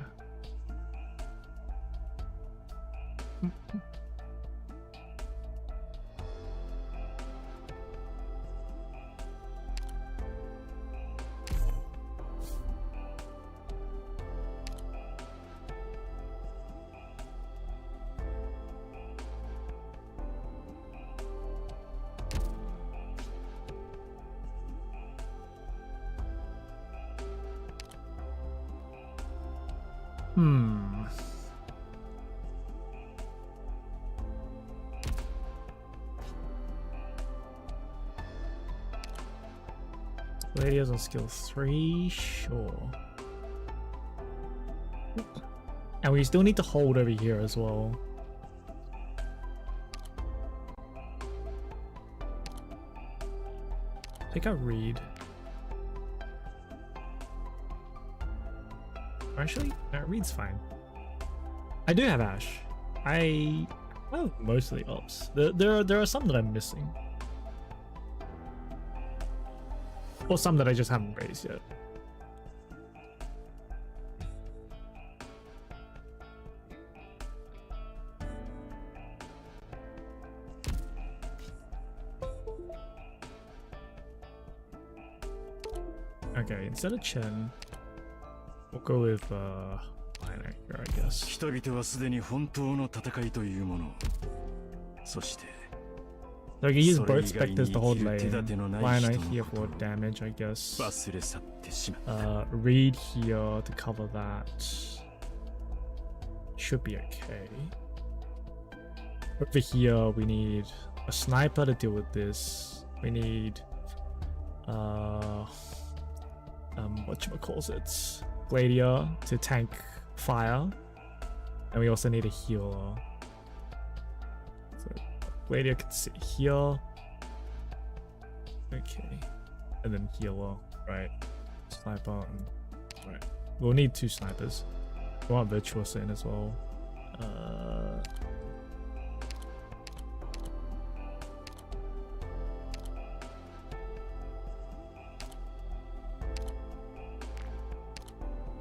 Speaker 1: Radios on skill 3, sure. And we still need to hold over here as well. I think I read. Actually, read's fine. I do have Ash. Well, mostly ups. There are some that I'm missing. Or some that I just haven't raised yet. Okay, instead of Chen, we'll go with Minor here, I guess.
Speaker 4: 人々はすでに本当の戦いというものを。そして
Speaker 1: So I can use both specters to hold lane. Minor here for damage, I guess.
Speaker 4: 忘れ去ってしまった。
Speaker 1: Reed here to cover that. Should be okay. Over here, we need a sniper to deal with this. We need whatchamacallit, Gladiator to tank fire, and we also need a healer. So Gladiator can sit here. Okay, and then healer, right? Sniper, and, right? We'll need 2 snipers. We want Virtuosa in as well.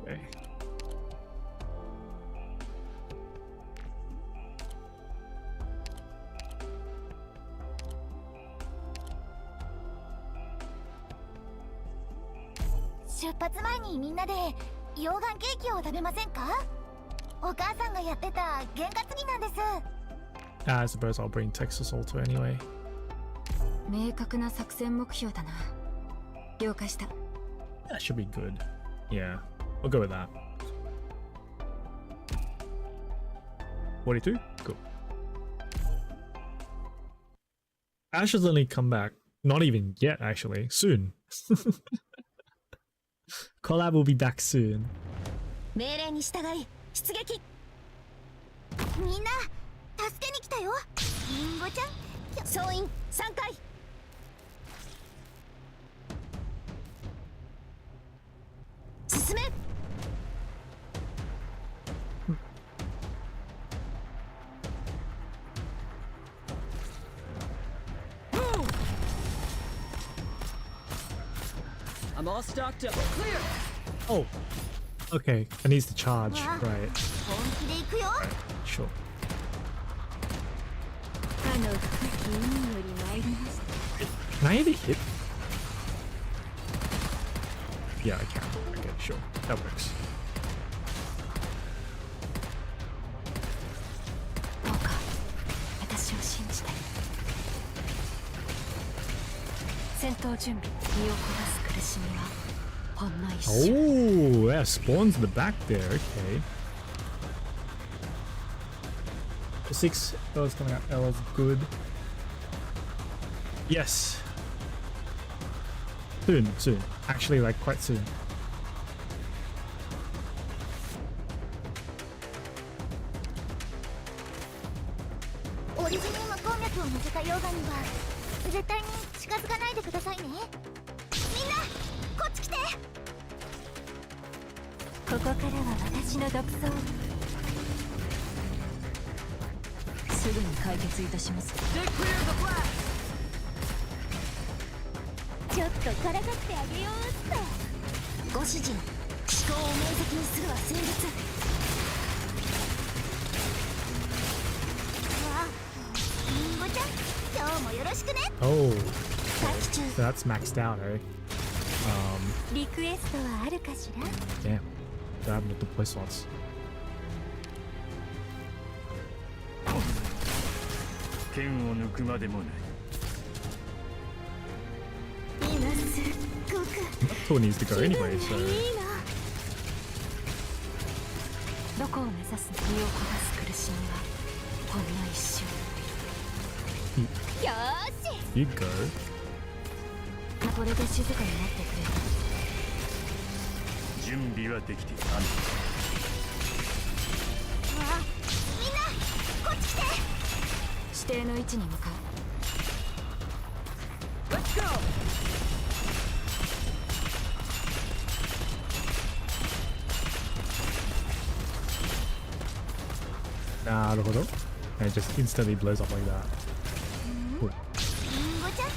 Speaker 1: Okay. I suppose I'll bring Texas Alto anyway.
Speaker 3: 明確な作戦目標だな。了解した。
Speaker 1: That should be good. Yeah, we'll go with that. 42? Cool. Ash has only come back. Not even yet, actually. Soon. Collab will be back soon.
Speaker 2: 命令に従い出撃。みんな助けに来たよ。リンゴちゃん、総員3回。進め。
Speaker 3: I'm all stocked up. Clear.
Speaker 1: Oh, okay. It needs to charge, right?
Speaker 2: 本気で行くよ。
Speaker 1: Sure.
Speaker 6: あの深き海より参りました。
Speaker 1: Can I hit hit? Yeah, I can. Okay, sure. That works.
Speaker 3: どうか私を信じて。戦闘準備。身を焦らす苦しみはほんの一瞬。
Speaker 1: Oh, yeah, spawns in the back there. Okay. The 6 L's coming out. L's good. Yes. Soon, soon. Actually, like quite soon.
Speaker 2: オリジニウム鉱脈を乗せた溶岩には絶対に近づかないでくださいね。みんなこっち来て。
Speaker 5: ここからは私の独走。
Speaker 3: すぐに解決いたします。
Speaker 2: ちょっとからかってあげようっと。ご主人、思考を明晰にするは戦術。わあ、リンゴちゃん、今日もよろしくね。
Speaker 1: Oh,
Speaker 2: 待機中。
Speaker 1: so that's maxed out, eh?
Speaker 6: リクエストはあるかしら？
Speaker 1: Damn. Do I have multiple play slots?
Speaker 4: 剣を抜くまでもない。
Speaker 2: 今すっごく
Speaker 1: That tool needs to go anyway, so
Speaker 2: いいの。
Speaker 3: どこを目指すの？身を焦がす苦しみはほんの一瞬。
Speaker 2: よーし。
Speaker 1: you go.
Speaker 3: これで静かになってくれる。
Speaker 4: 準備はできている。
Speaker 2: わあ、みんなこっち来て。
Speaker 3: 指定の位置に向かう。
Speaker 1: Naruhodo. And it just instantly blows up like that. Cool.
Speaker 2: リンゴちゃん、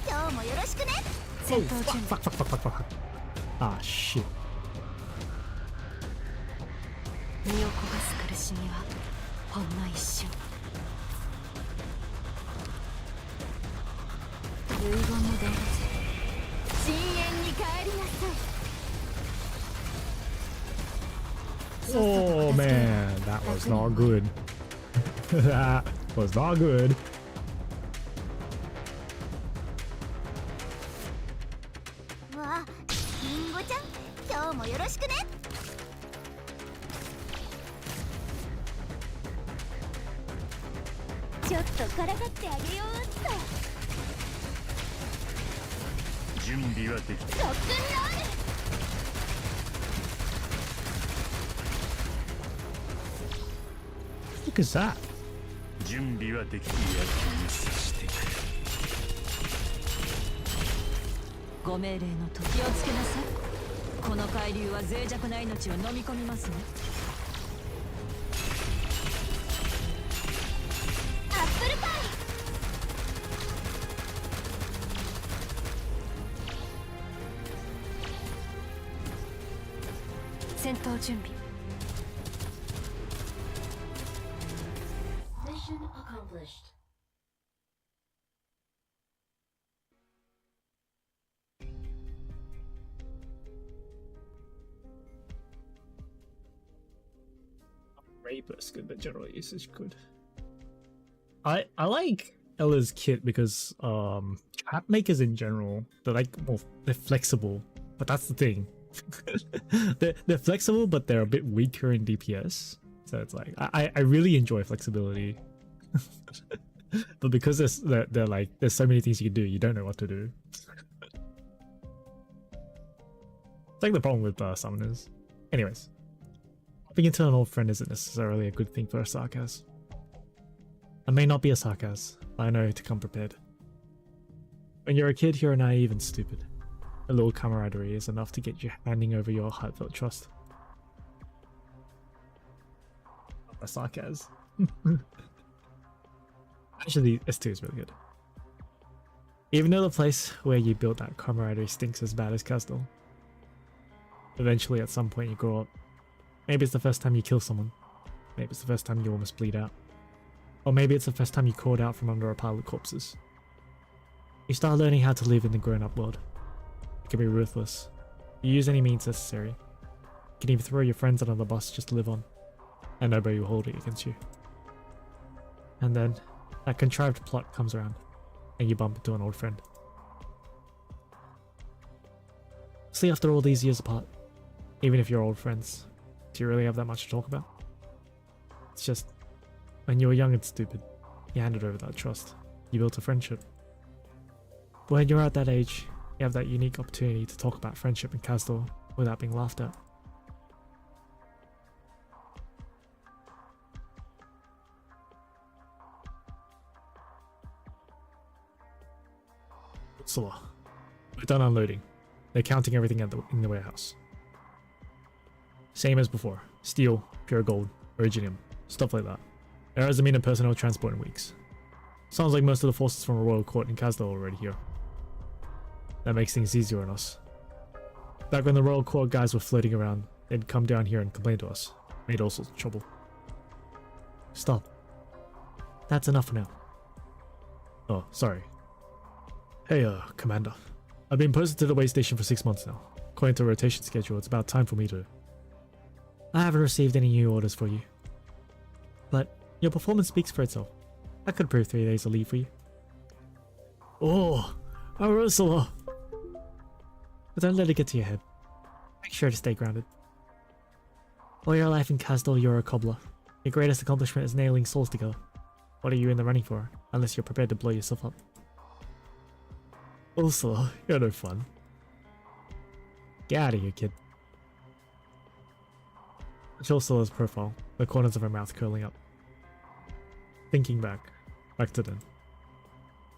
Speaker 2: 今日もよろしくね。
Speaker 3: 戦闘準備。
Speaker 1: Fuck, fuck, fuck, fuck, fuck, fuck. Ah, shit.
Speaker 3: 身を焦がす苦しみはほんの一瞬。遺言の伝達。
Speaker 2: 深淵に帰りなさい。
Speaker 1: Oh man, that was not good. That was not good.
Speaker 2: わあ、リンゴちゃん、今日もよろしくね。ちょっとからかってあげようっと。
Speaker 4: 準備はできている。
Speaker 2: ロックンロール。
Speaker 1: What is that?
Speaker 4: 準備はできている。やつにさしてくれ。
Speaker 3: ご命令のと気をつけなさい。この海流は脆弱な命を飲み込みますね。
Speaker 2: アップルパイ。
Speaker 3: 戦闘準備。
Speaker 7: Mission accomplished.
Speaker 1: Rape is good, but general usage good. I like Ella's kit because trap makers in general, they're flexible, but that's the thing. they're flexible, but they're a bit weaker in DPS. So it's like I really enjoy flexibility. But because they're like there's so many things you can do, you don't know what to do. It's like the problem with summoners. Anyways, hopping into an old friend isn't necessarily a good thing for a Sarkaz. I may not be a Sarkaz, but I know to come prepared. When you're a kid, you're naive and stupid. A little camaraderie is enough to get you handing over your heartfelt trust. A Sarkaz. Actually, S2 is really good. Even though the place where you built that camaraderie stinks as bad as Castle, eventually at some point you grow up. Maybe it's the first time you kill someone. Maybe it's the first time you almost bleed out. Or maybe it's the first time you crawled out from under a pile of corpses. You start learning how to live in the grown-up world. You can be ruthless. You use any means necessary. You can even throw your friends under the bus just to live on. And nobody will hold it against you. And then, that contrived plot comes around, and you bump into an old friend. See, after all these years apart, even if you're old friends, do you really have that much to talk about? It's just, when you were young and stupid, you handed over that trust. You built a friendship. But when you're at that age, you have that unique opportunity to talk about friendship and Castle without being laughed at. Ursula, we're done unloading. They're counting everything in the warehouse. Same as before. Steel, pure gold, iridium, stuff like that. There hasn't been a personnel transport in weeks. Sounds like most of the forces from the Royal Court in Kasdal are already here. That makes things easier on us. Back when the Royal Court guys were floating around, they'd come down here and complain to us. Made all sorts of trouble. Stop. That's enough for now. Oh, sorry. Hey, Commander. I've been posted to the way station for 6 months now. According to a rotation schedule, it's about time for me to... I haven't received any new orders for you. But your performance speaks for itself. I could approve 3 days of leave for you. Oh, Ursula! But don't let it get to your head. Make sure to stay grounded. All your life in Kasdal, you're a cobbler. Your greatest accomplishment is nailing souls together. What are you in the running for, unless you're prepared to blow yourself up? Ursula, you're no fun. Get out of here, kid. Watch Ursula's profile, the corners of her mouth curling up. Thinking back to then.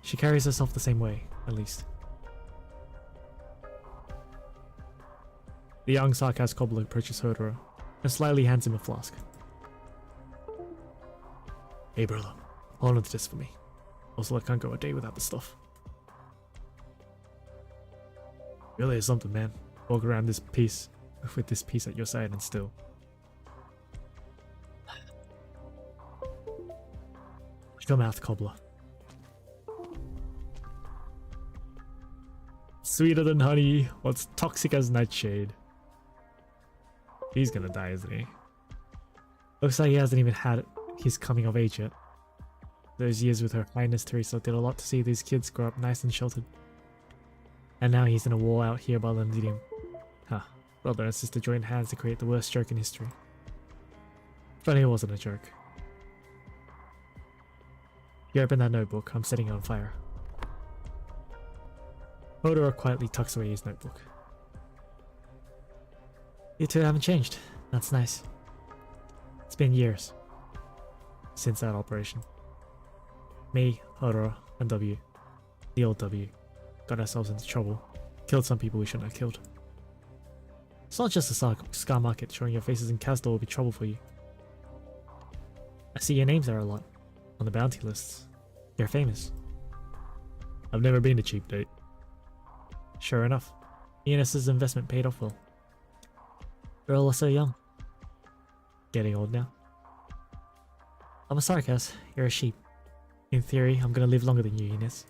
Speaker 1: She carries herself the same way, at least. The young sarcastic cobbler approaches Hodora and slyly hands him a flask. Hey brother, hold on to this for me. Also, I can't go a day without the stuff. Really is something, man. Walk around this piece with this piece at your side and still. Watch your mouth, cobbler. Sweeter than honey, what's toxic as nightshade. He's gonna die, isn't he? Looks like he hasn't even had his coming of age yet. Those years with Her Highness Teresa did a lot to see these kids grow up nice and sheltered. And now he's in a war out here by Londinium. Huh. Brother and sister joined hands to create the worst joke in history. Funny it wasn't a joke. You open that notebook, I'm setting it on fire. Hodor quietly tucks away his notebook. You two haven't changed. That's nice. It's been years since that operation. Me, Hodor, and W, the old W, got ourselves into trouble. Killed some people we shouldn't have killed. It's not just the Scar Market. Showing your faces in Kasdal will be trouble for you. I see your names there a lot. On the bounty lists. You're famous. I've never been a cheap date. Sure enough, Eunice's investment paid off well. We're all so young. Getting old now. I'm a Sarkas, you're a sheep. In theory, I'm gonna live longer than you, Eunice.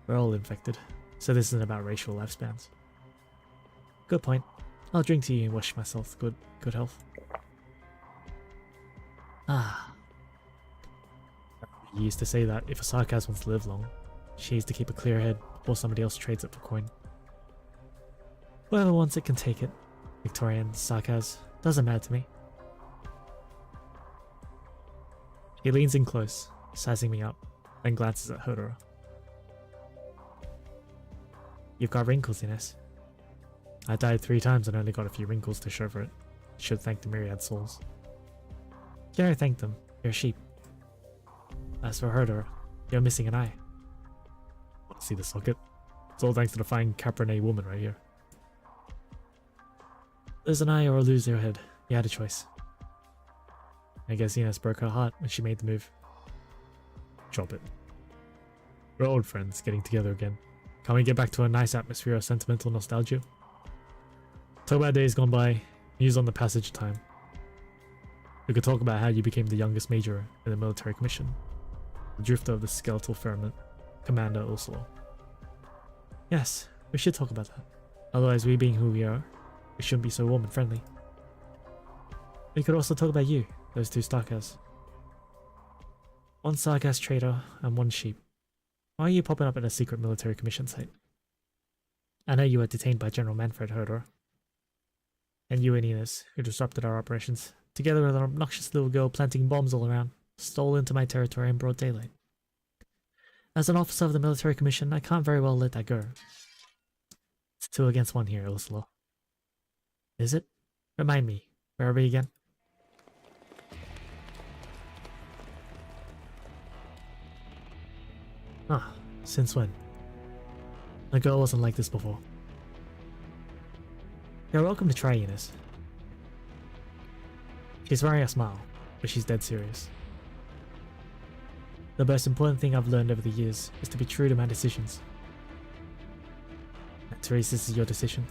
Speaker 1: We're all infected, so this isn't about racial lifespans. Good point. I'll drink to you and wish myself good health. Ah. He used to say that if a Sarkas wants to live long, she needs to keep a clear head before somebody else trades it for coin. Whoever wants it can take it. Victorian, Sarkas, doesn't matter to me. He leans in close, sizing me up, then glances at Hodor. You've got wrinkles, Ines. I died 3 times and only got a few wrinkles to show for it. Should thank the myriad souls. Yeah, I thank them. You're a sheep. As for Hodor, you're missing an eye. Want to see the socket? It's all thanks to the fine Cabernet woman right here. Lose an eye or lose your head. You had a choice. I guess Ines broke her heart when she made the move. Drop it. We're old friends getting together again. Can't we get back to a nice atmosphere of sentimental nostalgia? Talk about days gone by, news on the passage of time. We could talk about how you became the youngest major in the military commission. The drifter of the skeletal firmament, Commander Ursula. Yes, we should talk about that. Otherwise, we being who we are, we shouldn't be so warm and friendly. We could also talk about you, those 2 Starkers. 1 Sargas trader and 1 sheep. Why are you popping up in a secret military commission site? I know you were detained by General Manfred Hodor. And you and Ines, who disrupted our operations, together with an obnoxious little girl planting bombs all around, stole into my territory in broad daylight. As an officer of the military commission, I can't very well let that go. It's 2 against 1 here, Ursula. Is it? Remind me, where are we again? Ah, since when? A girl wasn't like this before. You're welcome to try, Eunice. She's wearing a smile, but she's dead serious. The most important thing I've learned over the years is to be true to my decisions. And Therese, this is your decision.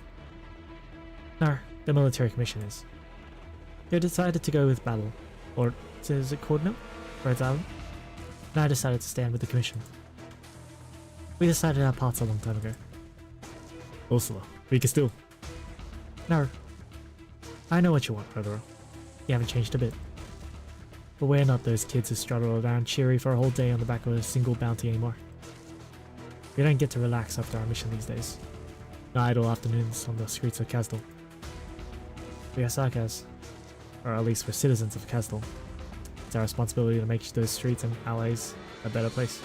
Speaker 1: No, the military commission is. They decided to go with battle, or is it called now? Rhodes Island? And I decided to stand with the commission. We decided our parts a long time ago. Ursula, we can still. No. I know what you want, overall. You haven't changed a bit. But we're not those kids who struggle around cheery for a whole day on the back of a single bounty anymore. We don't get to relax after our mission these days. No idle afternoons on the streets of Kazdal. We are Sarkaz, or at least we're citizens of Kazdal. It's our responsibility to make those streets and alleys a better place.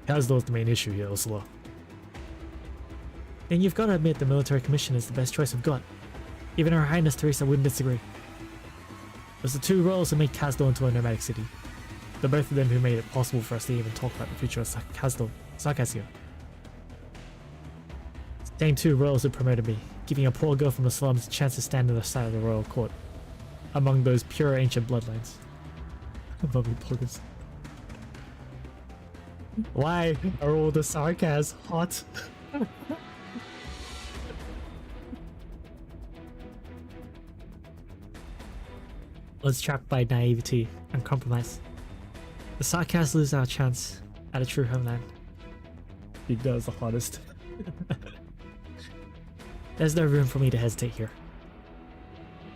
Speaker 1: Kazdal is the main issue here, Ursula. And you've got to admit the military commission is the best choice we've got. Even Her Highness Teresa wouldn't disagree. It was the two royals who made Kazdal into a nomadic city. They're both of them who made it possible for us to even talk about the future of Kazdal, Sarkazia. Same two royals who promoted me, giving a poor girl from the slums a chance to stand in the side of the royal court, among those pure ancient bloodlines. Lovely poggers. Why are all the Sarkaz hot? I was trapped by naivety and compromise. The Sarkaz lose our chance at a true homeland. Big Dad is the hottest. There's no room for me to hesitate here.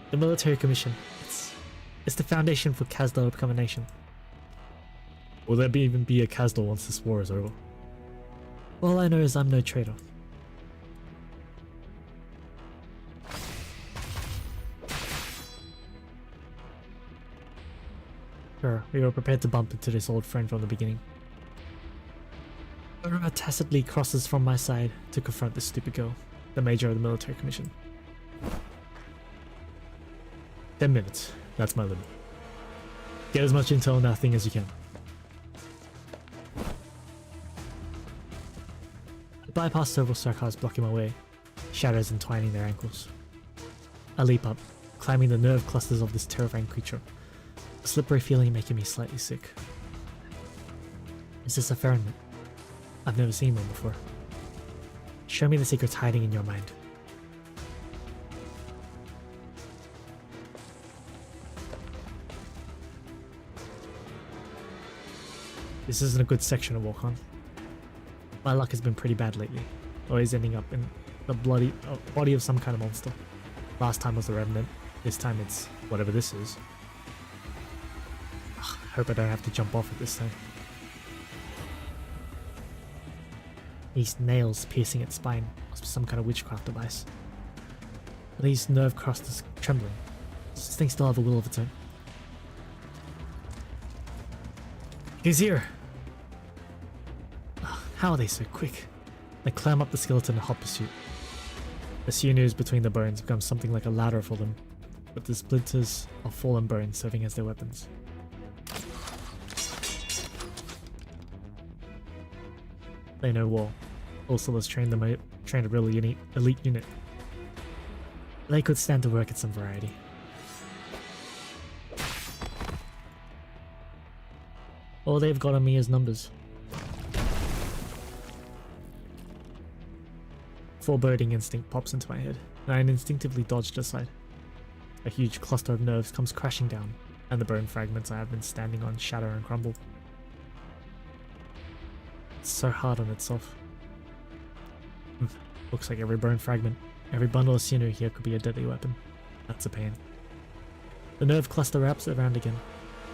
Speaker 1: The military commission, it's the foundation for Kazdal to become a nation. Will there even be a Kazdal once this war is over? All I know is I'm no traitor. Sure, we were prepared to bump into this old friend from the beginning. Urma tacitly crosses from my side to confront this stupid girl, the major of the military commission. 10 minutes, that's my limit. Get as much intel on that thing as you can. I bypass several Sarkaz blocking my way, shadows entwining their ankles. I leap up, climbing the nerve clusters of this terrifying creature, a slippery feeling making me slightly sick. Is this a Ferryman? I've never seen one before. Show me the secrets hiding in your mind. This isn't a good section to walk on. My luck has been pretty bad lately, always ending up in the body of some kind of monster. Last time was the Revenant, this time it's whatever this is. Ugh, hope I don't have to jump off it this time. These nails piercing its spine must be some kind of witchcraft device. These nerve clusters trembling. Does this thing still have a will of its own? He's here! Ugh, how are they so quick? They climb up the skeleton in hot pursuit. The sinews between the bones become something like a ladder for them, with the splinters of fallen bones serving as their weapons. They know war. Ursula's trained a really elite unit. They could stand to work at some variety. All they've got on me is numbers. Foreboding instinct pops into my head, and I instinctively dodged aside. A huge cluster of nerves comes crashing down, and the bone fragments I have been standing on shatter and crumble. It's so hard on itself. Looks like every bone fragment, every bundle of sinew here could be a deadly weapon. That's a pain. The nerve cluster wraps around again.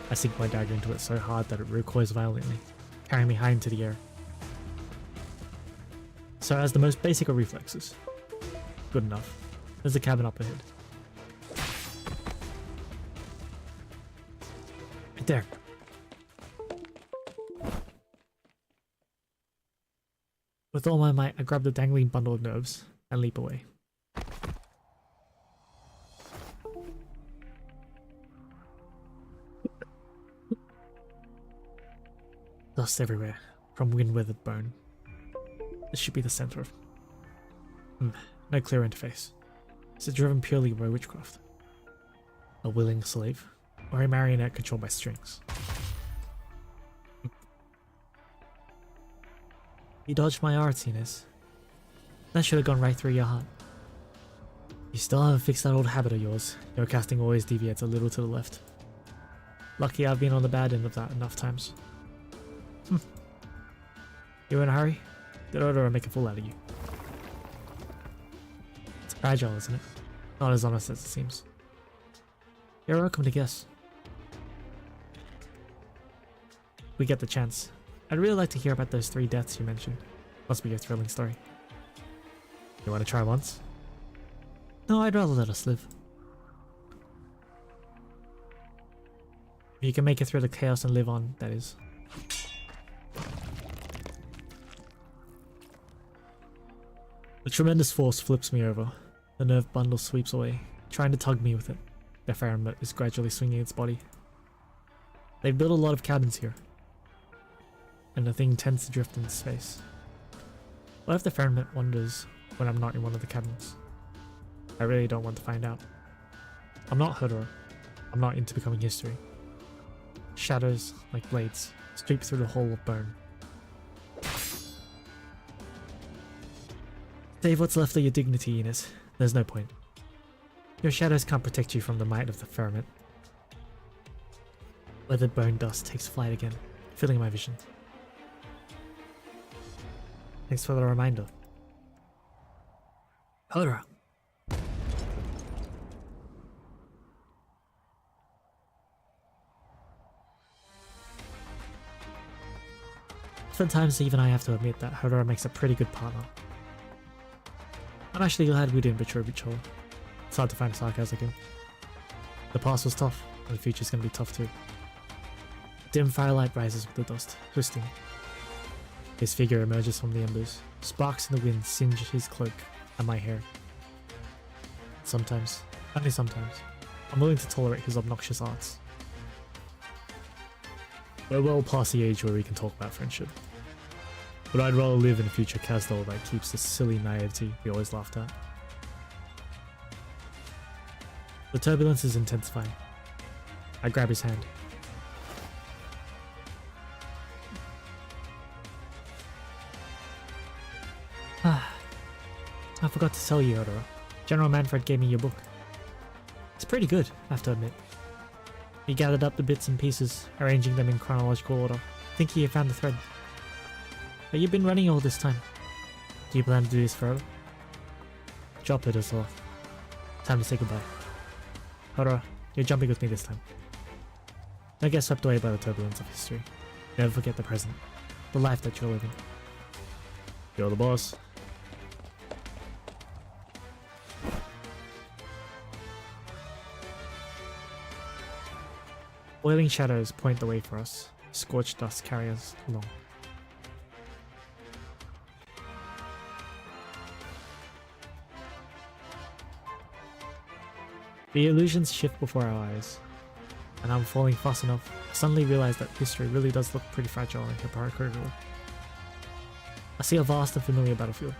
Speaker 1: I sink my dagger into it so hard that it recoils violently, carrying me high into the air. So it has the most basic of reflexes. Good enough. There's a cabin up ahead. Right there. With all my might, I grab the dangling bundle of nerves and leap away. Dust everywhere, from wind-weathered bone. This should be the center of... no clear interface. Is it driven purely by witchcraft? A willing slave? Or a marionette controlled by strings? You dodged my arts, Ines. That should have gone right through your heart. You still haven't fixed that old habit of yours. Your casting always deviates a little to the left. Lucky I've been on the bad end of that enough times. You in a hurry? Did Odora make a fool out of you? It's fragile, isn't it? Not as honest as it seems. You're welcome to guess. We get the chance. I'd really like to hear about those 3 deaths you mentioned. Must be a thrilling story. You want to try once? No, I'd rather let us live. You can make it through the chaos and live on, that is. The tremendous force flips me over. The nerve bundle sweeps away, trying to tug me with it. The Ferret is gradually swinging its body. They've built a lot of cabins here, and the thing tends to drift into space. What if the Ferret wanders when I'm not in one of the cabins? I really don't want to find out. I'm not Hodor. I'm not into becoming history. Shadows, like blades, sweep through the hole of bone. Save what's left of your dignity, Ines. There's no point. Your shadows can't protect you from the might of the firmament. Weathered bone dust takes flight again, filling my vision. Thanks for the reminder. Hodor. Sometimes even I have to admit that Hodor makes a pretty good partner. I'm actually glad we didn't betray each other. It's hard to find sarcasm again. The past was tough, and the future's gonna be tough too. Dim firelight rises with the dust, twisting. His figure emerges from the embers. Sparks in the wind singe his cloak and my hair. Sometimes, only sometimes, I'm willing to tolerate his obnoxious arts. We're well past the age where we can talk about friendship. But I'd rather live in a future Casdol that keeps the silly naivety we always laughed at. The turbulence is intensifying. I grab his hand. I forgot to tell you, Hodor. General Manfred gave me your book. It's pretty good, I have to admit. He gathered up the bits and pieces, arranging them in chronological order, thinking he found the thread. But you've been running all this time. Do you plan to do this forever? Drop it as well. Time to say goodbye. Hodor, you're jumping with me this time. Don't get swept away by the turbulence of history. Never forget the present. The life that you're living. You're the boss. Boiling shadows point the way for us. Scorched dust carry us along. The illusions shift before our eyes, and I'm falling fast enough. I suddenly realize that history really does look pretty fragile and hypocritical. I see a vast and familiar battlefield,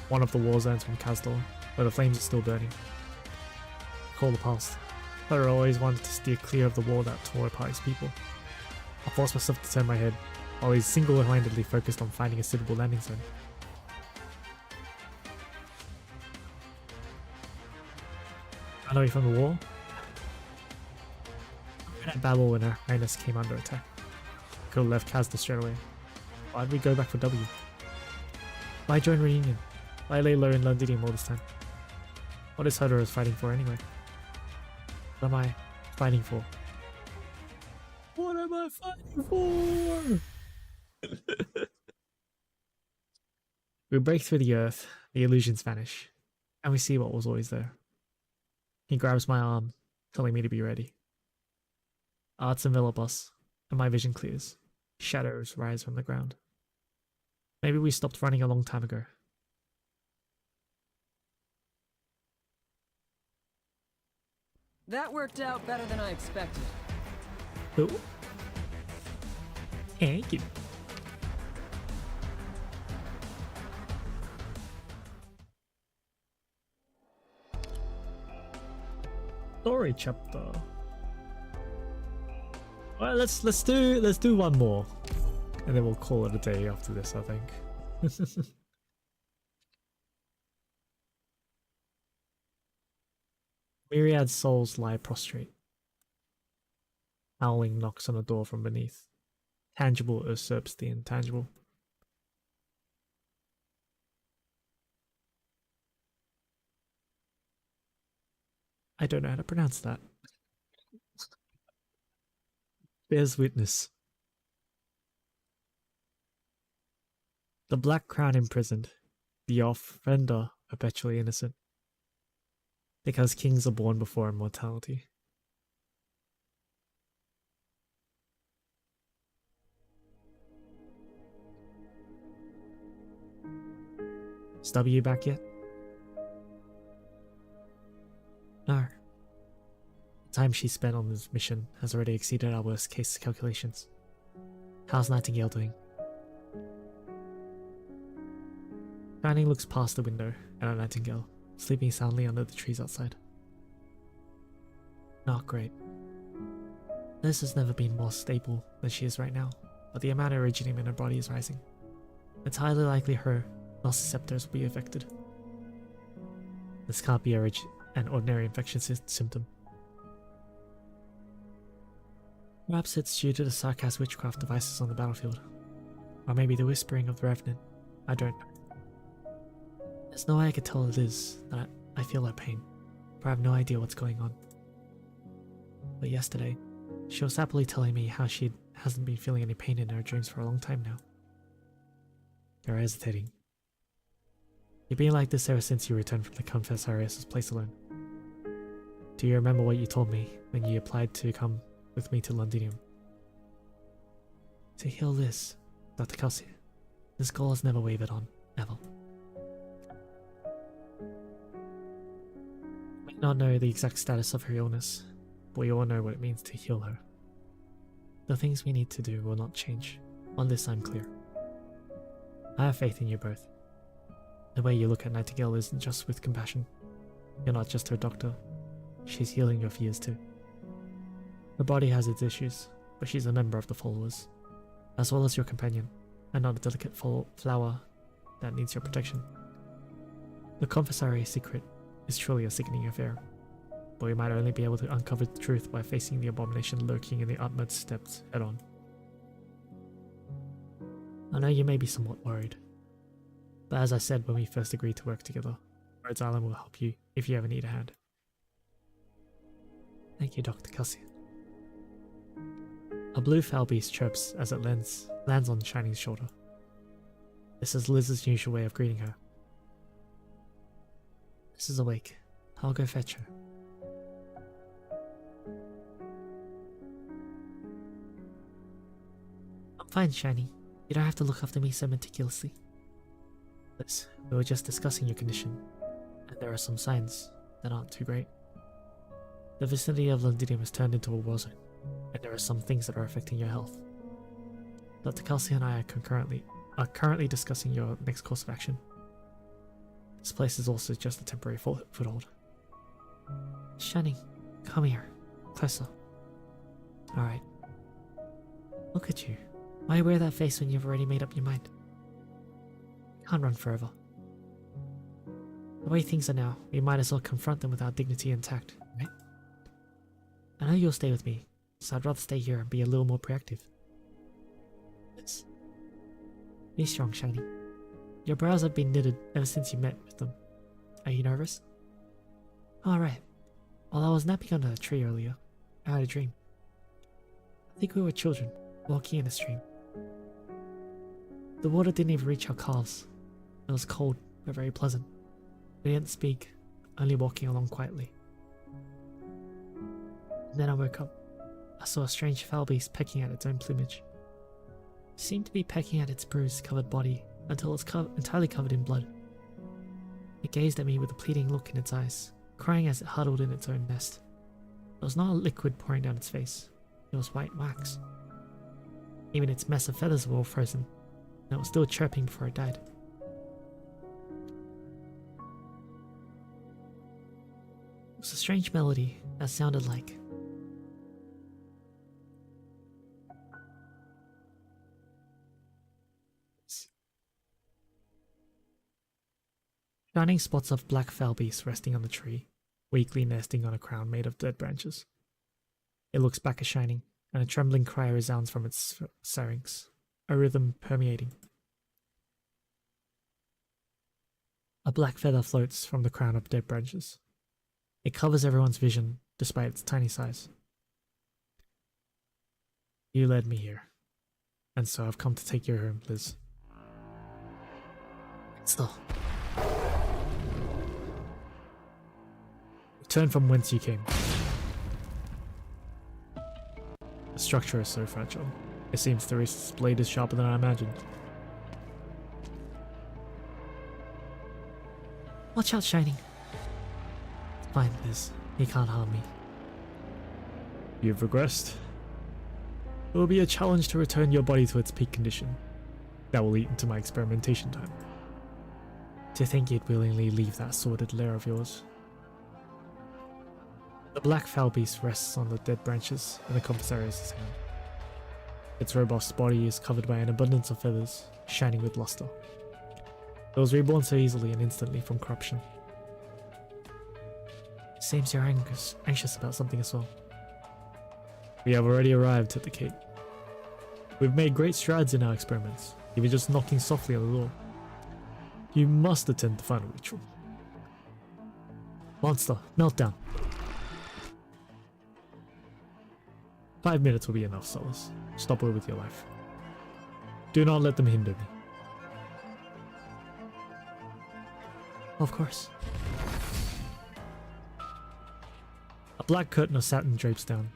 Speaker 1: one of the war zones from Casdor, where the flames are still burning. Call the past. But I always wanted to steer clear of the war that tore apart his people. I forced myself to turn my head, while he's single-handedly focused on finding a suitable landing zone. Ran away from the war? We ran at battle when our highness came under attack. Could have left Casdor straight away. Why'd we go back for W? Why join Reunion? Why lay low in Londinium all this time? What is Hodor fighting for anyway? What am I fighting for? What am I fighting for? We break through the earth, the illusions vanish, and we see what was always there. He grabs my arm, telling me to be ready. Arts envelop us, and my vision clears. Shadows rise from the ground. Maybe we stopped running a long time ago.
Speaker 3: That worked out better than I expected.
Speaker 1: Oh. Thank you. Story chapter. Well, let's do one more, and then we'll call it a day after this, I think. Myriad souls lie prostrate. Howling knocks on a door from beneath. Tangible usurps the intangible. I don't know how to pronounce that. Bears witness. The Black Crown imprisoned, the offender perpetually innocent. Because kings are born before immortality. Is W back yet? No. The time she spent on this mission has already exceeded our worst case calculations. How's Nightingale doing? Fanning looks past the window at a Nightingale, sleeping soundly under the trees outside. Not great. Liz has never been more stable than she is right now, but the amount of iridium in her body is rising. It's highly likely her nociceptors will be affected. This can't be an ordinary infection symptom. Perhaps it's due to the sarcasm witchcraft devices on the battlefield. Or maybe the whispering of the Revenant. I don't know. There's no way I could tell Liz that I feel her pain, for I have no idea what's going on. But yesterday, she was happily telling me how she hasn't been feeling any pain in her dreams for a long time now. They're hesitating. You've been like this ever since you returned from the Confessorius' place alone. Do you remember what you told me when you applied to come with me to Londinium? To heal Liz, Dr. Kelsey. This goal has never wavered on, ever. We may not know the exact status of her illness, but we all know what it means to heal her. The things we need to do will not change. On this I'm clear. I have faith in you both. The way you look at Nightingale isn't just with compassion. You're not just her doctor. She's healing your fears too. Her body has its issues, but she's a member of the followers, as well as your companion, and not a delicate flower that needs your protection. The Confessorius secret is truly a sickening affair, but we might only be able to uncover the truth by facing the abomination lurking in the utmost depths head on. I know you may be somewhat worried, but as I said when we first agreed to work together, Rhodes Island will help you if you ever need a hand. Thank you, Dr. Kelsey. A blue fowl beast chirps as it lands on Shining's shoulder. This is Liz's usual way of greeting her. Liz is awake. I'll go fetch her. I'm fine, Shiny. You don't have to look after me so meticulously. Liz, we were just discussing your condition, and there are some signs that aren't too great. The vicinity of Londinium has turned into a war zone, and there are some things that are affecting your health. Dr. Kelsey and I are currently discussing your next course of action. This place is also just a temporary foothold. Shining, come here. Closer. Alright. Look at you. Why wear that face when you've already made up your mind? You can't run forever. The way things are now, we might as well confront them with our dignity intact, right? I know you'll stay with me, so I'd rather stay here and be a little more proactive. Yes. Be strong, Shiny. Your brows have been knitted ever since you met with them. Are you nervous? Alright. While I was napping under a tree earlier, I had a dream. I think we were children, walking in a stream. The water didn't even reach our calves. It was cold, but very pleasant. We didn't speak, only walking along quietly. And then I woke up. I saw a strange foul beast pecking at its own plumage. It seemed to be pecking at its bruise-covered body until it was entirely covered in blood. It gazed at me with a pleading look in its eyes, crying as it huddled in its own nest. It was not a liquid pouring down its face. It was white wax. Even its mess of feathers were all frozen, and it was still chirping before it died. It was a strange melody that sounded like... Shining spots of black foul beasts resting on the tree, weakly nesting on a crown made of dead branches. It looks back at Shining, and a trembling cry resounds from its pharynx, a rhythm permeating. A black feather floats from the crown of dead branches. It covers everyone's vision, despite its tiny size. You led me here, and so I've come to take you home, Liz. Still. Return from whence you came. The structure is so fragile. It seems the wrist's blade is sharper than I imagined. Watch out, Shining. Fine, Liz. He can't harm me. You've regressed. It will be a challenge to return your body to its peak condition. That will eat into my experimentation time. To think you'd willingly leave that sordid lair of yours. The black foul beast rests on the dead branches in the commissariat's hand. Its robust body is covered by an abundance of feathers, shining with luster. It was reborn so easily and instantly from corruption. Seems you're anxious about something as well. We have already arrived at the Cape. We've made great strides in our experiments, even just knocking softly on the door. You must attend the final ritual. Monster, meltdown. 5 minutes will be enough, Solace. Stop her with your life. Do not let them hinder me. Of course. A black curtain of satin drapes down.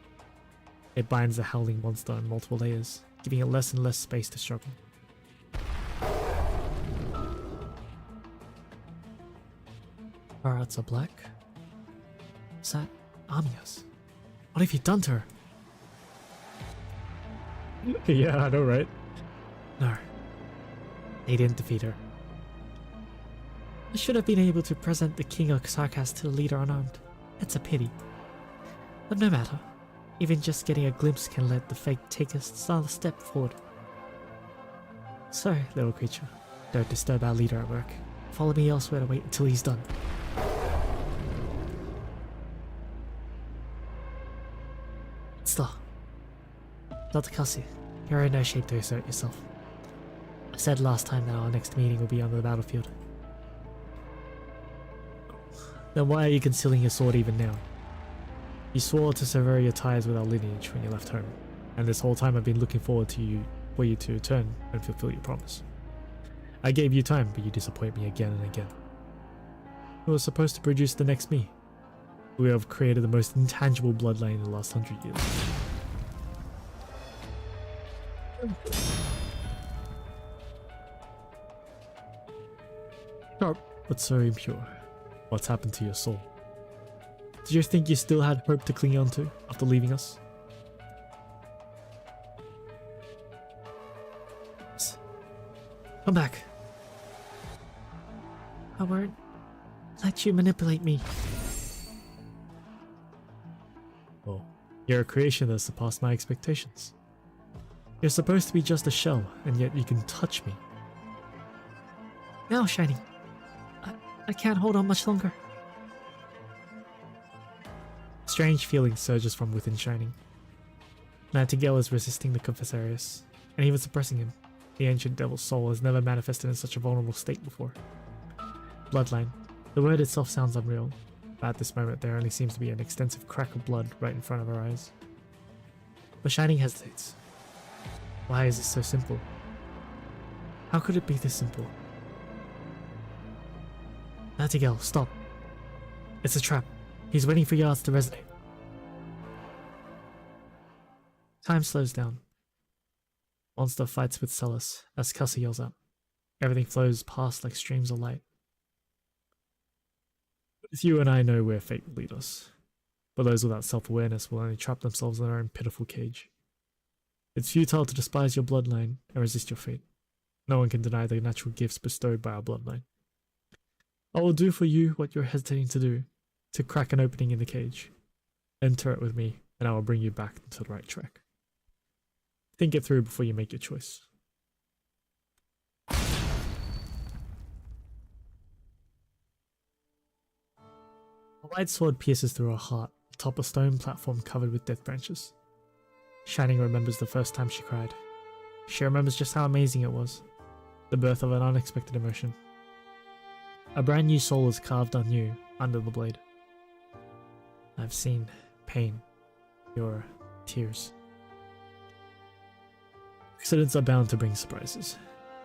Speaker 1: It binds the howling monster in multiple layers, giving it less and less space to struggle. Her eyes are black. Is that Amia's? What have you done to her? Yeah, I know, right? No. They didn't defeat her. I should have been able to present the King of Sarkas to the leader unarmed. It's a pity. But no matter. Even just getting a glimpse can let the fate take us another step forward. So, little creature, don't disturb our leader at work. Follow me elsewhere to wait until he's done. Stop. Dr. Kelsey, you're in no shape to assert yourself. I said last time that our next meeting will be on the battlefield. Then why are you concealing your sword even now? You swore to sever your ties with our lineage when you left home, and this whole time I've been looking forward for you to return and fulfill your promise. I gave you time, but you disappoint me again and again. You were supposed to produce the next me. We have created the most intangible bloodline in the last 100 years. Sharp, but so impure. What's happened to your soul? Did you think you still had hope to cling on to after leaving us? Come back. I won't let you manipulate me. Well, you're a creation that surpassed my expectations. You're supposed to be just a shell, and yet you can touch me. Now, Shining. I can't hold on much longer. Strange feeling surges from within Shining. Nightingale is resisting the Confessarius, and even suppressing him. The ancient devil's soul has never manifested in such a vulnerable state before. Bloodline. The word itself sounds unreal, but at this moment there only seems to be an extensive crack of blood right in front of her eyes. But Shining hesitates. Why is this so simple? How could it be this simple? Nightingale, stop. It's a trap. He's waiting for yards to resonate. Time slows down. Monster fights with Celis as Kelsey yells out. Everything flows past like streams of light. Both you and I know where fate will lead us, but those without self-awareness will only trap themselves in their own pitiful cage. It's futile to despise your bloodline and resist your fate. No one can deny the natural gifts bestowed by our bloodline. I will do for you what you're hesitating to do, to crack an opening in the cage. Enter it with me, and I will bring you back to the right track. Think it through before you make your choice. light sword pierces through her heart atop a stone platform covered with death branches. Shining remembers the first time she cried. She remembers just how amazing it was, the birth of an unexpected emotion. A brand new soul is carved anew under the blade. I've seen pain, your tears. Accidents are bound to bring surprises.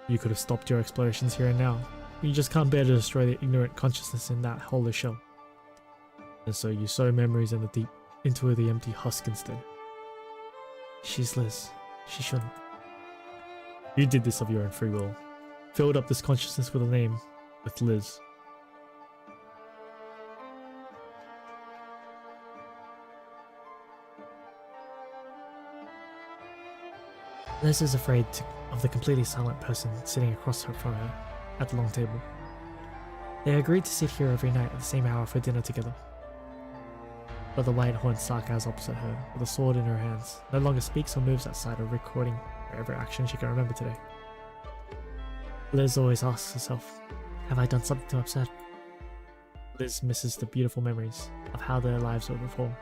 Speaker 1: You could have stopped your explorations here and now, but you just can't bear to destroy the ignorant consciousness in that hollow shell. And so you sow memories in the deep into the empty husk instead. She's Liz. She shouldn't. You did this of your own free will. Filled up this consciousness with a name, with Liz. Liz is afraid of the completely silent person sitting across from her at the long table. They agreed to sit here every night at the same hour for dinner together. But the white-horned Sarkaz opposite her, with a sword in her hands, no longer speaks or moves outside of recording her every action she can remember today. Liz always asks herself, have I done something to upset? Liz misses the beautiful memories of how their lives were before.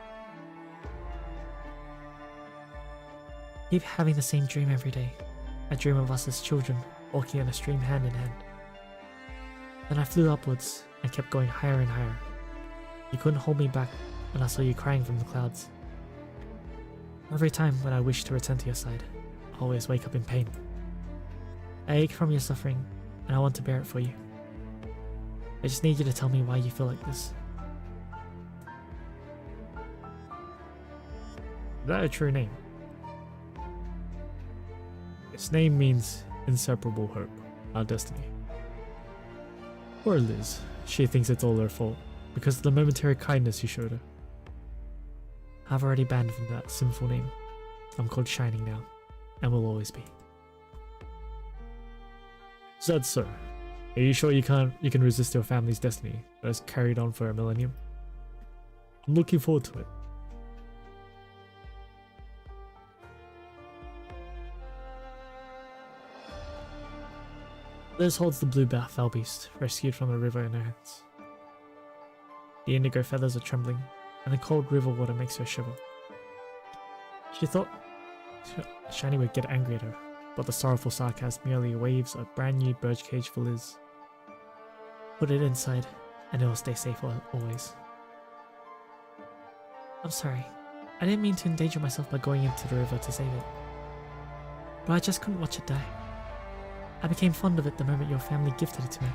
Speaker 1: I keep having the same dream every day. I dream of us as children, walking in a stream hand in hand. Then I flew upwards and kept going higher and higher. You couldn't hold me back when I saw you crying from the clouds. Every time when I wish to return to your side, I always wake up in pain. I ache from your suffering, and I want to bear it for you. I just need you to tell me why you feel like this. Is that a true name? Its name means inseparable hope, our destiny. Poor Liz, she thinks it's all her fault, because of the momentary kindness you showed her. I've already banned from that sinful name. I'm called Shining now, and will always be. Is that so? Are you sure you can resist your family's destiny that has carried on for a millennium? I'm looking forward to it. Liz holds the blue foul beast, rescued from the river in her hands. The indigo feathers are trembling, and the cold river water makes her shiver. She thought Shiny would get angry at her, but the sorrowful Sarkaz merely waves a brand new bird cage for Liz. Put it inside, and it will stay safe always. I'm sorry. I didn't mean to endanger myself by going into the river to save it. But I just couldn't watch it die. I became fond of it the moment your family gifted it to me.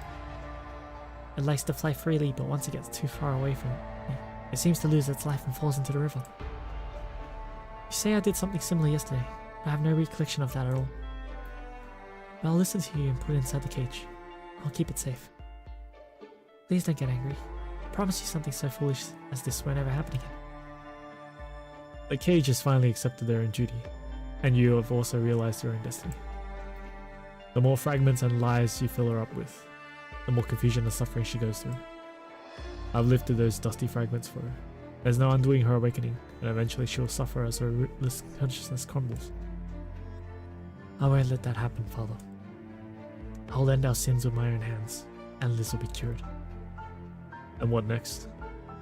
Speaker 1: It likes to fly freely, but once it gets too far away from me, it seems to lose its life and falls into the river. You say I did something similar yesterday, but I have no recollection of that at all. But I'll listen to you and put it inside the cage. I'll keep it safe. Please don't get angry. I promise you something so foolish as this won't ever happen again. The cage has finally accepted their own duty, and you have also realized your own destiny. The more fragments and lies you fill her up with, the more confusion and suffering she goes through. I've lifted those dusty fragments for her. There's no undoing her awakening, and eventually she will suffer as her rootless consciousness crumbles. I won't let that happen, Father. I'll end our sins with my own hands, and Liz will be cured. And what next?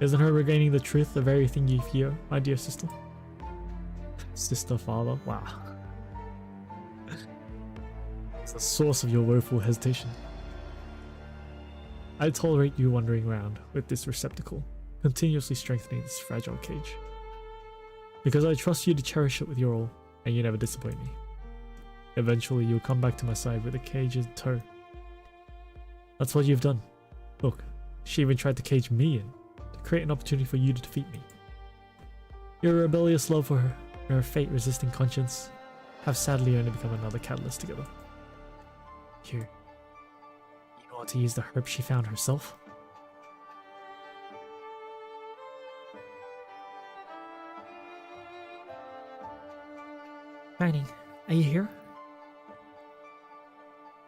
Speaker 1: Isn't her regaining the truth the very thing you fear, my dear sister? Sister, father, wow. It's the source of your woeful hesitation. I tolerate you wandering around with this receptacle, continuously strengthening this fragile cage. Because I trust you to cherish it with your all, and you never disappoint me. Eventually you'll come back to my side with a cage in tow. That's what you've done. Look, she even tried to cage me in, to create an opportunity for you to defeat me. Your rebellious love for her, and her fate-resisting conscience, have sadly only become another catalyst together. You want to use the herb she found herself? Shining, are you here?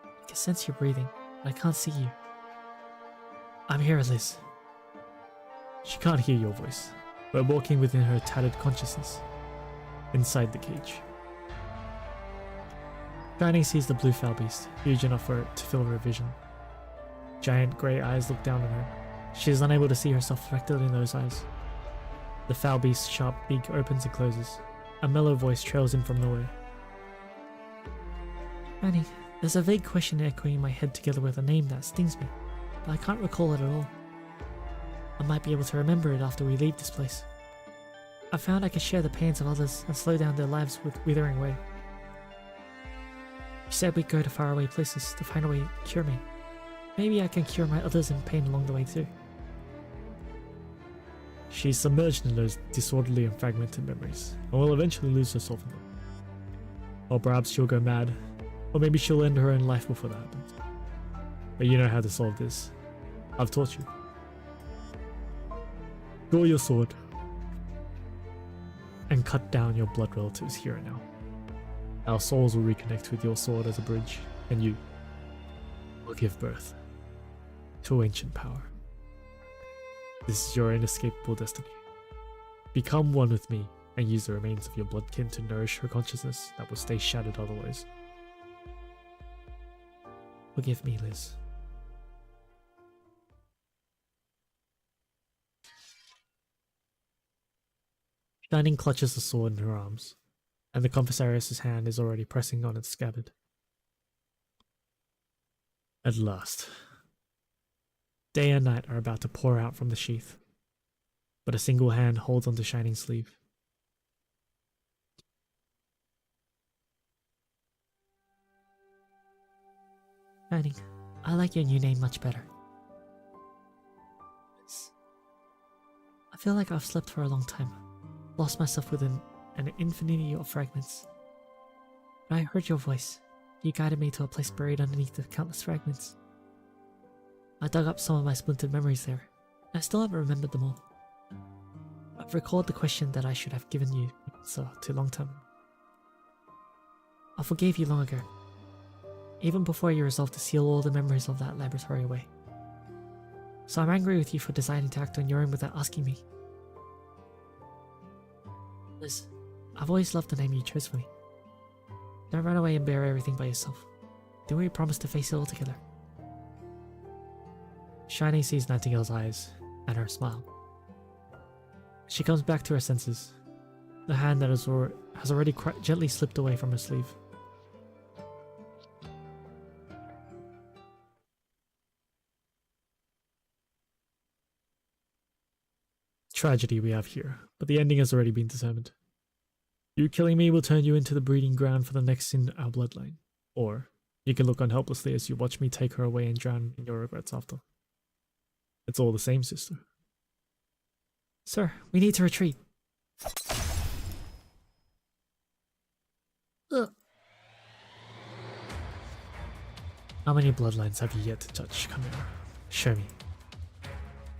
Speaker 1: I can sense your breathing, but I can't see you. I'm here, Liz. She can't hear your voice, but walking within her tattered consciousness, inside the cage. Shining sees the blue foul beast, huge enough for it to fill her vision. Giant grey eyes look down on her, She is unable to see herself reflected in those eyes. The foul beast's sharp beak opens and closes. A mellow voice trails in from nowhere. Annie, there's a vague question echoing in my head together with a name that stings me, but I can't recall it at all. I might be able to remember it after we leave this place. I found I could share the pains of others and slow down their lives with withering away. You said we'd go to faraway places to find a way to cure me. Maybe I can cure my others in pain along the way too. She's submerged in those disorderly and fragmented memories, and will eventually lose herself in them. Or perhaps she'll go mad, or maybe she'll end her own life before that happens. But you know how to solve this. I've taught you. Draw your sword, and cut down your blood relatives here and now. Our souls will reconnect with your sword as a bridge, and you will give birth to ancient power. This is your inescapable destiny. Become one with me and use the remains of your bloodkin to nourish her consciousness that will stay shattered otherwise. Forgive me, Liz. Shining clutches the sword in her arms, and the Confessarius' hand is already pressing on its scabbard. At last. Day and night are about to pour out from the sheath, but a single hand holds on the shining sleeve. Annie, I like your new name much better. I feel like I've slept for a long time, lost myself within an infinity of fragments. When I heard your voice, you guided me to a place buried underneath the countless fragments. I dug up some of my splintered memories there, and I still haven't remembered them all. I've recalled the question that I should have given you so too long time. I forgave you long ago, even before you resolved to seal all the memories of that laboratory away. So I'm angry with you for deciding to act on your own without asking me. Liz, I've always loved the name you chose for me. Don't run away and bear everything by yourself. Didn't we promise to face it all together? Shiny sees Nightingale's eyes and her smile. She comes back to her senses, the hand that has already gently slipped away from her sleeve. Tragedy we have here, but the ending has already been determined. You killing me will turn you into the breeding ground for the next in our bloodline, or you can look on helplessly as you watch me take her away and drown in your regrets after. It's all the same, sister. Sir, we need to retreat. Ugh. How many bloodlines have you yet to touch, Chimera? Show me.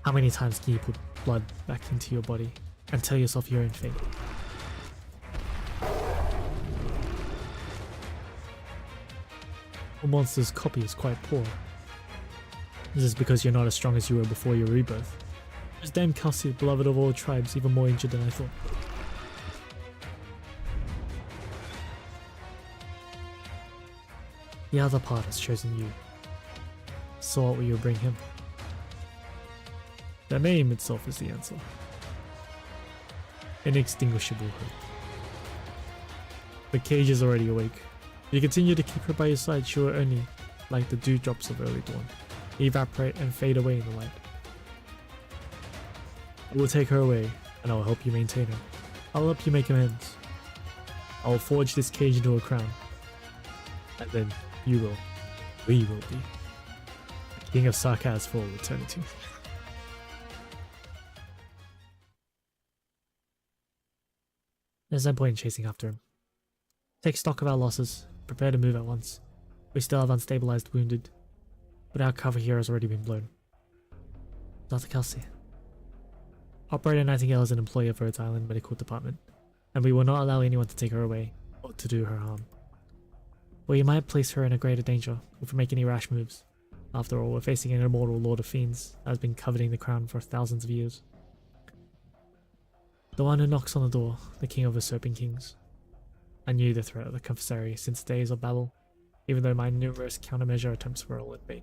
Speaker 1: How many times can you put blood back into your body and tell yourself your own fate? A monster's copy is quite poor. Is this because you're not as strong as you were before your rebirth? Is damn Kelsey, beloved of all tribes, even more injured than I thought? The other part has chosen you. So what will you bring him? The name itself is the answer. Inextinguishable hope. The cage is already awake. You continue to keep her by your side, she will only, like the dewdrops of early dawn, evaporate and fade away in the light. I will take her away, and I will help you maintain her. I will help you make amends. I will forge this cage into a crown. And then we will be, the king of Sarkaz for all eternity. There's no point in chasing after him. Take stock of our losses, prepare to move at once. We still have unstabilized wounded, but our cover here has already been blown. Dr. Kelsey. Operator Nightingale is an employee of Rhodes Island Medical Department, and we will not allow anyone to take her away or to do her harm. Or you might place her in a greater danger if we make any rash moves. After all, we're facing an immortal Lord of Fiends that has been coveting the crown for thousands of years. The one who knocks on the door, the king of usurping kings. I knew the threat of the Confessary since the days of Babel, even though my numerous countermeasure attempts were all in vain.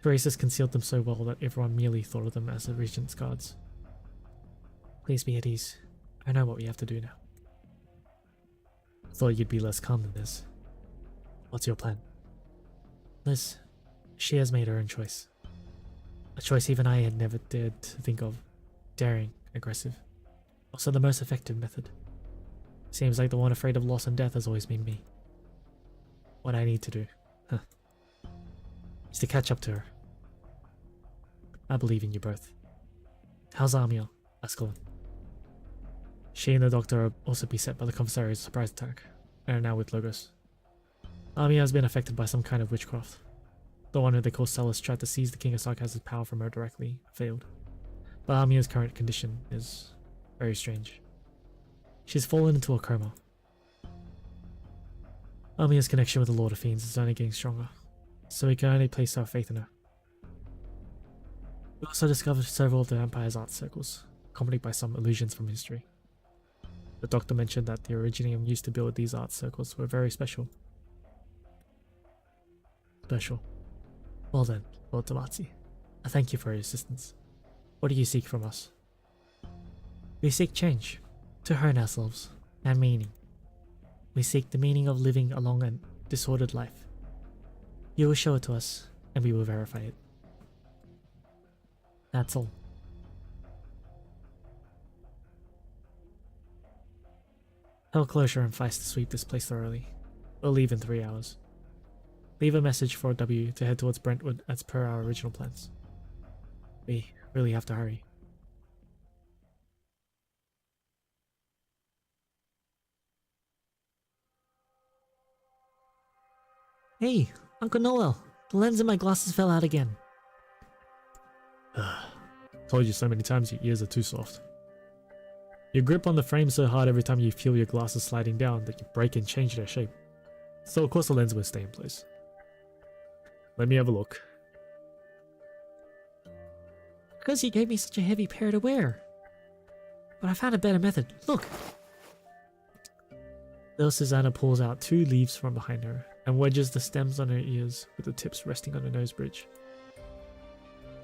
Speaker 1: Graces concealed them so well that everyone merely thought of them as the regent's guards. Please be at ease. I know what we have to do now. Thought you'd be less calm than this. What's your plan? Liz, she has made her own choice. A choice even I had never dared to think of. Daring, aggressive. Also the most effective method. Seems like the one afraid of loss and death has always been me. What I need to do, is to catch up to her. I believe in you both. How's Armia? Asked Colin. She and the doctor are also beset by the commissariat's surprise attack, and are now with Logos. Armia has been affected by some kind of witchcraft. The one who they call Celis tried to seize the King of Sarkaz's power from her directly, failed. But Armia's current condition is very strange. She's fallen into a coma. Armia's connection with the Lord of Fiends is only getting stronger, so we can only place our faith in her. We also discovered several of the Empire's art circles, accompanied by some allusions from history. The doctor mentioned that the originium used to build these art circles were very special. Special. Well then, Lord Tomatsi, I thank you for your assistance. What do you seek from us? We seek change, to hone ourselves, and meaning. We seek the meaning of living a long and disordered life. You will show it to us, and we will verify it. That's all. Tell Closure and Feist to sweep this place thoroughly. We'll leave in 3 hours. Leave a message for W to head towards Brentwood as per our original plans. We really have to hurry. Hey, Uncle Noel, the lens in my glasses fell out again. Told you so many times your ears are too soft. You grip on the frame so hard every time you feel your glasses sliding down that you break and change their shape. So of course the lens will stay in place. Let me have a look. Because you gave me such a heavy pair to wear. But I found a better method. Look! Though Susanna pulls out 2 leaves from behind her and wedges the stems on her ears with the tips resting on her nose bridge.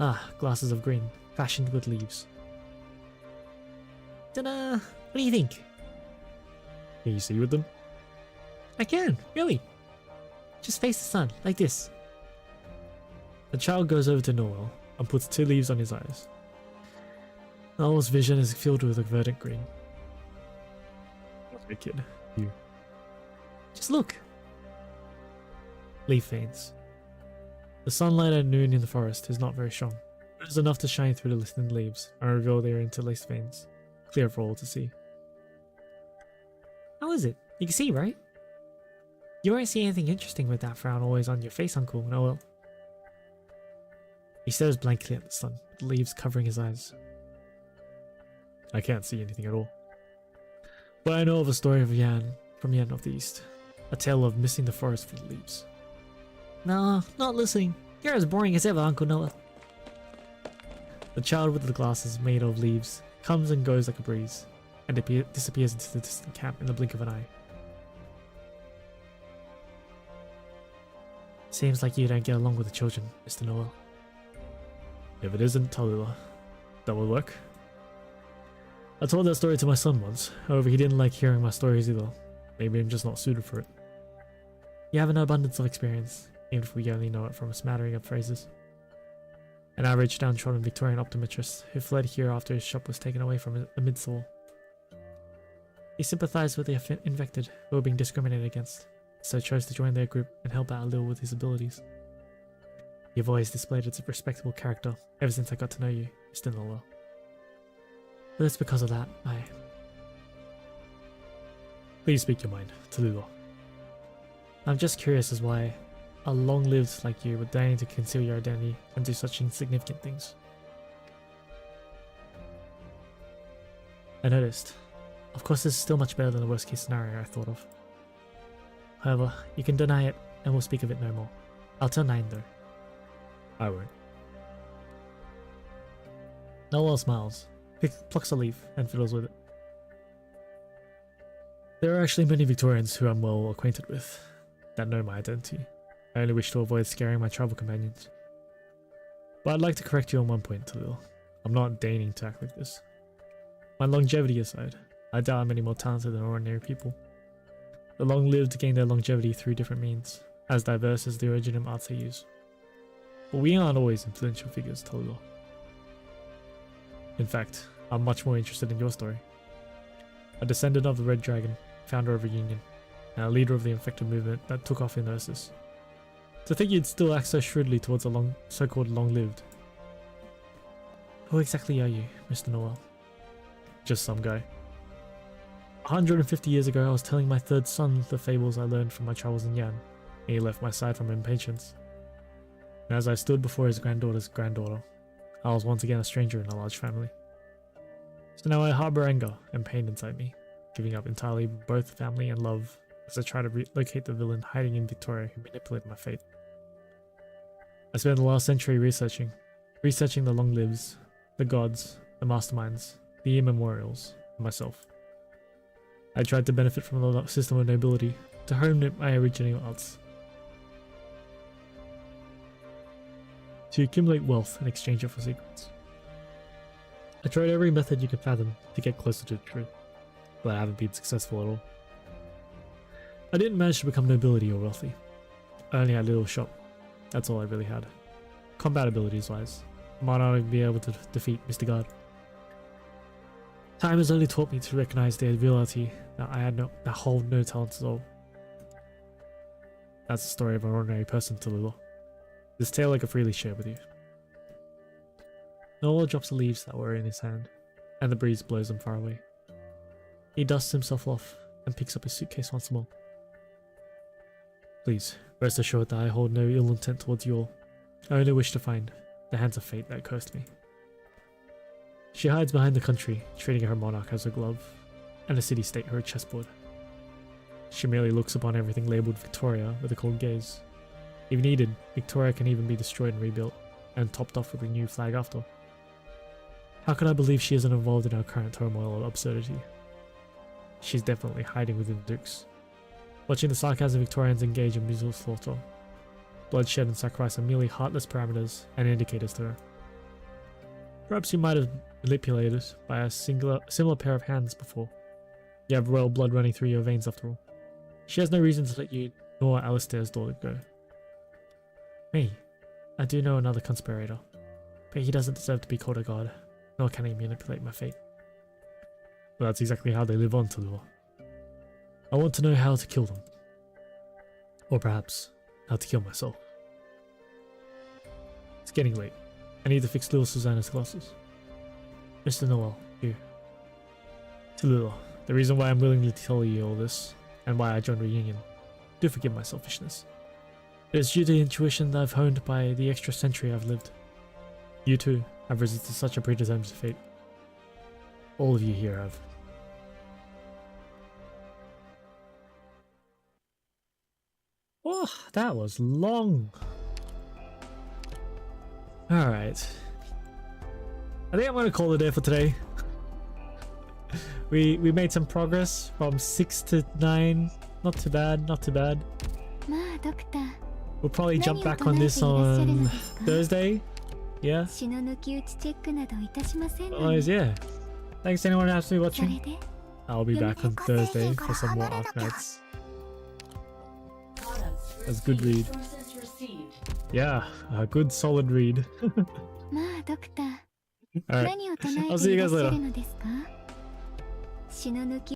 Speaker 1: Ah, glasses of green, fashioned with leaves. Ta-da! What do you think? Can you see with them? I can, really. Just face the sun, like this. The child goes over to Noel and puts 2 leaves on his eyes. Noel's vision is filled with a verdant green. What's a kid? You. Just look. Leaf veins. The sunlight at noon in the forest is not very strong, but it is enough to shine through the listening leaves and reveal their interlaced veins, clear for all to see. How is it? You can see, right? You won't see anything interesting with that frown always on your face, Uncle Noel. He stares blankly at the sun, with the leaves covering his eyes. I can't see anything at all. But I know of a story of Yan, from Yan of the East. A tale of missing the forest for the leaves. No, not listening. You're as boring as ever, Uncle Noel. The child with the glasses made of leaves comes and goes like a breeze, and disappears into the distant camp in the blink of an eye. Seems like you don't get along with the children, Mr. Noel. If it isn't Tallulah, that will work. I told that story to my son once, however he didn't like hearing my stories either. Maybe I'm just not suited for it. You have an abundance of experience, even if we only know it from a smattering of phrases. An average downtrodden Victorian optometrist who fled here after his shop was taken away from him amidst all. He sympathized with the infected who were being discriminated against, so chose to join their group and help out a little with his abilities. You've always displayed a respectable character ever since I got to know you, Mr. Noel. But it's because of that, Please speak your mind, Tallulah. I'm just curious as why a long-lived like you would deign to conceal your identity and do such insignificant things. I noticed. Of course, this is still much better than the worst-case scenario I thought of. However, you can deny it, and we'll speak of it no more. I'll tell 9 though. I won't. Noel smiles, plucks a leaf, and fiddles with it. There are actually many Victorians who I'm well acquainted with, that know my identity. I only wish to avoid scaring my travel companions. But I'd like to correct you on one point, Talil. I'm not deigning to act like this. My longevity aside, I doubt I'm any more talented than ordinary people. The long-lived gain their longevity through different means, as diverse as the origin arts they use. But we aren't always influential figures, Talil. In fact, I'm much more interested in your story. A descendant of the Red Dragon, founder of Reunion, and a leader of the infected movement that took off in Ursus. To think you'd still act so shrewdly towards a so-called long-lived. Who exactly are you, Mr. Noel? Just some guy. 150 years ago, I was telling my third son the fables I learned from my travels in Yan, and he left my side from impatience. And as I stood before his granddaughter's granddaughter, I was once again a stranger in a large family. So now I harbor anger and pain inside me, giving up entirely both family and love as I try to locate the villain hiding in Victoria who manipulated my fate. I spent the last century researching the long-lives, the gods, the masterminds, the immemorials, and myself. I tried to benefit from the system of nobility to hone my original arts, to accumulate wealth in exchange for secrets. I tried every method you could fathom to get closer to the truth, but I haven't been successful at all. I didn't manage to become nobility or wealthy. I only had a little shop. That's all I really had. Combat abilities wise, I might not even be able to defeat Mr. God. Time has only taught me to recognize the reality that I hold no talent at all. That's the story of an ordinary person, Tallulah. This tale I could freely share with you. Noel drops the leaves that were in his hand, and the breeze blows them far away. He dusts himself off and picks up his suitcase once more. Please, rest assured that I hold no ill intent towards you all. I only wish to find the hands of fate that cursed me. She hides behind the country, treating her monarch as her glove, and the city-state her chessboard. She merely looks upon everything labelled Victoria with a cold gaze. If needed, Victoria can even be destroyed and rebuilt, and topped off with a new flag after. How can I believe she isn't involved in our current turmoil or absurdity? She's definitely hiding within the Dukes, watching the sarcasm Victorians engage in mutual slaughter. Bloodshed and sacrifice are merely heartless parameters and indicators to her. Perhaps you might have manipulated by a similar pair of hands before. You have royal blood running through your veins after all. She has no reason to let you nor Alistair's daughter go. Me, I do know another conspirator, but he doesn't deserve to be called a god, nor can he manipulate my fate. But that's exactly how they live on, Tallulah. I want to know how to kill them. Or perhaps, how to kill myself. It's getting late. I need to fix little Susanna's glasses. Mr. Noel, you. Tallulah, the reason why I'm willing to tell you all this, and why I joined Reunion, do forgive my selfishness. It is due to the intuition that I've honed by the extra century I've lived. You too have resisted such a predetermined fate. All of you here have. Oh, that was long. Alright. I think I'm going to call it there for today. We made some progress from 6 to 9. Not too bad, not too bad. We'll probably jump back on this on Thursday. Yeah. Otherwise, yeah. Thanks to anyone who has to be watching. I'll be back on Thursday for some more Arknights. That's a good read. Yeah, a good solid read. Alright, I'll see you guys later.